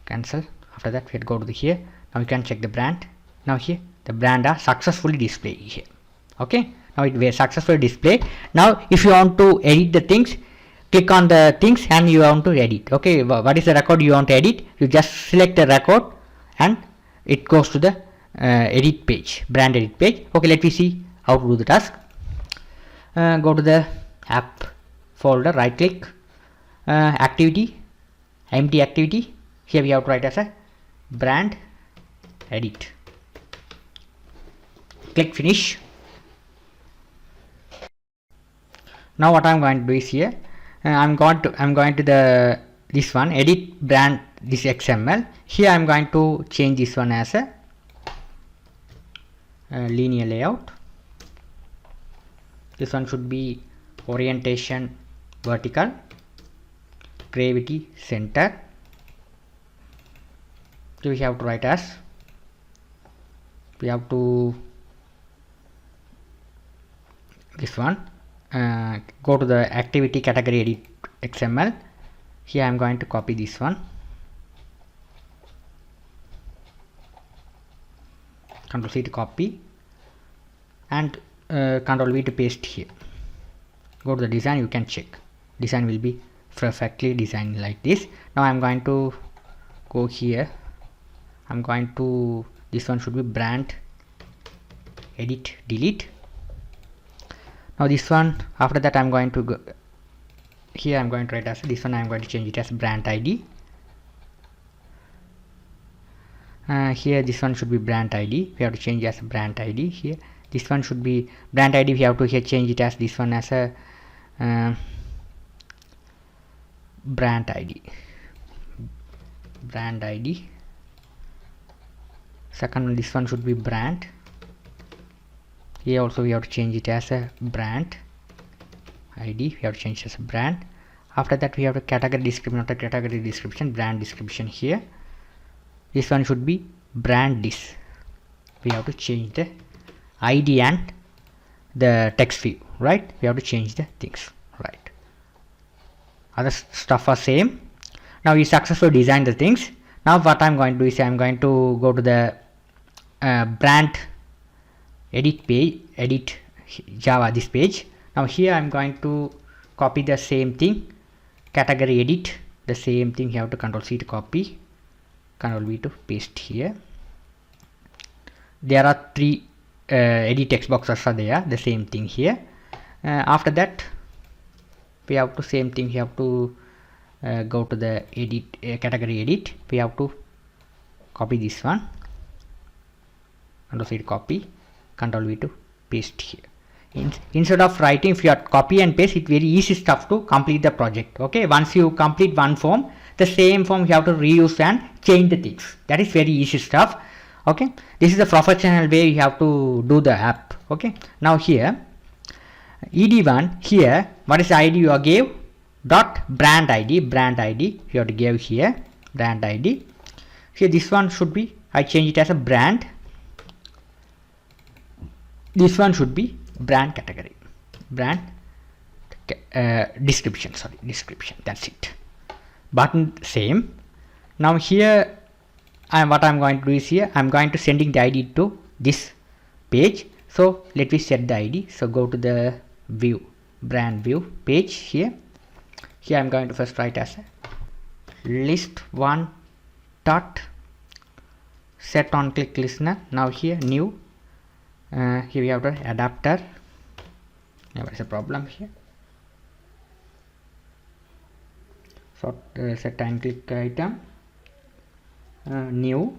cancel. After that we go to here. Now you can check the brand. Now here the brand are successfully displayed here. Okay, now it will successfully display. Now if you want to edit the things, click on the things and you want to edit. Okay, what is the record you want to edit? You just select the record and it goes to the edit page, brand edit page. Okay, let me see how to do the task. Go to the app folder, right click, activity, empty activity. Here we have to write as a brand edit. Click finish. Now what I'm going to do is here I'm going to the this one edit brand this XML. Here I'm going to change this one as a linear layout. This one should be orientation vertical, gravity center. So we have to write as, we have to this one, go to the activity category edit XML. Here I am going to copy this one, Ctrl C to copy and Ctrl V to paste here. Go to the design, you can check design will be perfectly designed like this. Now I am going to go here, I'm going to, this one should be brand edit delete. Now this one, after that I'm going to go here, I'm going to write as this one, I'm going to change it as brand ID. Here this one should be brand ID, we have to change as brand ID. Here this one should be brand ID, we have to here change it as this one as a brand ID. Second one, this one should be brand. Here also we have to change it as a brand ID, we have to change it as a brand. After that we have a category description, not a category description, brand description. Here this one should be brand this, we have to change the ID and the text view, right? We have to change the things, right? Other stuff are same. Now we successfully designed the things. Now what I'm going to do is I'm going to go to the brand edit page, edit Java this page. Now here I'm going to copy the same thing, category edit, the same thing. You have to Ctrl C to copy, Ctrl V to paste here. There are 3 edit text boxes are there, the same thing here. After that we have to same thing, we have to go to the edit category edit, we have to copy this one, Ctrl C to copy, Ctrl V to paste here. Instead of writing, if you are copy and paste, it's very easy stuff to complete the project. Okay, once you complete one form, the same form you have to reuse and change the things. That is very easy stuff. Okay, this is the professional way you have to do the app. Okay, now here ed1, here what is the ID you gave? Dot brand ID you have to give here, brand ID. Here this one should be, I change it as a brand. This one should be brand category, brand description, that's it. Button same. Now here what I'm going to do is here I'm going to sending the ID to this page. So let me set the ID. So go to the view, brand view page. Here I'm going to first write as a list1 dot set on click listener. Now here new, here we have the adapter. Now what is the problem here? So set and click item, new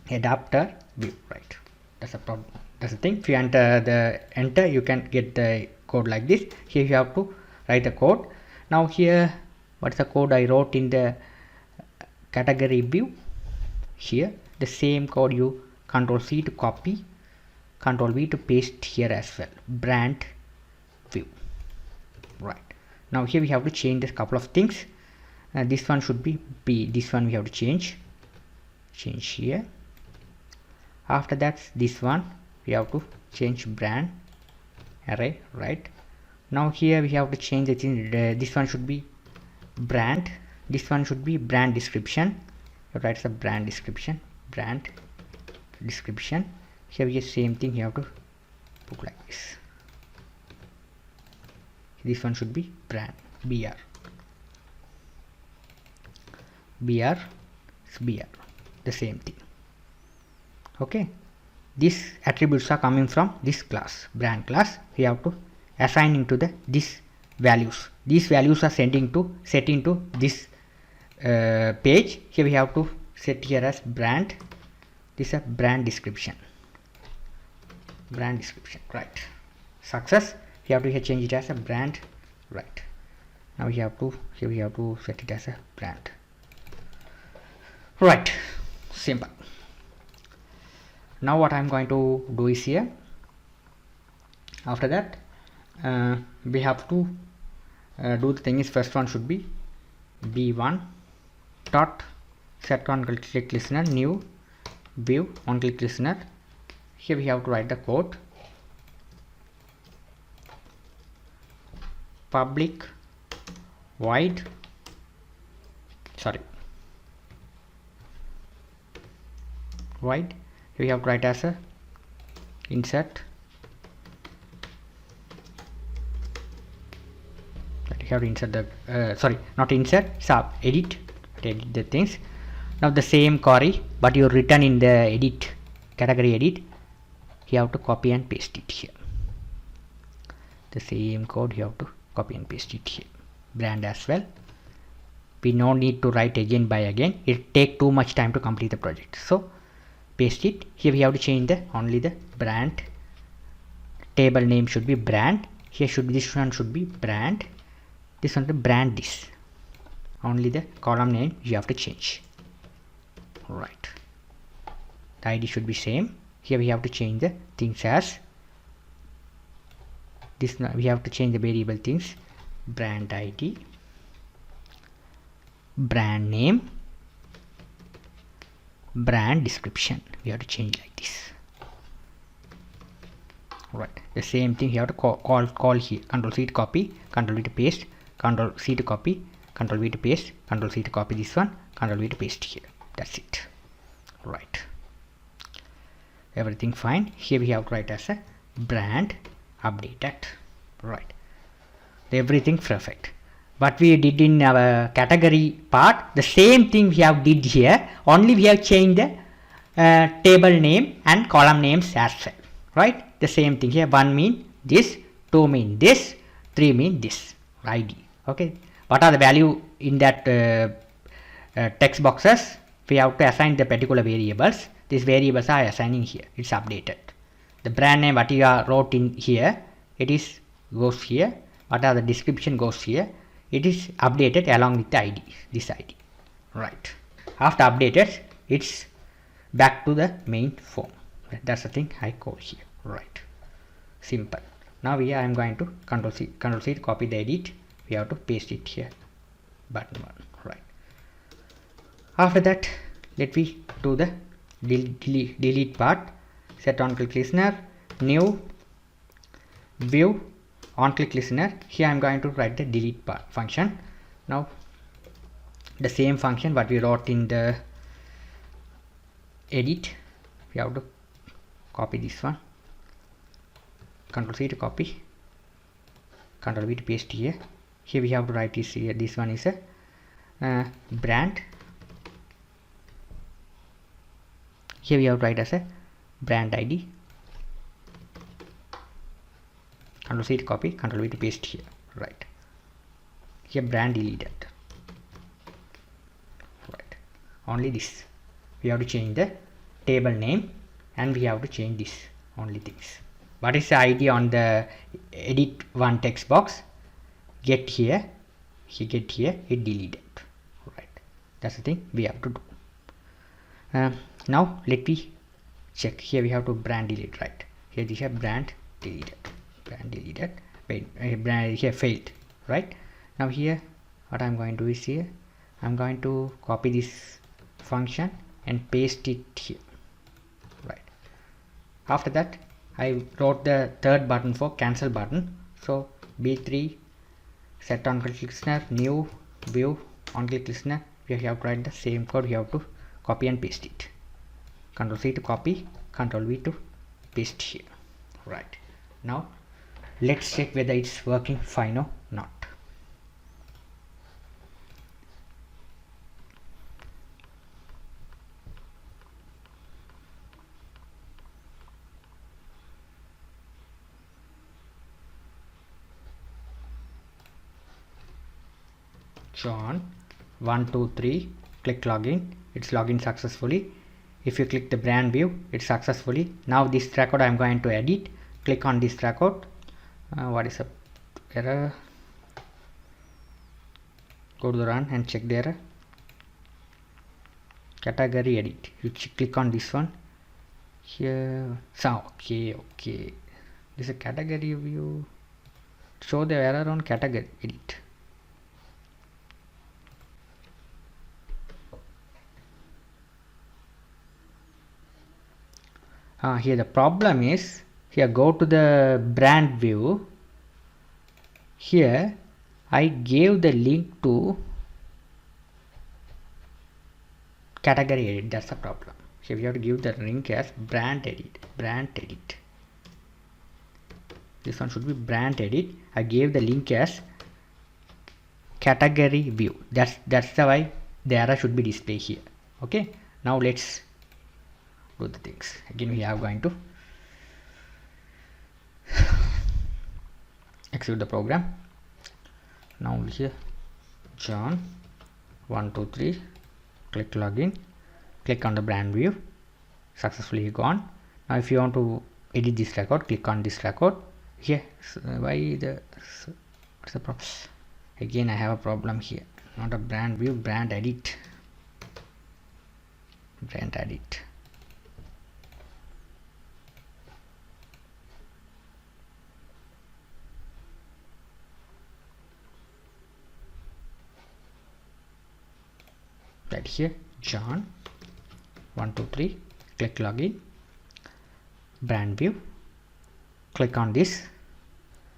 adapter view, right? That's a problem. That's the thing. If you enter you can get the code like this. Here you have to write the code. Now here, what's the code I wrote in the category view? Here the same code, you Control C to copy, Control V to paste here as well. Brand view, right? Now here we have to change this couple of things. This one should be B. This one we have to change here. After that, this one we have to change brand array, right? Now here we have to change the thing. This one should be brand. This one should be brand description. You write the brand description. Here we get same thing. You have to put like this. This one should be brand br. The same thing. Okay, these attributes are coming from this class, brand class. We have to assign into this values. These values are set into this page. Here we have to set here as brand. This is a brand description. Right? Success. We have to change it as a brand, right? Now here we have to set it as a brand, right? Simple. Now what I'm going to do is here, after that we have to do the thing is, first one should be b1 dot set on click listener new view on click listener. Here we have to write the code. Public void we have to write as a insert. You have to insert the not insert, edit the things. Now the same query, but you return in the edit category edit. You have to copy and paste it here. The same code you have to copy and paste it here. Brand as well. We no need to write again by again. It take too much time to complete the project. So paste it. Here we have to change only the brand. Table name should be brand. Here this one should be brand. This one to brand this. Only the column name you have to change. Right. The ID should be same. Here we have to change the things as this. We have to change the variable things. Brand ID, brand name, brand description. We have to change like this. Right. The same thing you have to call here. Control C to copy, Control V to paste, Control C to copy, Control V to paste, Control C to copy this one, Control V to paste here. That's it. Right. Everything fine. Here we have to write as a brand updated. Right. Everything perfect. What we did in our category part, the same thing we have did here, only we have changed the table name and column names as well. Right. The same thing here. 1 mean this, 2 mean this, 3 mean this ID. Okay. What are the value in that text boxes? We have to assign the particular variables. These variables are assigning here. It's updated. The brand name what you are wrote in here, it is goes here. What are the description goes here. It is updated along with the ID. This ID. Right. After updated, it's back to the main form. That's the thing I call here. Right. Simple. Now here I am going to Control C to copy the edit. We have to paste it here. Button 1. Right. After that, let me do the delete part. Set on click listener, new view on click listener. Here I am going to write the delete part function. Now the same function what we wrote in the edit, we have to copy this one. Control C to copy, Control V to paste here. Here we have to write this here. This one is a brand. Here we have to write as a brand ID. Control C to copy, Control V to paste here. Right. Here brand deleted. Right. only this. We have to change the table name and we have to change this only things. What is the idea on the edit one text box? Get here, get here, it deleted. Right, that's the thing we have to do. Now let me check. Here we have to brand delete, right? Here this is brand deleted, wait, brand here failed, right? Now here what I'm going to do is here I'm going to copy this function and paste it here, right? After that I wrote the third button for cancel button. So b3 set on click listener, new view on click listener. We have to write the same code. We have to copy and paste it. Ctrl C to copy, Ctrl V to paste here. Right, now let's check whether it's working fine or not. John 123, click login. It's login successfully. If you click the brand view, it's successfully. Now this record I'm going to edit. Click on this record. What is the error? Go to the run and check the error. Category edit. You click on this one here. So okay, this is a category view. Show the error on category edit. Here the problem is, here go to the brand view. Here I gave the link to category edit. That's the problem. Here we have to give the link as brand edit. This one should be brand edit. I gave the link as category view. That's the why the error should be displayed here. Okay, now let's do the things again. We are going to execute the program. Now here John 123, click login, click on the brand view, successfully gone. Now if you want to edit this record, click on this record here. What's the problem? Again I have a problem here. Not a brand view, brand edit. Right here John 123, click login, brand view, click on this.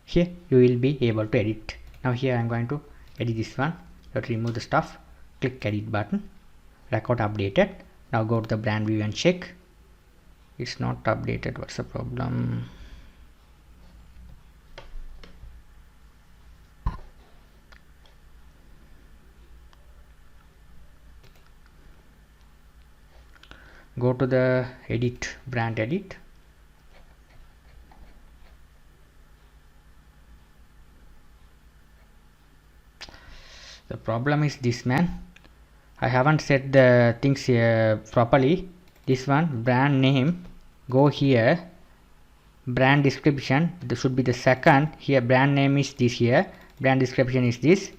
Here you will be able to edit. Now here I am going to edit this one. You have to remove the stuff, click edit button, record updated. Now go to the brand view and check. It's not updated. What's the problem? Go to the edit, brand edit. The problem is this, man. I haven't set the things here properly. This one, brand name, go here, brand description, this should be the second. Here brand name is this, here brand description is this,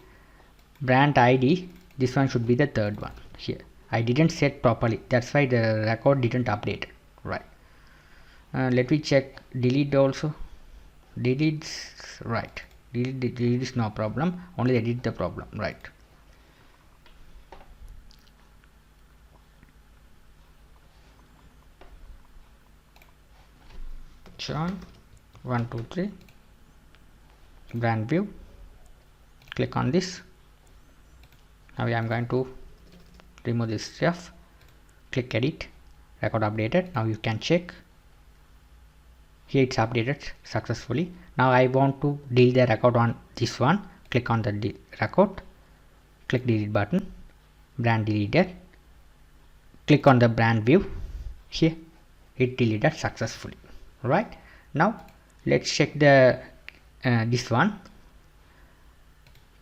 brand ID, this one should be the third one. Here I didn't set properly, that's why the record didn't update. Right, let me check delete also. Deletes, right, delete is no problem, only edit the problem. Right, John 123, brand view, click on this. Now I am going to remove this stuff, click edit, record updated. Now you can check here, it's updated successfully. Now I want to delete the record on this one. Click on the record, click delete button, brand deleted, click on the brand view. Here it deleted successfully. Right, now let's check the this one.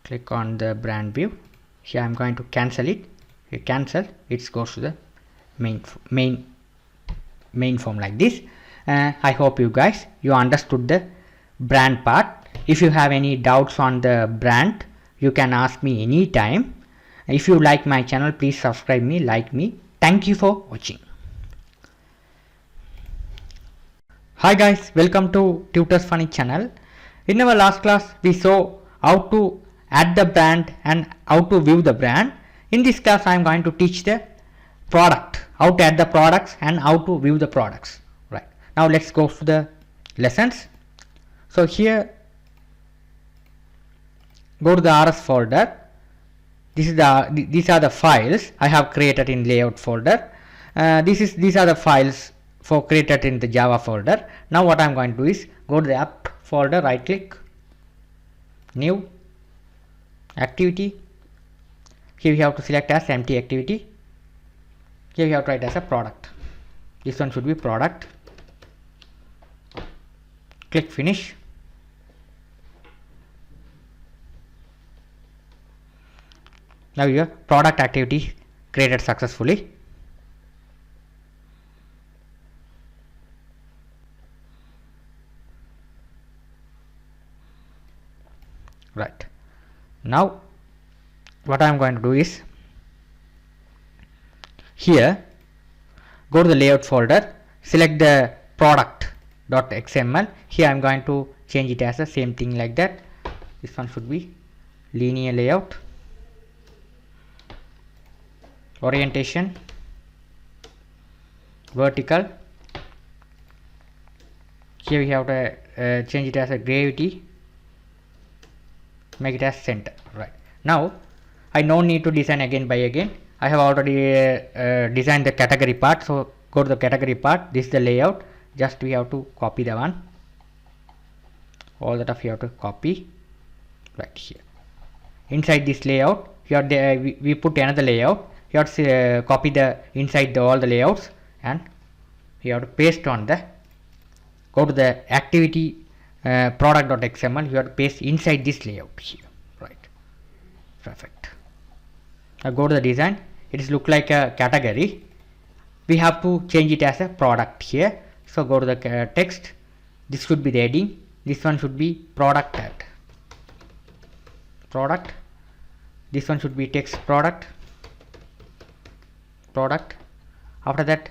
Click on the brand view. Here I'm going to cancel it. you cancel, it goes to the main form like this. I hope you guys you understood the brand part. If you have any doubts on the brand, you can ask me anytime. If you like my channel, please subscribe me, like me. Thank you for watching. Hi guys, welcome to Tutors Funny channel. In our last class we saw how to add the brand and how to view the brand. In this class I am going to teach the product, how to add the products and how to view the products. Right, now let's go to the lessons. So here, go to the RS folder. These are the files I have created in layout folder. These are the files for created in the Java folder. Now what I am going to do is go to the app folder, right click, new activity. Here we have to select as empty activity. Here we have to write as a product. This one should be product. Click finish. Now your product activity created successfully. Right, now what I am going to do is here go to the layout folder, select the product.xml. here I am going to change it as the same thing like that. This one should be linear layout, orientation, vertical. Here we have to change it as a gravity, make it as center. Right, now I no need to design again by again. I have already designed the category part, so go to the category part. This is the layout, just we have to copy the one, all the stuff you have to copy right here. Inside this layout here we put another layout. You have to copy the inside all the layouts and you have to paste on the, go to the activity product.xml. you have to paste inside this layout here. Right, perfect. Now go to the design. It is look like a category. We have to change it as a product here. So go to the text. This should be the heading. This one should be product tag. Product. This one should be text product. Product. After that,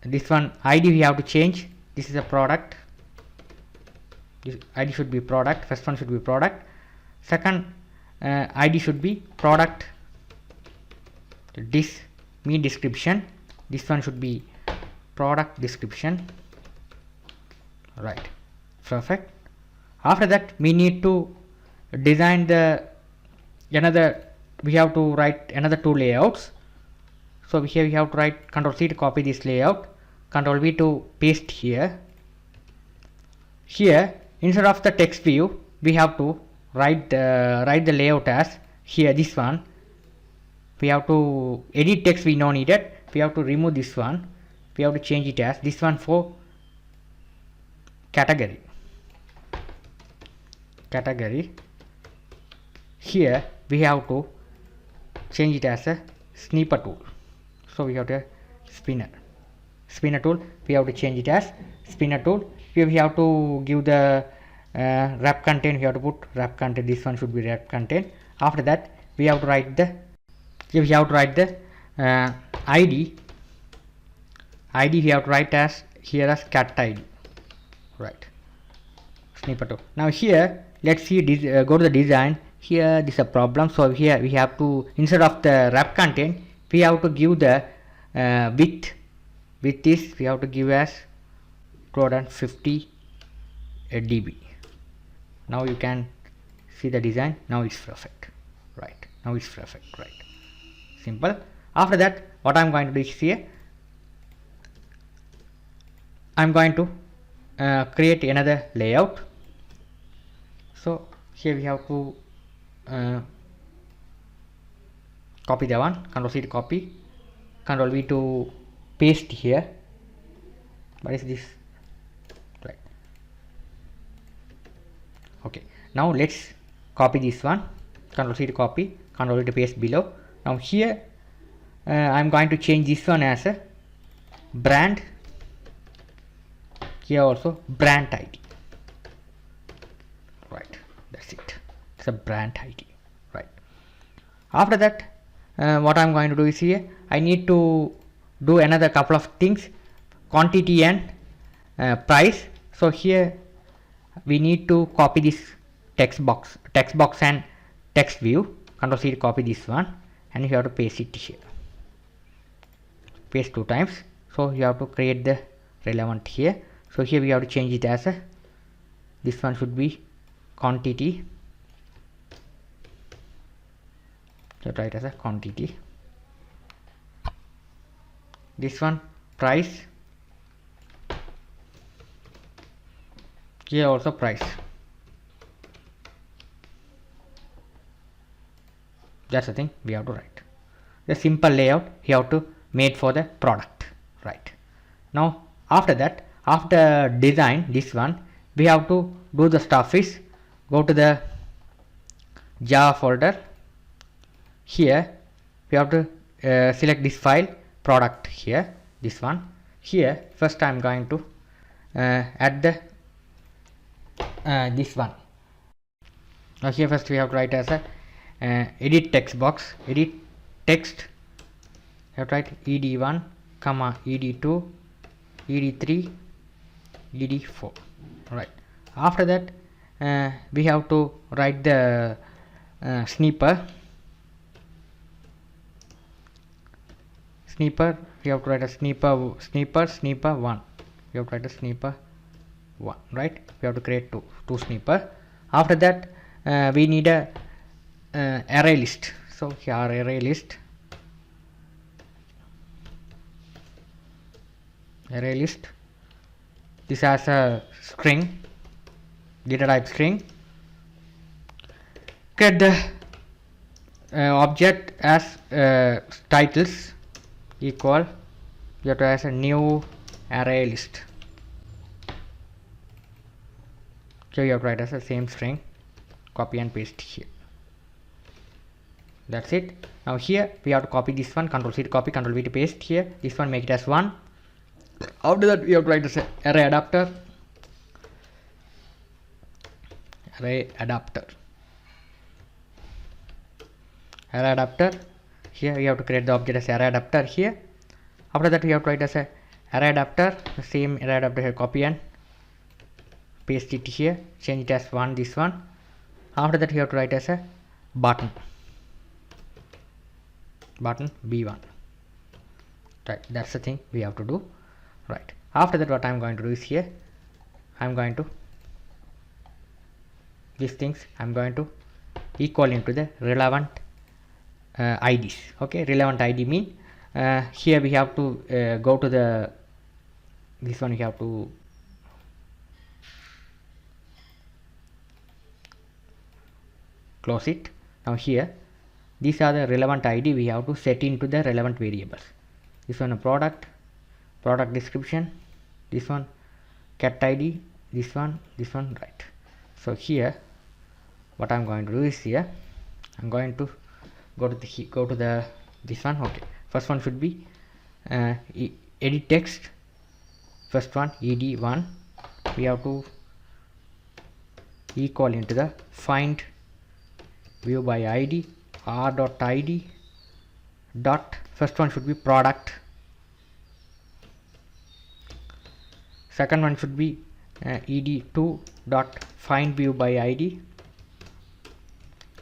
this one ID we have to change. This is a product. This ID should be product. First one should be product. Second ID should be product. This mean description. This one should be product description. Right, perfect. After that we need to design the another, we have to write another two layouts. So here we have to write Ctrl C to copy this layout, Ctrl V to paste here. Here instead of the text view we have to write the layout as here, this one. We have to edit text, we don't need it. We have to remove this one. We have to change it as this one for category. Category. Here we have to change it as a snipper tool. So we have to spinner tool. We have to change it as spinner tool. Here we have to give the wrap content. We have to put wrap content. This one should be wrap content. After that we have to write the, here we have to write the ID. ID we have to write as here as cat ID. Right, snipper tool. Now here let's see this, go to the design. Here this is a problem. So here we have to, instead of the wrap content we have to give the width. With this we have to give as 250 dB. Now you can see the design. Now it's perfect. Right, now it's perfect. Right, simple. After that what I'm going to do is here I'm going to create another layout. So here we have to copy the one, Ctrl C to copy, Ctrl V to paste here. What is this? Right, okay. Now let's copy this one, Ctrl C to copy, Ctrl V to paste below. Now here I'm going to change this one as a brand. Here also brand ID. Right, that's it. It's a brand ID. Right. After that, what I'm going to do is here I need to do another couple of things, quantity and price. So here we need to copy this text box and text view. Control C to copy this one, and you have to paste it here. Paste 2 times. So you have to create the relevant here. So here we have to change it as a, this one should be quantity. So write as a quantity. This one price. Here also price. That's the thing we have to write. The simple layout you have to make for the product. Right. Now after that, after design this one, we have to do the stuff is go to the Java folder. Here we have to select this file product here, this one. Here first I am going to add the this one. Now here first we have to write as a edit text box, edit text. You have to write ed1 comma ed2 ed3 ed4. Right. After that we have to write the snipper. We have to write a snipper 1. We have to write a snipper 1. Right. We have to create two snipper. After that we need a array list. So here array list. This has a string, data type string. Create the object as titles equal. You have to as a new array list. So you have to write as the same string, copy and paste here. That's it. Now here we have to copy this one, Control C to copy, Control V to paste here. This one make it as 1. After that we have to write as array adapter. Here we have to create the object as array adapter here. After that we have to write as a array adapter, the same array adapter here, copy and paste it here, change it as 1, this one. After that we have to write as a button b1. Right, that's the thing we have to do. Right. After that what I am going to do is here I am going to these things I am going to equal into the relevant IDs. Okay, relevant ID mean here we have to go to the this one, we have to close it. Now here these are the relevant ID we have to set into the relevant variables. This one a product description, this one cat ID, this one right. So here what I'm going to do is here I'm going to go to the this one. Okay, first one should be edit text. First one ed1 we have to equal into the find view by id r.id dot, first one should be product, second one should be ed2 dot find view by id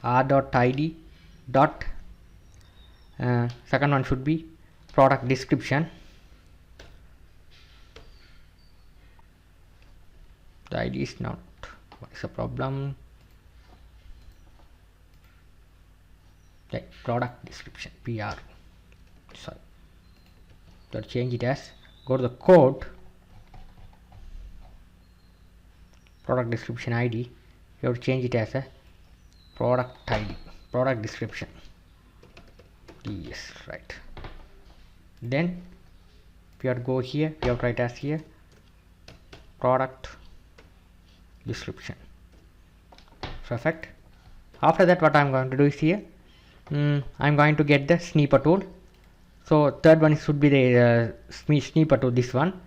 r.id dot second one should be product description. The id is not, what is the problem? Like product description pr, sorry, so change it as, go to the code, product description id, you have to change it as a product id, product description. Yes, right. Then we have to go here, we have to write as here product description. Perfect. After that what I am going to do is here I'm going to get the snipper tool. So third one should be the snipper tool, this one.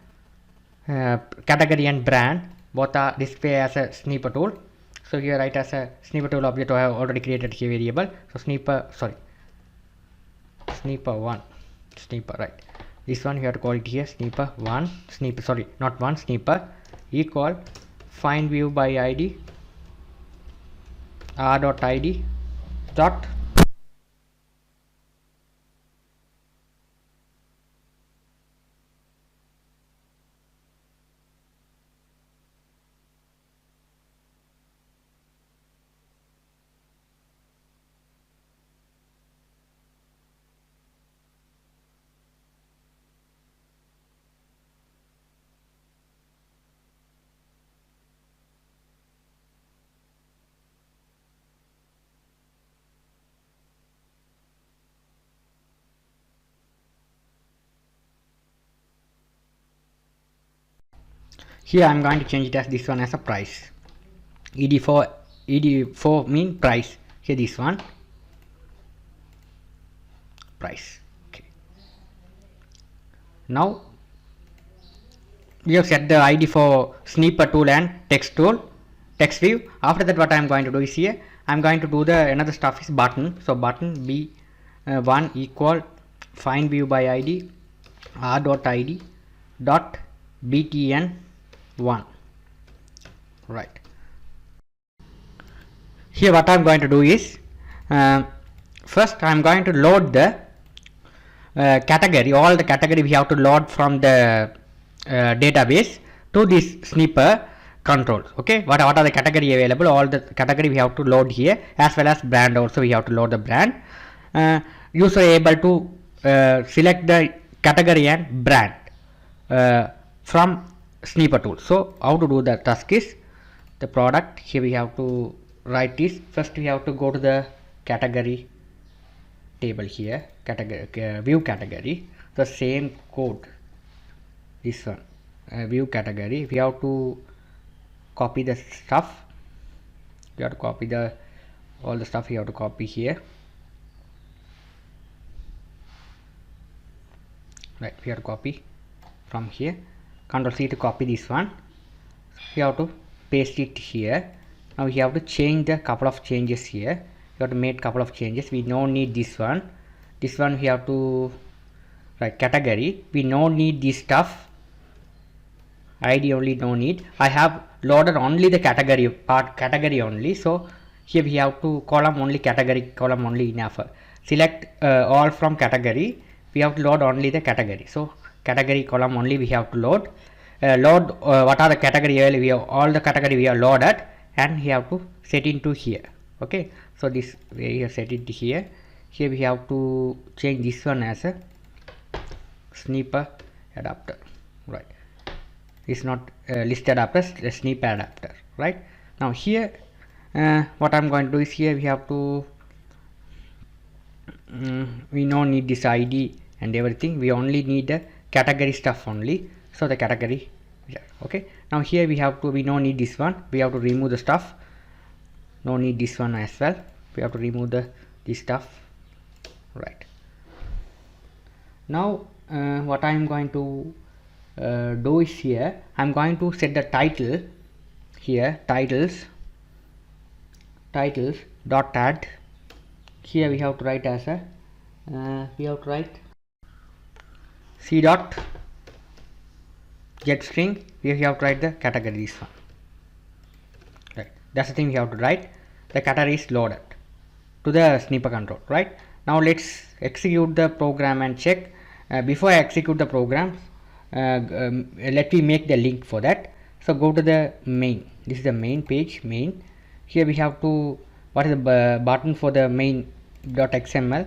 Category and brand both are displayed as a snipper tool. So here write as a snipper tool object I have already created here variable. So snipper 1 snipper, right? This one you have to call it here snipper 1 snipper, sorry, not 1 snipper equal find view by id r.id dot here I'm going to change it as this one as a price. ed4 mean price. Here this one price. Okay. Now we have set the id for snipper tool and text text view. After that what I am going to do is here I am going to do the another stuff is button. So button b1 equal find view by id r.id dot btn1, right? Here what I am going to do is first I am going to load the category, all the category we have to load from the database to this snipper controls. Okay, what are the category available, all the category we have to load here, as well as brand also we have to load the brand. User able to select the category and brand from snipper tool. So how to do the task is the product, here we have to write this. First we have to go to the category table here, category view category, the same code, this one view category. We have to copy the stuff, we have to copy the all the stuff, you have to copy here, right? We have to copy from here, Ctrl C to copy this one. You have to paste it here. Now you have to change the couple of changes here. You have to make couple of changes. We don't need this one. This one we have to write category. We don't need this stuff. ID only no need. I have loaded only the category part, category only. So here we have to column only category, column only enough. Select all from category. We have to load only the category. So category column only we have to load. What are the category, we have all the category we have loaded, and we have to set into here. Okay, so this we have set it here. Here we have to change this one as a snipper adapter, right? It's not list adapter, the snipper adapter, right? Now here what I'm going to do is here we have to we don't need this ID and everything, we only need the category stuff only. So the category, yeah, okay. Now here we have to, we don't need this one, we have to remove the stuff, no need this one as well, we have to remove this stuff, right? Now what I am going to do is here I'm going to set the title here, titles dot add. Here we have to write as a we have to write c dot get string. We have to write the category, this one, right? That's the thing we have to write. The category is loaded to the snipper control, right? Now let's execute the program and check. Before I execute the program, let me make the link for that. So go to the main, this is the main page, main. Here we have to, what is the button for the main.xml?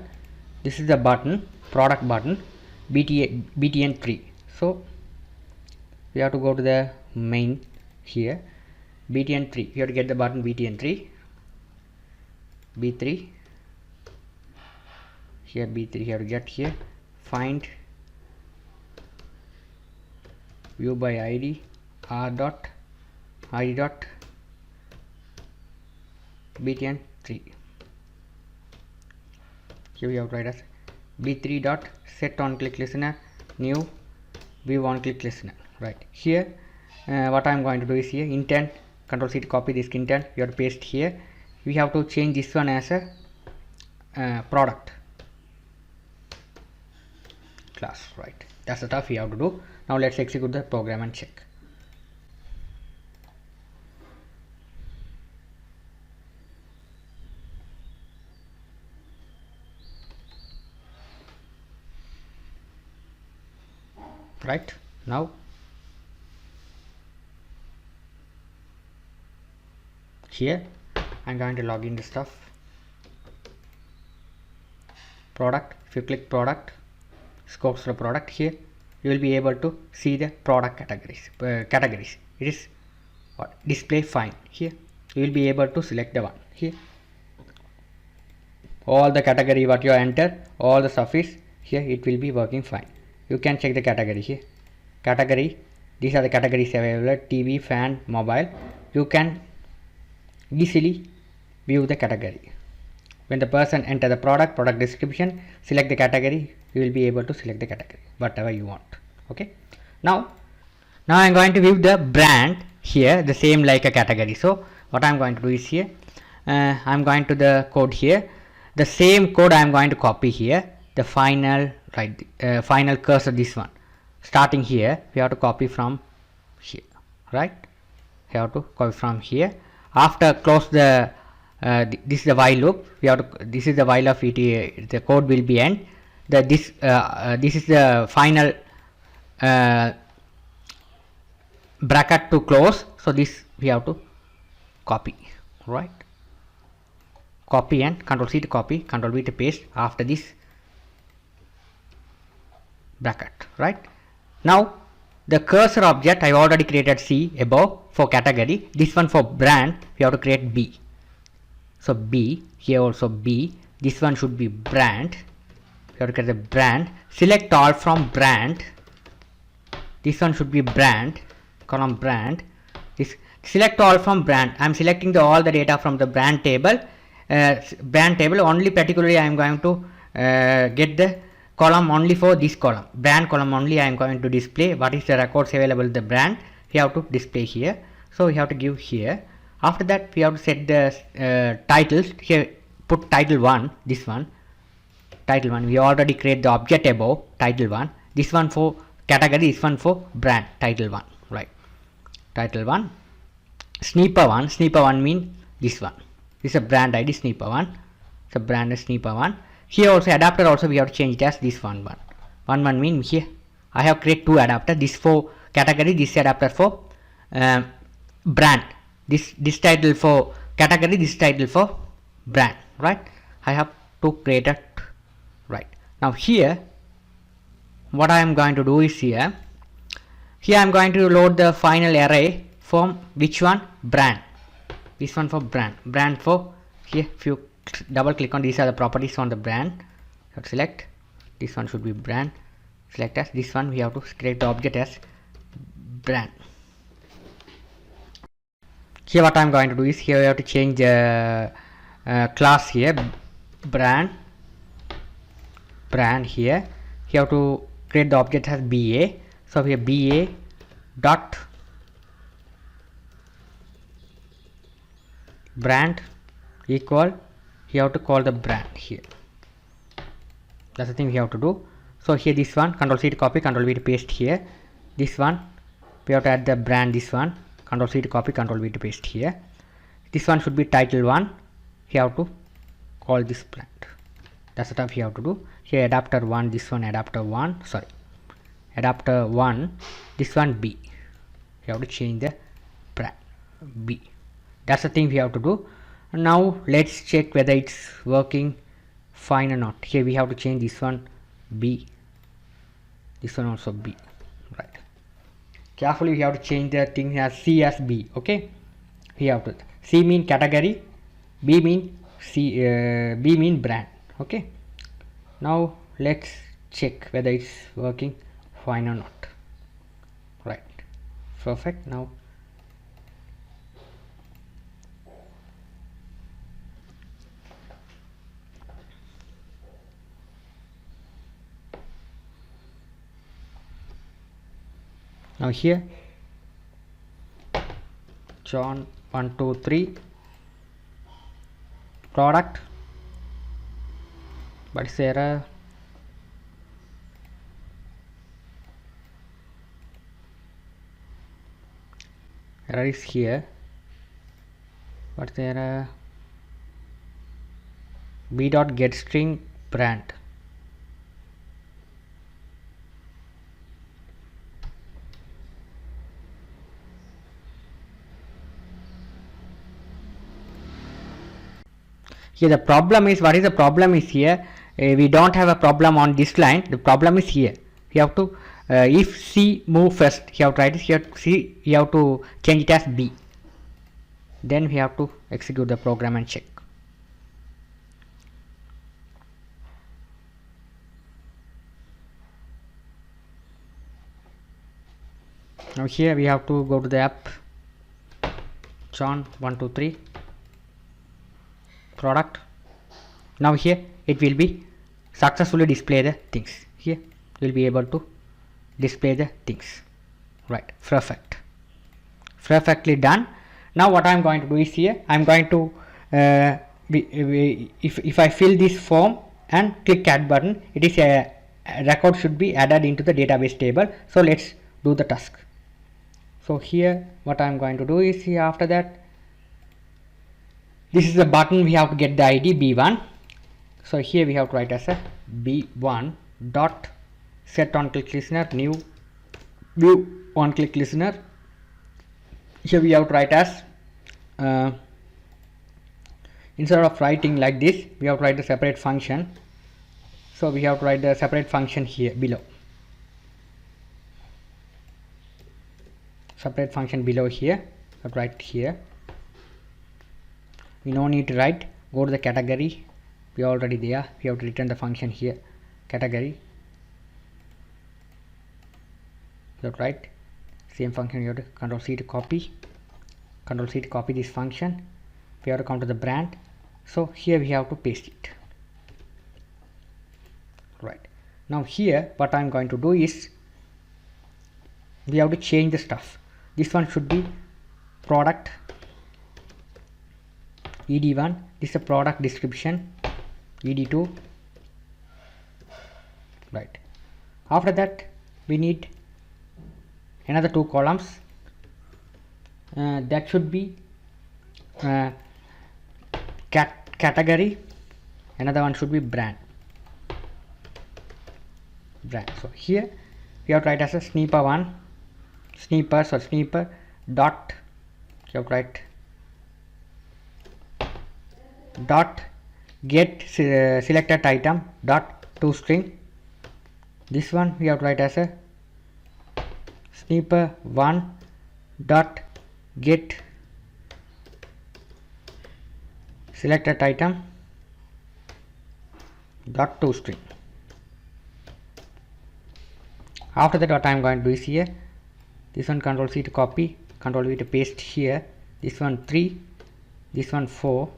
This is the button, product button, btn3. So we have to go to the main here, btn3. You have to get the button btn3, b3 here, b3 you have to get here, find view by id r dot id dot btn3, here we have to write as b3 dot set on click listener new view on click listener. Right here what I'm going to do is here intent, control C to copy this intent, you have to paste here. We have to change this one as a product class. Right, that's the stuff we have to do. Now let's execute the program and check. Right, now here I'm going to log in the stuff product. If you click product, scopes for product, here you will be able to see the product categories. It is display fine. Here you will be able to select the one. Here all the category what you enter, all the stuff is here, it will be working fine. You can check the category here. Category, these are the categories available: TV, fan, mobile. You can easily view the category. When the person enter the product description, select the category, you will be able to select the category whatever you want. Okay, now I'm going to view the brand here, the same like a category. So what I'm going to do is here I'm going to the code here, the same code I'm going to copy here, the final final cursor, this one starting here, we have to copy from here. Right, we have to copy from here. After close the this is the while loop, we have to, this is the while of it, the code will be end. This is the final bracket to close, so this we have to copy. Right, copy and control C to copy, control V to paste after this bracket. Right, now the cursor object I already created C above for category, this one for brand we have to create B. So B, here also B, this one should be brand, we have to create the brand. Select all from brand, this one should be brand, column brand. This select all from brand, I am selecting all the data from the brand table. Only particularly I am going to get the column only for this column, brand column only I am going to display what is the records available the brand, we have to display here. So we have to give here. After that we have to set the titles here, put title 1, this one title 1, we already create the object above title 1, this one for category, this one for brand, title 1. Right, title 1, sniper 1 mean this one, this is a brand ID sniper 1, so brand is sniper 1. Here also adapter also we have to change it as this one mean here I have create two adapter, this for category, this adapter for brand, this title for category, this title for brand. Right, I have to create it. Right, now here what I am going to do is here I am going to load the final array from which one, brand, this one for brand for here. If you double click on, these are the properties on the brand, select this one should be brand, select as this one, we have to create the object as brand. Here what I am going to do is here we have to change the class here, brand here you have to create the object as BA. So here BA dot brand equal, you have to call the brand here, that's the thing we have to do. So here this one, control C to copy, control V to paste here, this one we have to add the brand, this one control C to copy, control V to paste here. This one should be title 1, you have to call this brand, that's the stuff you have to do. Here adapter 1, this one adapter 1, sorry adapter 1, this one B, you have to change the brand B, that's the thing we have to do. Now let's check whether it's working fine or not. Here we have to change this one B, this one also B. Right, carefully we have to change the thing as C as B. Okay, we have to, C mean category, B mean B mean brand. Okay, now let's check whether it's working fine or not. Right, perfect. Now Now here John 1 2 3 product. What is the error? Error is here. What's the error? B dot get string brand. Here the problem is, what is the problem is here, we don't have a problem on this line. The problem is here. You have to if C move first, you have to write this here. C, you have to change it as B. Then we have to execute the program and check. Now here we have to go to the app John 1 2 3 product. Now here it will be successfully display the things. Here you will be able to display the things. Right, perfectly done. Now what I am going to do is here I am going to if I fill this form and click add button, it is a record should be added into the database table. So let's do the task. So here what I am going to do is here, after that, this is the button, we have to get the ID B1. So here we have to write as a B1 dot set on click listener new view on click listener. Here we have to write as instead of writing like this, we have to write a separate function. So we have to write the separate function here below. Separate function below here, right here. We no need to write, go to the category, we are already there, we have to return the function here, category. So right, same function, you have to control C to copy this function, we have to come to the brand. So here we have to paste it. Right, now here what I am going to do is we have to change the stuff. This one should be product ed1, this is a product description ed2. Right, after that we need another 2 columns that should be category, another one should be brand. So here we have to write as a snipper1 snipper dot, you have to write dot get selected item dot toString. This one we have to write as a snipper1 dot get selected item dot toString. After that what I am going to do is here, this one control C to copy, control V to paste here, this one 3, this one 4,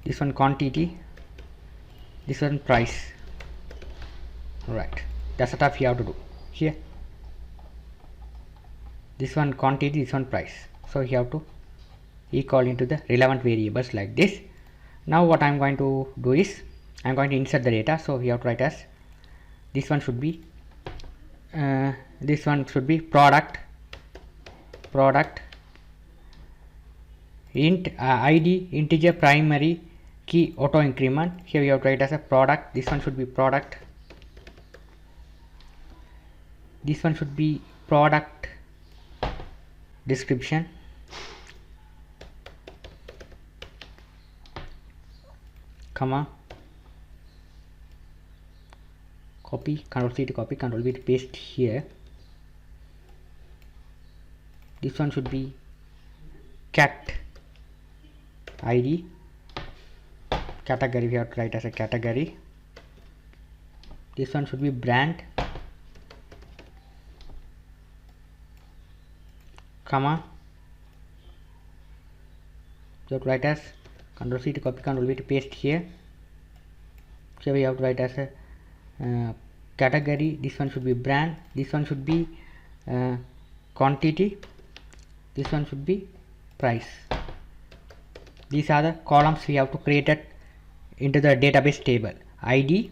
this one quantity, this one price. Right, that's the stuff you have to do here. This one quantity, this one price. So you have to equal into the relevant variables like this. Now what I am going to do is I am going to insert the data. So we have to write as this one should be product int id integer primary key auto increment. Here we have to write as a product. This one should be product. This one should be product description. Comma, copy, control C to copy, control V to paste here. This one should be cat id, category we have to write as a category. This one should be brand, comma, you have to write as control C to copy, control V to paste here. So we have to write as a category. This one should be brand, this one should be quantity, this one should be price. These are the columns we have to create it into the database table. ID,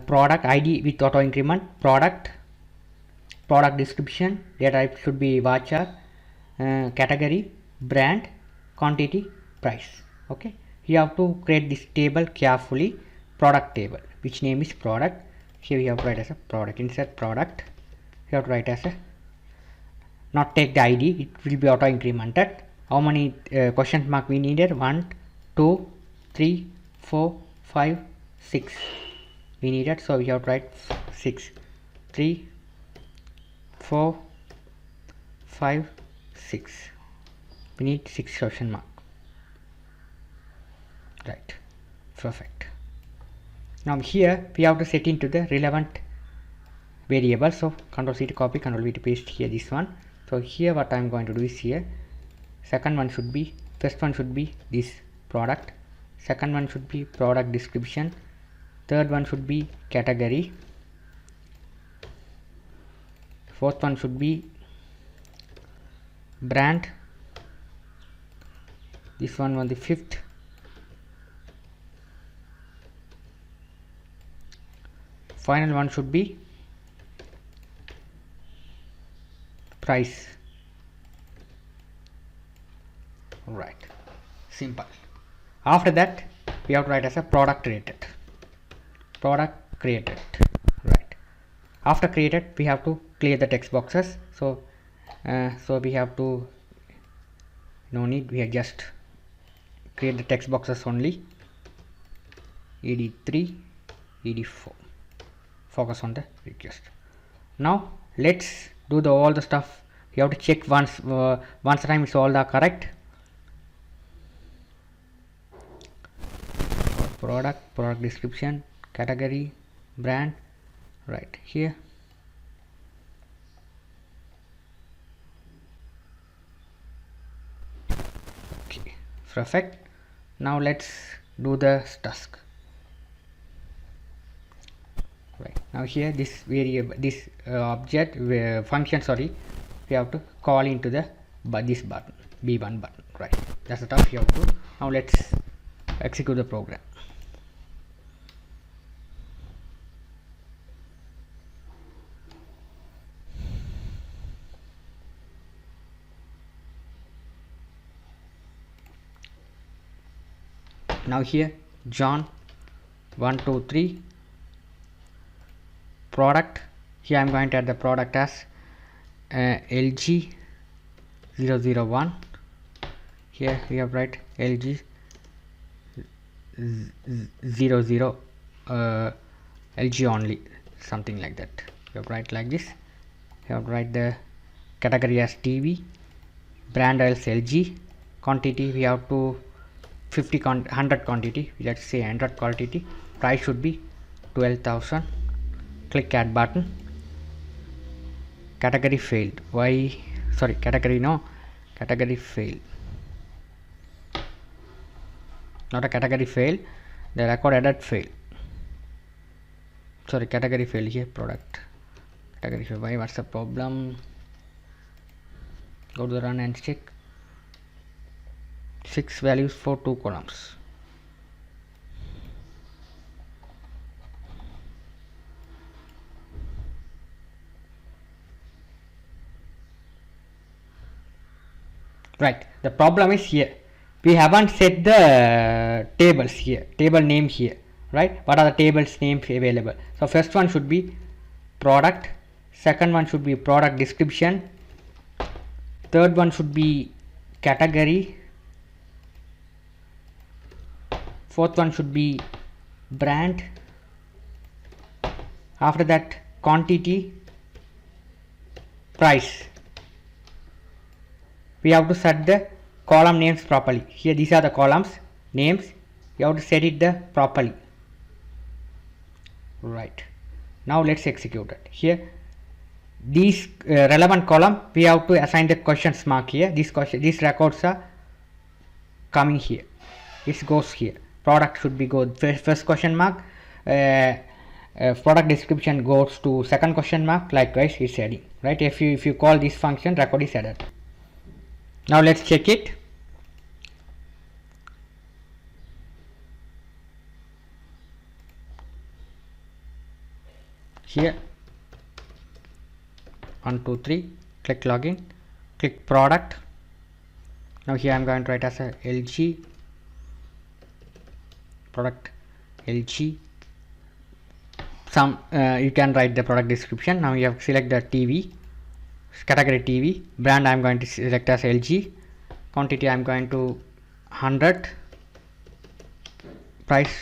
product ID with auto increment, product description, data type should be varchar, category, brand, quantity, price. Okay, you have to create this table carefully. Product table, which name is product. Here we have to write as a product. Insert product, you have to write as a, not take the ID, it will be auto incremented. How many question mark we needed? 1 2 3 4 5 6 we needed, so we have to write 6 3 4 5 6. We need 6 question mark. Right, perfect. Now here we have to set into the relevant variable, so Ctrl C to copy, Ctrl V to paste here this one. So here what I am going to do is, here second one should be, first one should be this product, second one should be product description, third one should be category, fourth one should be brand, this one was the fifth, final one should be price. Right, simple. After that we have to write as a product created. Right, after created we have to clear the text boxes. So we have to, no need, we have just create the text boxes only. ed3 ed4, focus on the request. Now let's do all the stuff. You have to check once time is all are correct. Product description, category, brand, right here. Okay, perfect. Now let's do the task. Right, now here this variable, this object function, sorry, we have to call into the this button, b1 button. Right, that's the stuff you have to. Now let's execute the program. Now here John 1 2 3 product, here I am going to add the product as LG 001. Here we have write LG 00 LG only, something like that. You have write like this. You have write the category as TV, brand as LG, quantity we have to 100 quantity, let's say 100 quantity, price should be 12,000. Click add button. Category failed. Why? Sorry, category failed. Not a category failed, the record edit failed. Sorry, category failed here. Product category failed. Why? What's the problem? Go to the run and check. 6 values for 2 columns. Right, the problem is here we haven't set the tables here, table name here. Right, what are the tables names available? So first one should be product, second one should be product description, third one should be category, fourth one should be brand, after that quantity, price. We have to set the column names properly. Here these are the columns names, you have to set it the properly. Right, now let's execute it. Here these relevant column we have to assign the questions mark here. These records are coming here, it goes here. Product should be go first question mark, product description goes to second question mark, likewise it's adding. right? If you call this function, record is added. Now let's check it. Here 1 2 3, click login, click product. Now here I'm going to write as a LG product, LG some you can write the product description. Now you have to select the TV, category TV, brand I'm going to select as LG, quantity I'm going to 100, price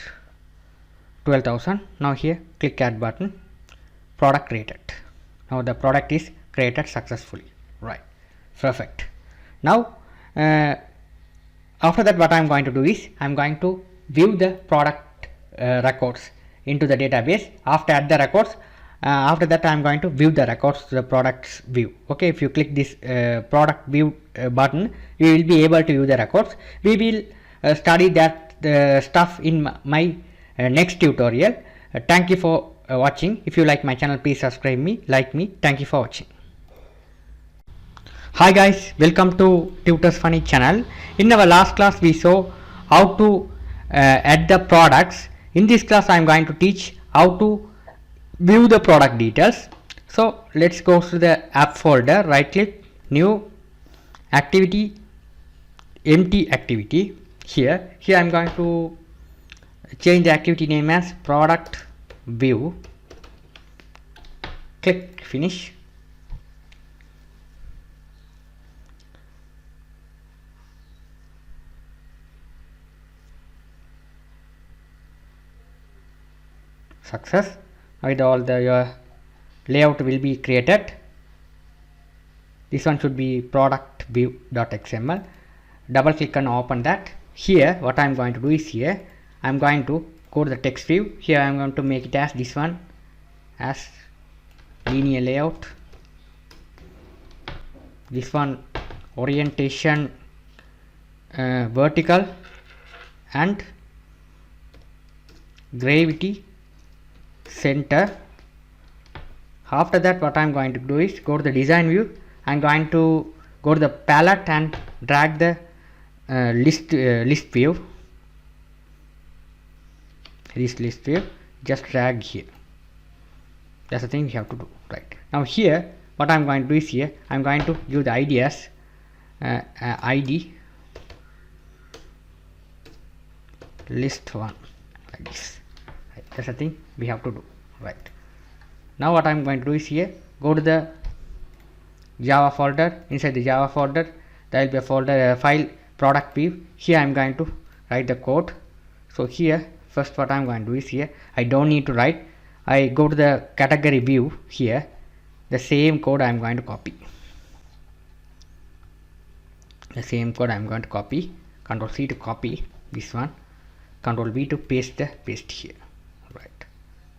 12,000. Now here click add button, product created. Now the product is created successfully, right? Perfect. Now after that, what I'm going to do is I'm going to view the product records into the database. After add the records, after that I'm going to view the records to the products view. Okay, if you click this product view button, you will be able to view the records. We will study that stuff in my next tutorial. Thank you for watching. If you like my channel, please subscribe me, like me. Thank you for watching. Hi guys, welcome to Tutors Funny channel. In our last class we saw how to add the products. In this class I am going to teach how to view the product details. So let's go to the app folder, right click, new activity, empty activity. Here I am going to change the activity name as product view. Click finish. Success. With all the your layout will be created. This one should be product view.xml. Double click and open that. Here what I am going to do is here I am going to go to the text view. Here I am going to make it as this one, as linear layout. This one orientation vertical and gravity center. After that what I am going to do is go to the design view. I am going to go to the palette and drag the list view. This list view, just drag here. That's the thing we have to do. Right now here what I am going to do is here I am going to give the ID as ID list 1, like this. Right. That's the thing we have to do. Right now what I am going to do is here go to the Java folder. Inside the Java folder there will be a folder file product view. Here I am going to write the code. So here first what I am going to do is here I don't need to write. I go to the category view. Here the same code I am going to copy. The same code I am going to copy. Control C to copy this one. Control V to paste here. Right.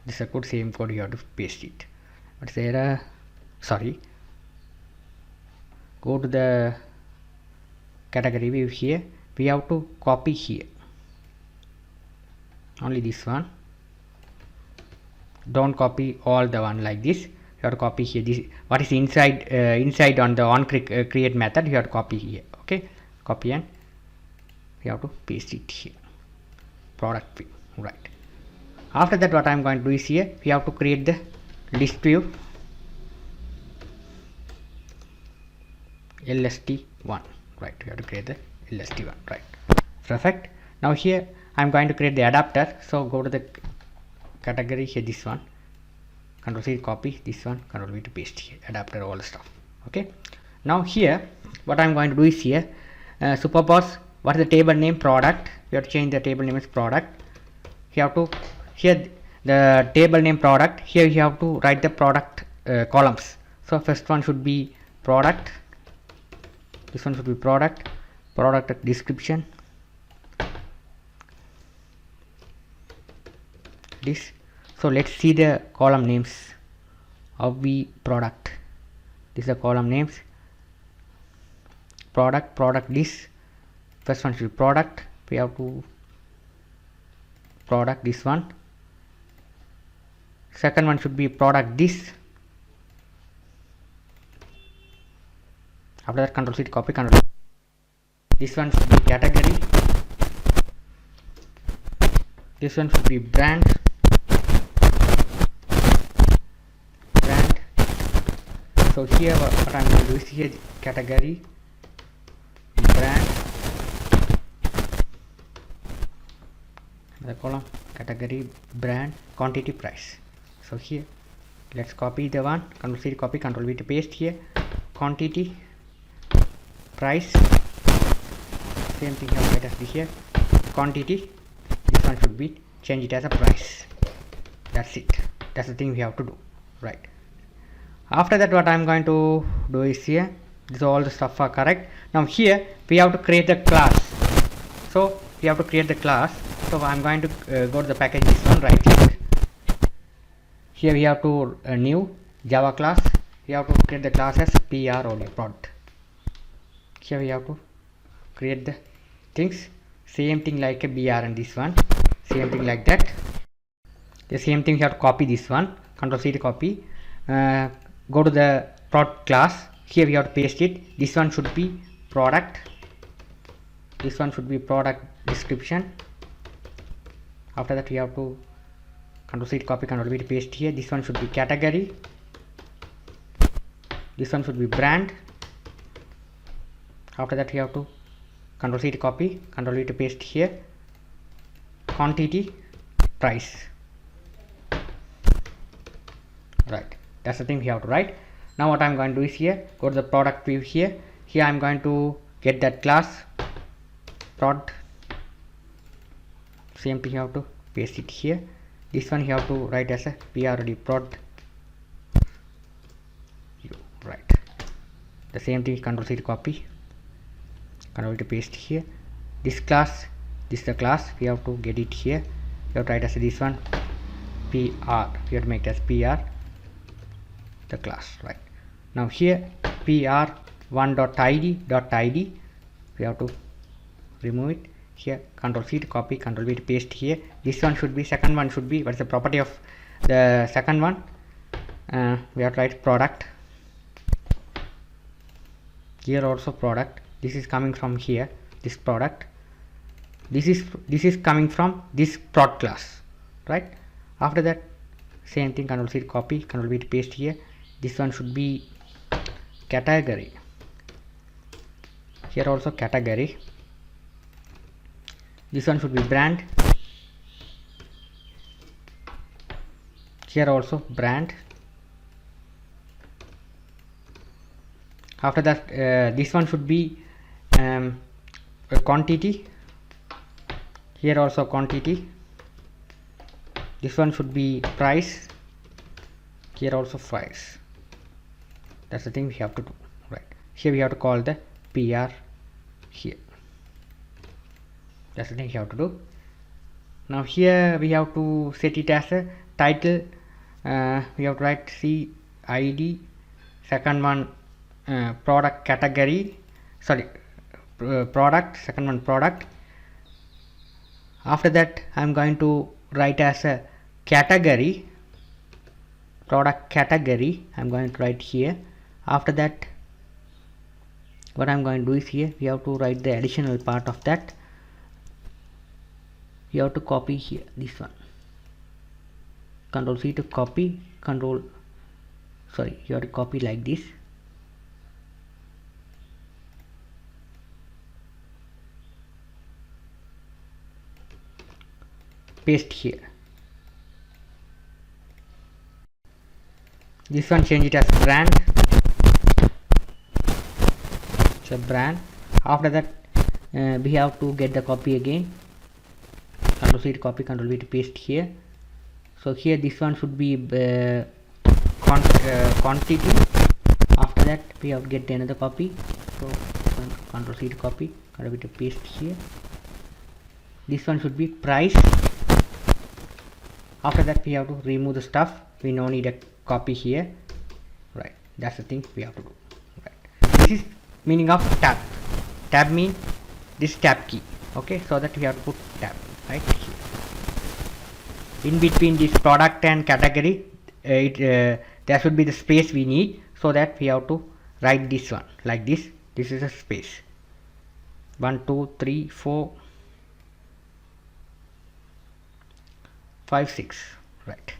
This is a code, same code you have to paste it. But there sorry. Go to the category view. Here we have to copy here. Only this one. Don't copy all the one like this. You have to copy here. This what is inside on the on create method. You have to copy here. Okay, copy and you have to paste it here. Product view. Right. After that what I am going to do is here we have to create the list view. LST1. Right. We have to create the LST1. Right. Perfect. Now here I am going to create the adapter. So go to the category here, this one, Control C copy this one, Control V to paste here, adapter, all the stuff. Okay, now here what I am going to do is here superpose what is the table name, product. You have to change the table name as product. You have to here the table name product. Here you have to write the product columns. So first one should be product, this one should be product description, this. So let's see the column names of the product. This is the column names. Product this. First one should be product. We have to product this one. Second one should be product this. After that, Control C to copy, Control. This one should be category. This one should be brand. So here what I'm going to do is here category, brand, the column category, brand, quantity, price. So here let's copy the one, Control C to copy, Control V to paste here, quantity, price, same thing here, let us see here, quantity, this one should be, change it as a price. That's it. That's the thing we have to do, right? After that, what I'm going to do is here, this all the stuff are correct. Now here we have to create the class. So we have to create the class. So I'm going to go to the package, this one, right click. Here we have to new Java class. We have to create the class as prod. Here we have to create the things, same thing like a br and this one, same thing like that. The same thing you have to copy this one, Control C to copy. Go to the prod class. Here we have to paste it. This one should be product. This one should be product description. After that, we have to Control C to copy, Control V to paste here. This one should be category. This one should be brand. After that, we have to Control C to copy, Control V to paste here. Quantity, price. Right. That's the thing we have to write. Now what I'm going to do is here, go to the product view here. Here I'm going to get that class prod. Same thing you have to paste it here. This one you have to write as a prod. Right. The same thing, Control C to copy, Control V to paste here. This class, this is the class. We have to get it here. You have to write as this one pr. We have to make it as pr. The class, right? Now here pr1.id we have to remove it. Here Control C to copy, Control V to paste here. This one should be, second one should be, what's the property of the second one? We have to write product. Here also product. This is coming from here, this product. This is coming from this prod class, right? After that, same thing, Control C to copy, Control V to paste here. This one should be category. Here also category. This one should be brand. Here also brand. After that, this one should be quantity. Here also quantity. This one should be price. Here also price. That's the thing we have to do, right? Here we have to call the pr here. That's the thing we have to do. Now here we have to set it as a title. We have to write CID. Second one product category. Sorry, product. Second one product. After that, I'm going to write as a category. Product category. I'm going to write here. After that, what I'm going to do is here we have to write the additional part of that. You have to copy here this one. Control C to copy, you have to copy like this. Paste here. This one change it as brand. So brand. After that, we have to get the copy again. Control C to copy, Control V to paste here. So here this one should be quantity. After that, we have to get another copy. So Control C to copy, Control V to paste here. This one should be price. After that, we have to remove the stuff. We no need a copy here, right? That's the thing we have to do, right? This is meaning of tab. Tab means this tab key, okay? So that we have to put tab right here. In between this product and category, there should be the space we need, so that we have to write this one like this. this is a space. 1 2 3 4 5 6. Right,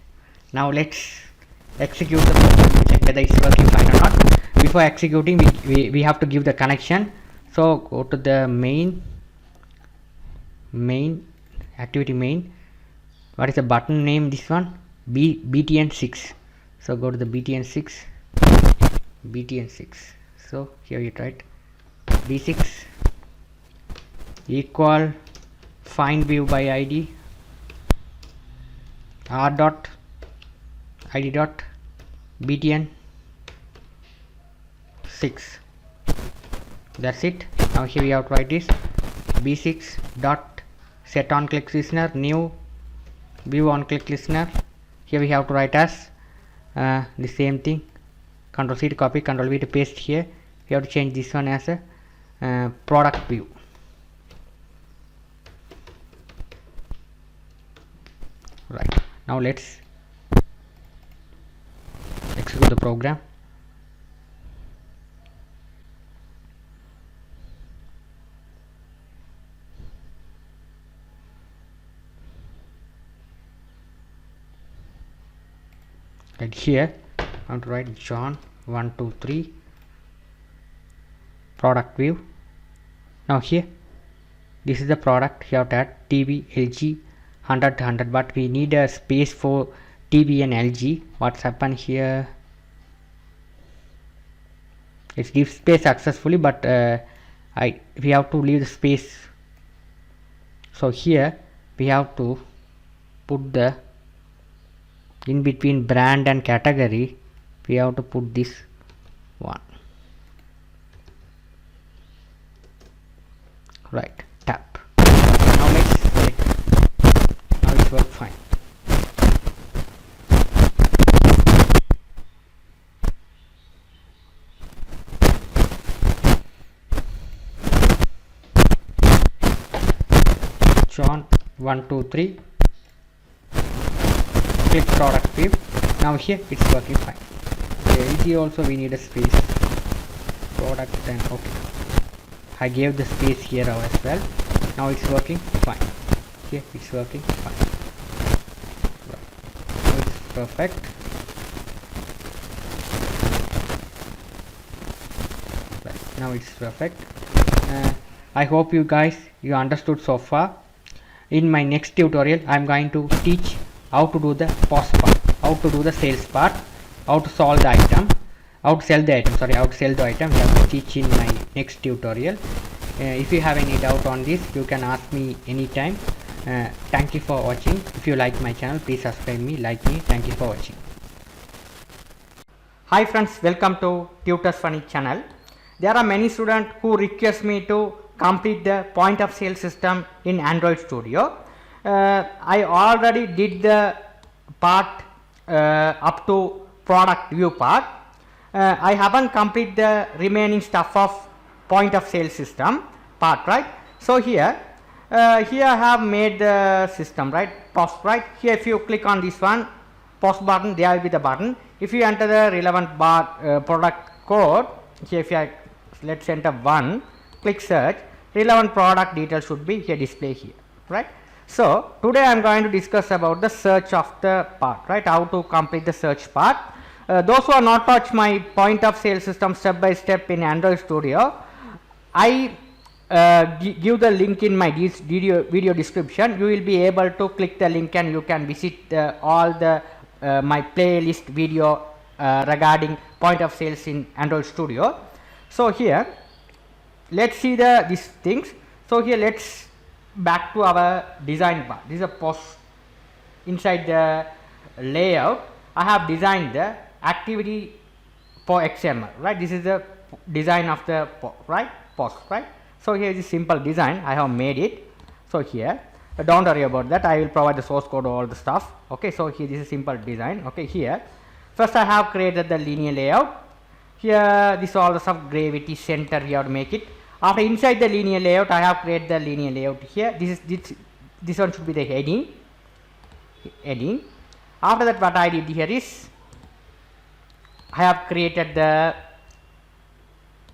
now let's execute the program to check whether it's working fine or not. Before executing, we have to give the connection. So go to the main activity main. What is the button name? This one, btn6. So go to the btn6. So here you write b6 equal find view by id r dot id dot btn 6. That's it. Now here we have to write this b6 dot set on click listener new view on click listener. Here we have to write as the same thing. Control C to copy, Control V to paste here. We have to change this one as a product view. Right, now let's execute the program. Right here I want to write John 1 2 3 product view. Now here this is the product. Here to add TV LG 100 to 100, but we need a space for TV and LG. What's happened here? It's gives space successfully, but we have to leave the space. So here we have to put the in between brand and category. We have to put this one. Right, tap. Now let's check. Now it works fine. John 1 2 3 click product view. Now here it's working fine. LG also we need a space product, and okay, I gave the space here as well. Now it's working fine. Here it's working fine. Right. Now it's perfect. Right. Now it's perfect. I hope you guys understood so far. In my next tutorial I am going to teach how to do the post part, how to do the sales part, how to solve the item, how to sell the item, how to sell the item. I have to teach in my next tutorial. If you have any doubt on this, you can ask me anytime. Thank you for watching. If you like my channel, please subscribe me, like me. Thank you for watching. Hi friends, welcome to Tutors Funny channel. There are many students who request me to complete the point of sale system in Android Studio. I already did the part up to product view part. I haven't completed the remaining stuff of point of sale system part, right? So here I have made the system, right? Post, right? Here if you click on this one post button, there will be the button. If you enter the relevant product code, here if let's enter 1, click search, relevant product details should be here display here, right? So today I am going to discuss about the search of the part, right? How to complete the search part. Those who are not touched my point of sale system step by step in Android Studio, I give the link in my video description. You will be able to click the link and you can visit all the my playlist video regarding point of sales in Android Studio. So here let's see these things. So here let's back to our design part. This is a post. Inside the layout I have designed the activity for XML, right? This is the design of the post, right? So here is a simple design I have made it. So here don't worry about that, I will provide the source code, all the stuff. Okay, so here this is a simple design. Okay, here first I have created the linear layout. Here this all the stuff, gravity, center, we have to make it. After inside the linear layout I have created the linear layout here. This one should be the heading. After that what I did here is I have created this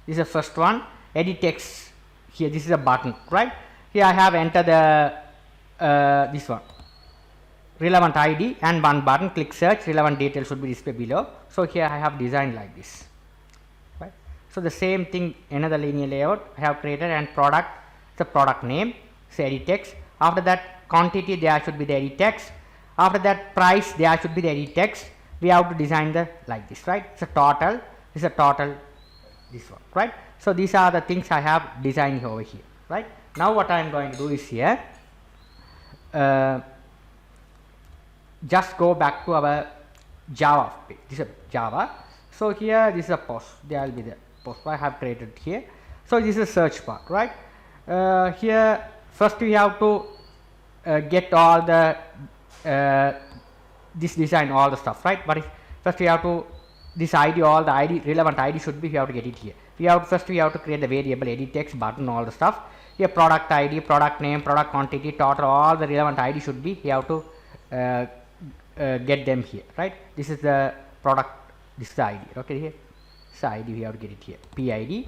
is the first one, edit text. Here this is a button, right? Here I have entered the this one, relevant ID and one button, click search, relevant details should be displayed below. So here I have designed like this, right? So the same thing, another linear layout I have created, and product, the product name, so edit text. After that quantity, there should be the edit text. After that price, there should be the edit text. We have to design the like this, right? It's a total, this is a total, this one, right? So these are the things I have designed over here, right? Now what I am going to do is here, just go back to our Java page. This is a Java. So here this is a post, there will be the post I have created here. So this is a search part, right? Here first we have to get all the this design, all the stuff, right? But first we have to, this ID, all the ID, relevant ID should be, we have to get it here. We have to, first we have to create the variable edit text, button, all the stuff. Here product ID, product name, product quantity, total, all the relevant ID should be, we have to get them here, right? This is the product, this is the ID, okay? Here this ID, we have to get it here, PID,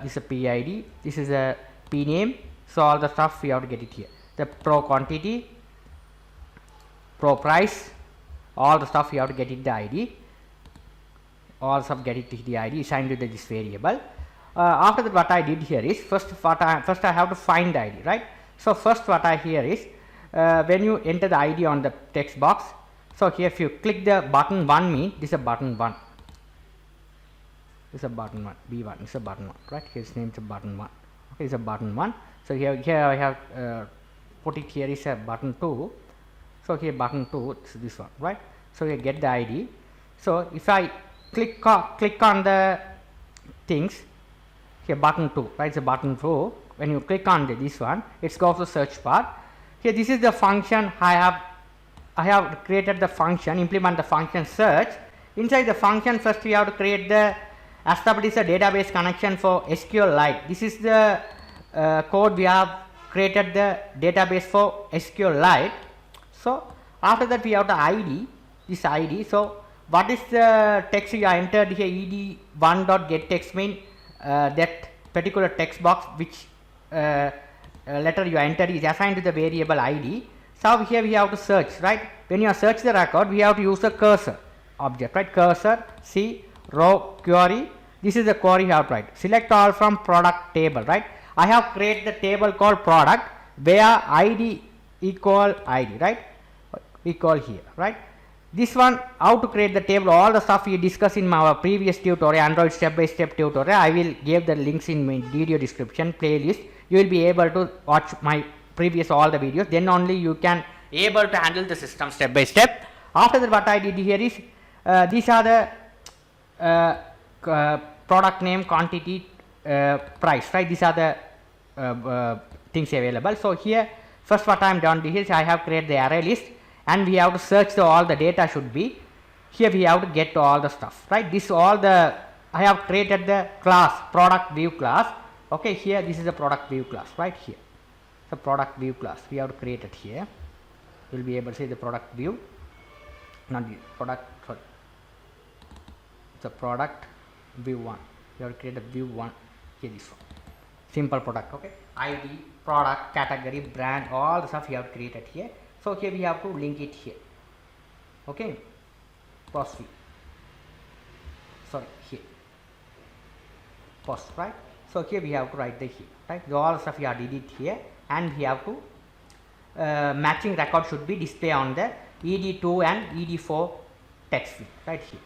this is a PID, this is a P name, so all the stuff we have to get it here. The pro quantity, pro price, all the stuff you have to get it the ID, all stuff get it the ID assigned to this variable. After that, what I did here is, first I have to find the ID, right? So first what I here is, when you enter the ID on the text box, so here if you click the button 1 mean, this is a button 1, this is a button 1, B1, this is a button 1, right? Here's name is a button 1, okay, it's a button 1. So here I have put it here is a button 2. So here button 2 is this one, right? So you get the ID. So if I click on the things here, button 2, right? It's a button 2. When you click on this one, it goes to search part. Here this is the function I have created the function, implement the function search. Inside the function, first we have to create the establish a database connection for SQLite. This is the code we have created the database for SQLite. So after that we have the ID, this ID. So what is the text you entered here, ed1.getText mean that particular text box which letter you entered is assigned to the variable ID. So here we have to search, right? When you search the record, we have to use the cursor object, right? Cursor, C, row, query. This is the query you have to write. Select all from product table, right? I have created the table called product where ID equal ID, right? Equal here, right? This one, how to create the table, all the stuff we discussed in our previous tutorial, Android step-by-step tutorial. I will give the links in my video description playlist. You will be able to watch my previous all the videos. Then only you can able to handle the system step by step. After that, what I did here is these are the product name, quantity, price, right? These are the things available. So here, first what I am done here is I have created the array list, and we have to search the all the data should be. Here we have to get to all the stuff, right? This all the, I have created the class, product view class. Okay, here this is the product view class, right here. The product view class we have to create it here. You will be able to see the product view, not the product, sorry. It's a product view 1. You have to create a view 1 here, this one. Simple product, okay? ID, product, category, brand, all the stuff you have created here. So here we have to link it here. Okay, post view. Sorry, here. Post, right? So here we have to write the here, right? The all stuff we have did it here, and we have to matching record should be display on the ED2 and ED4 text field, right here.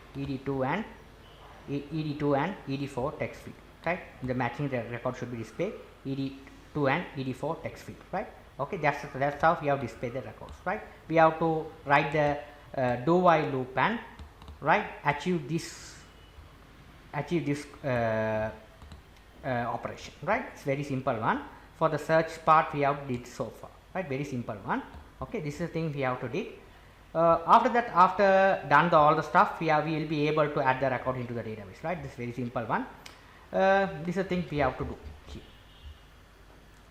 ED2 and ED4 text field, right? The matching record should be displayed ED2 and ED4 text field, right? Okay, that's how we have display the records, right? We have to write the do while loop and achieve this operation, right? It's very simple one. For the search part we have did so far, right? Very simple one. Okay, this is the thing we have to do. After that, after done all the stuff, we will be able to add the record into the database, right? This is very simple one. This is the thing we have to do here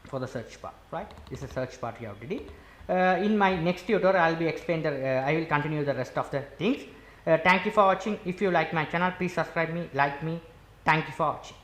for the search part, right? This is the search part we have to do. In my next tutorial, I will be explain the. I will continue the rest of the things. Thank you for watching. If you like my channel, please subscribe me, like me. Thank you for watching.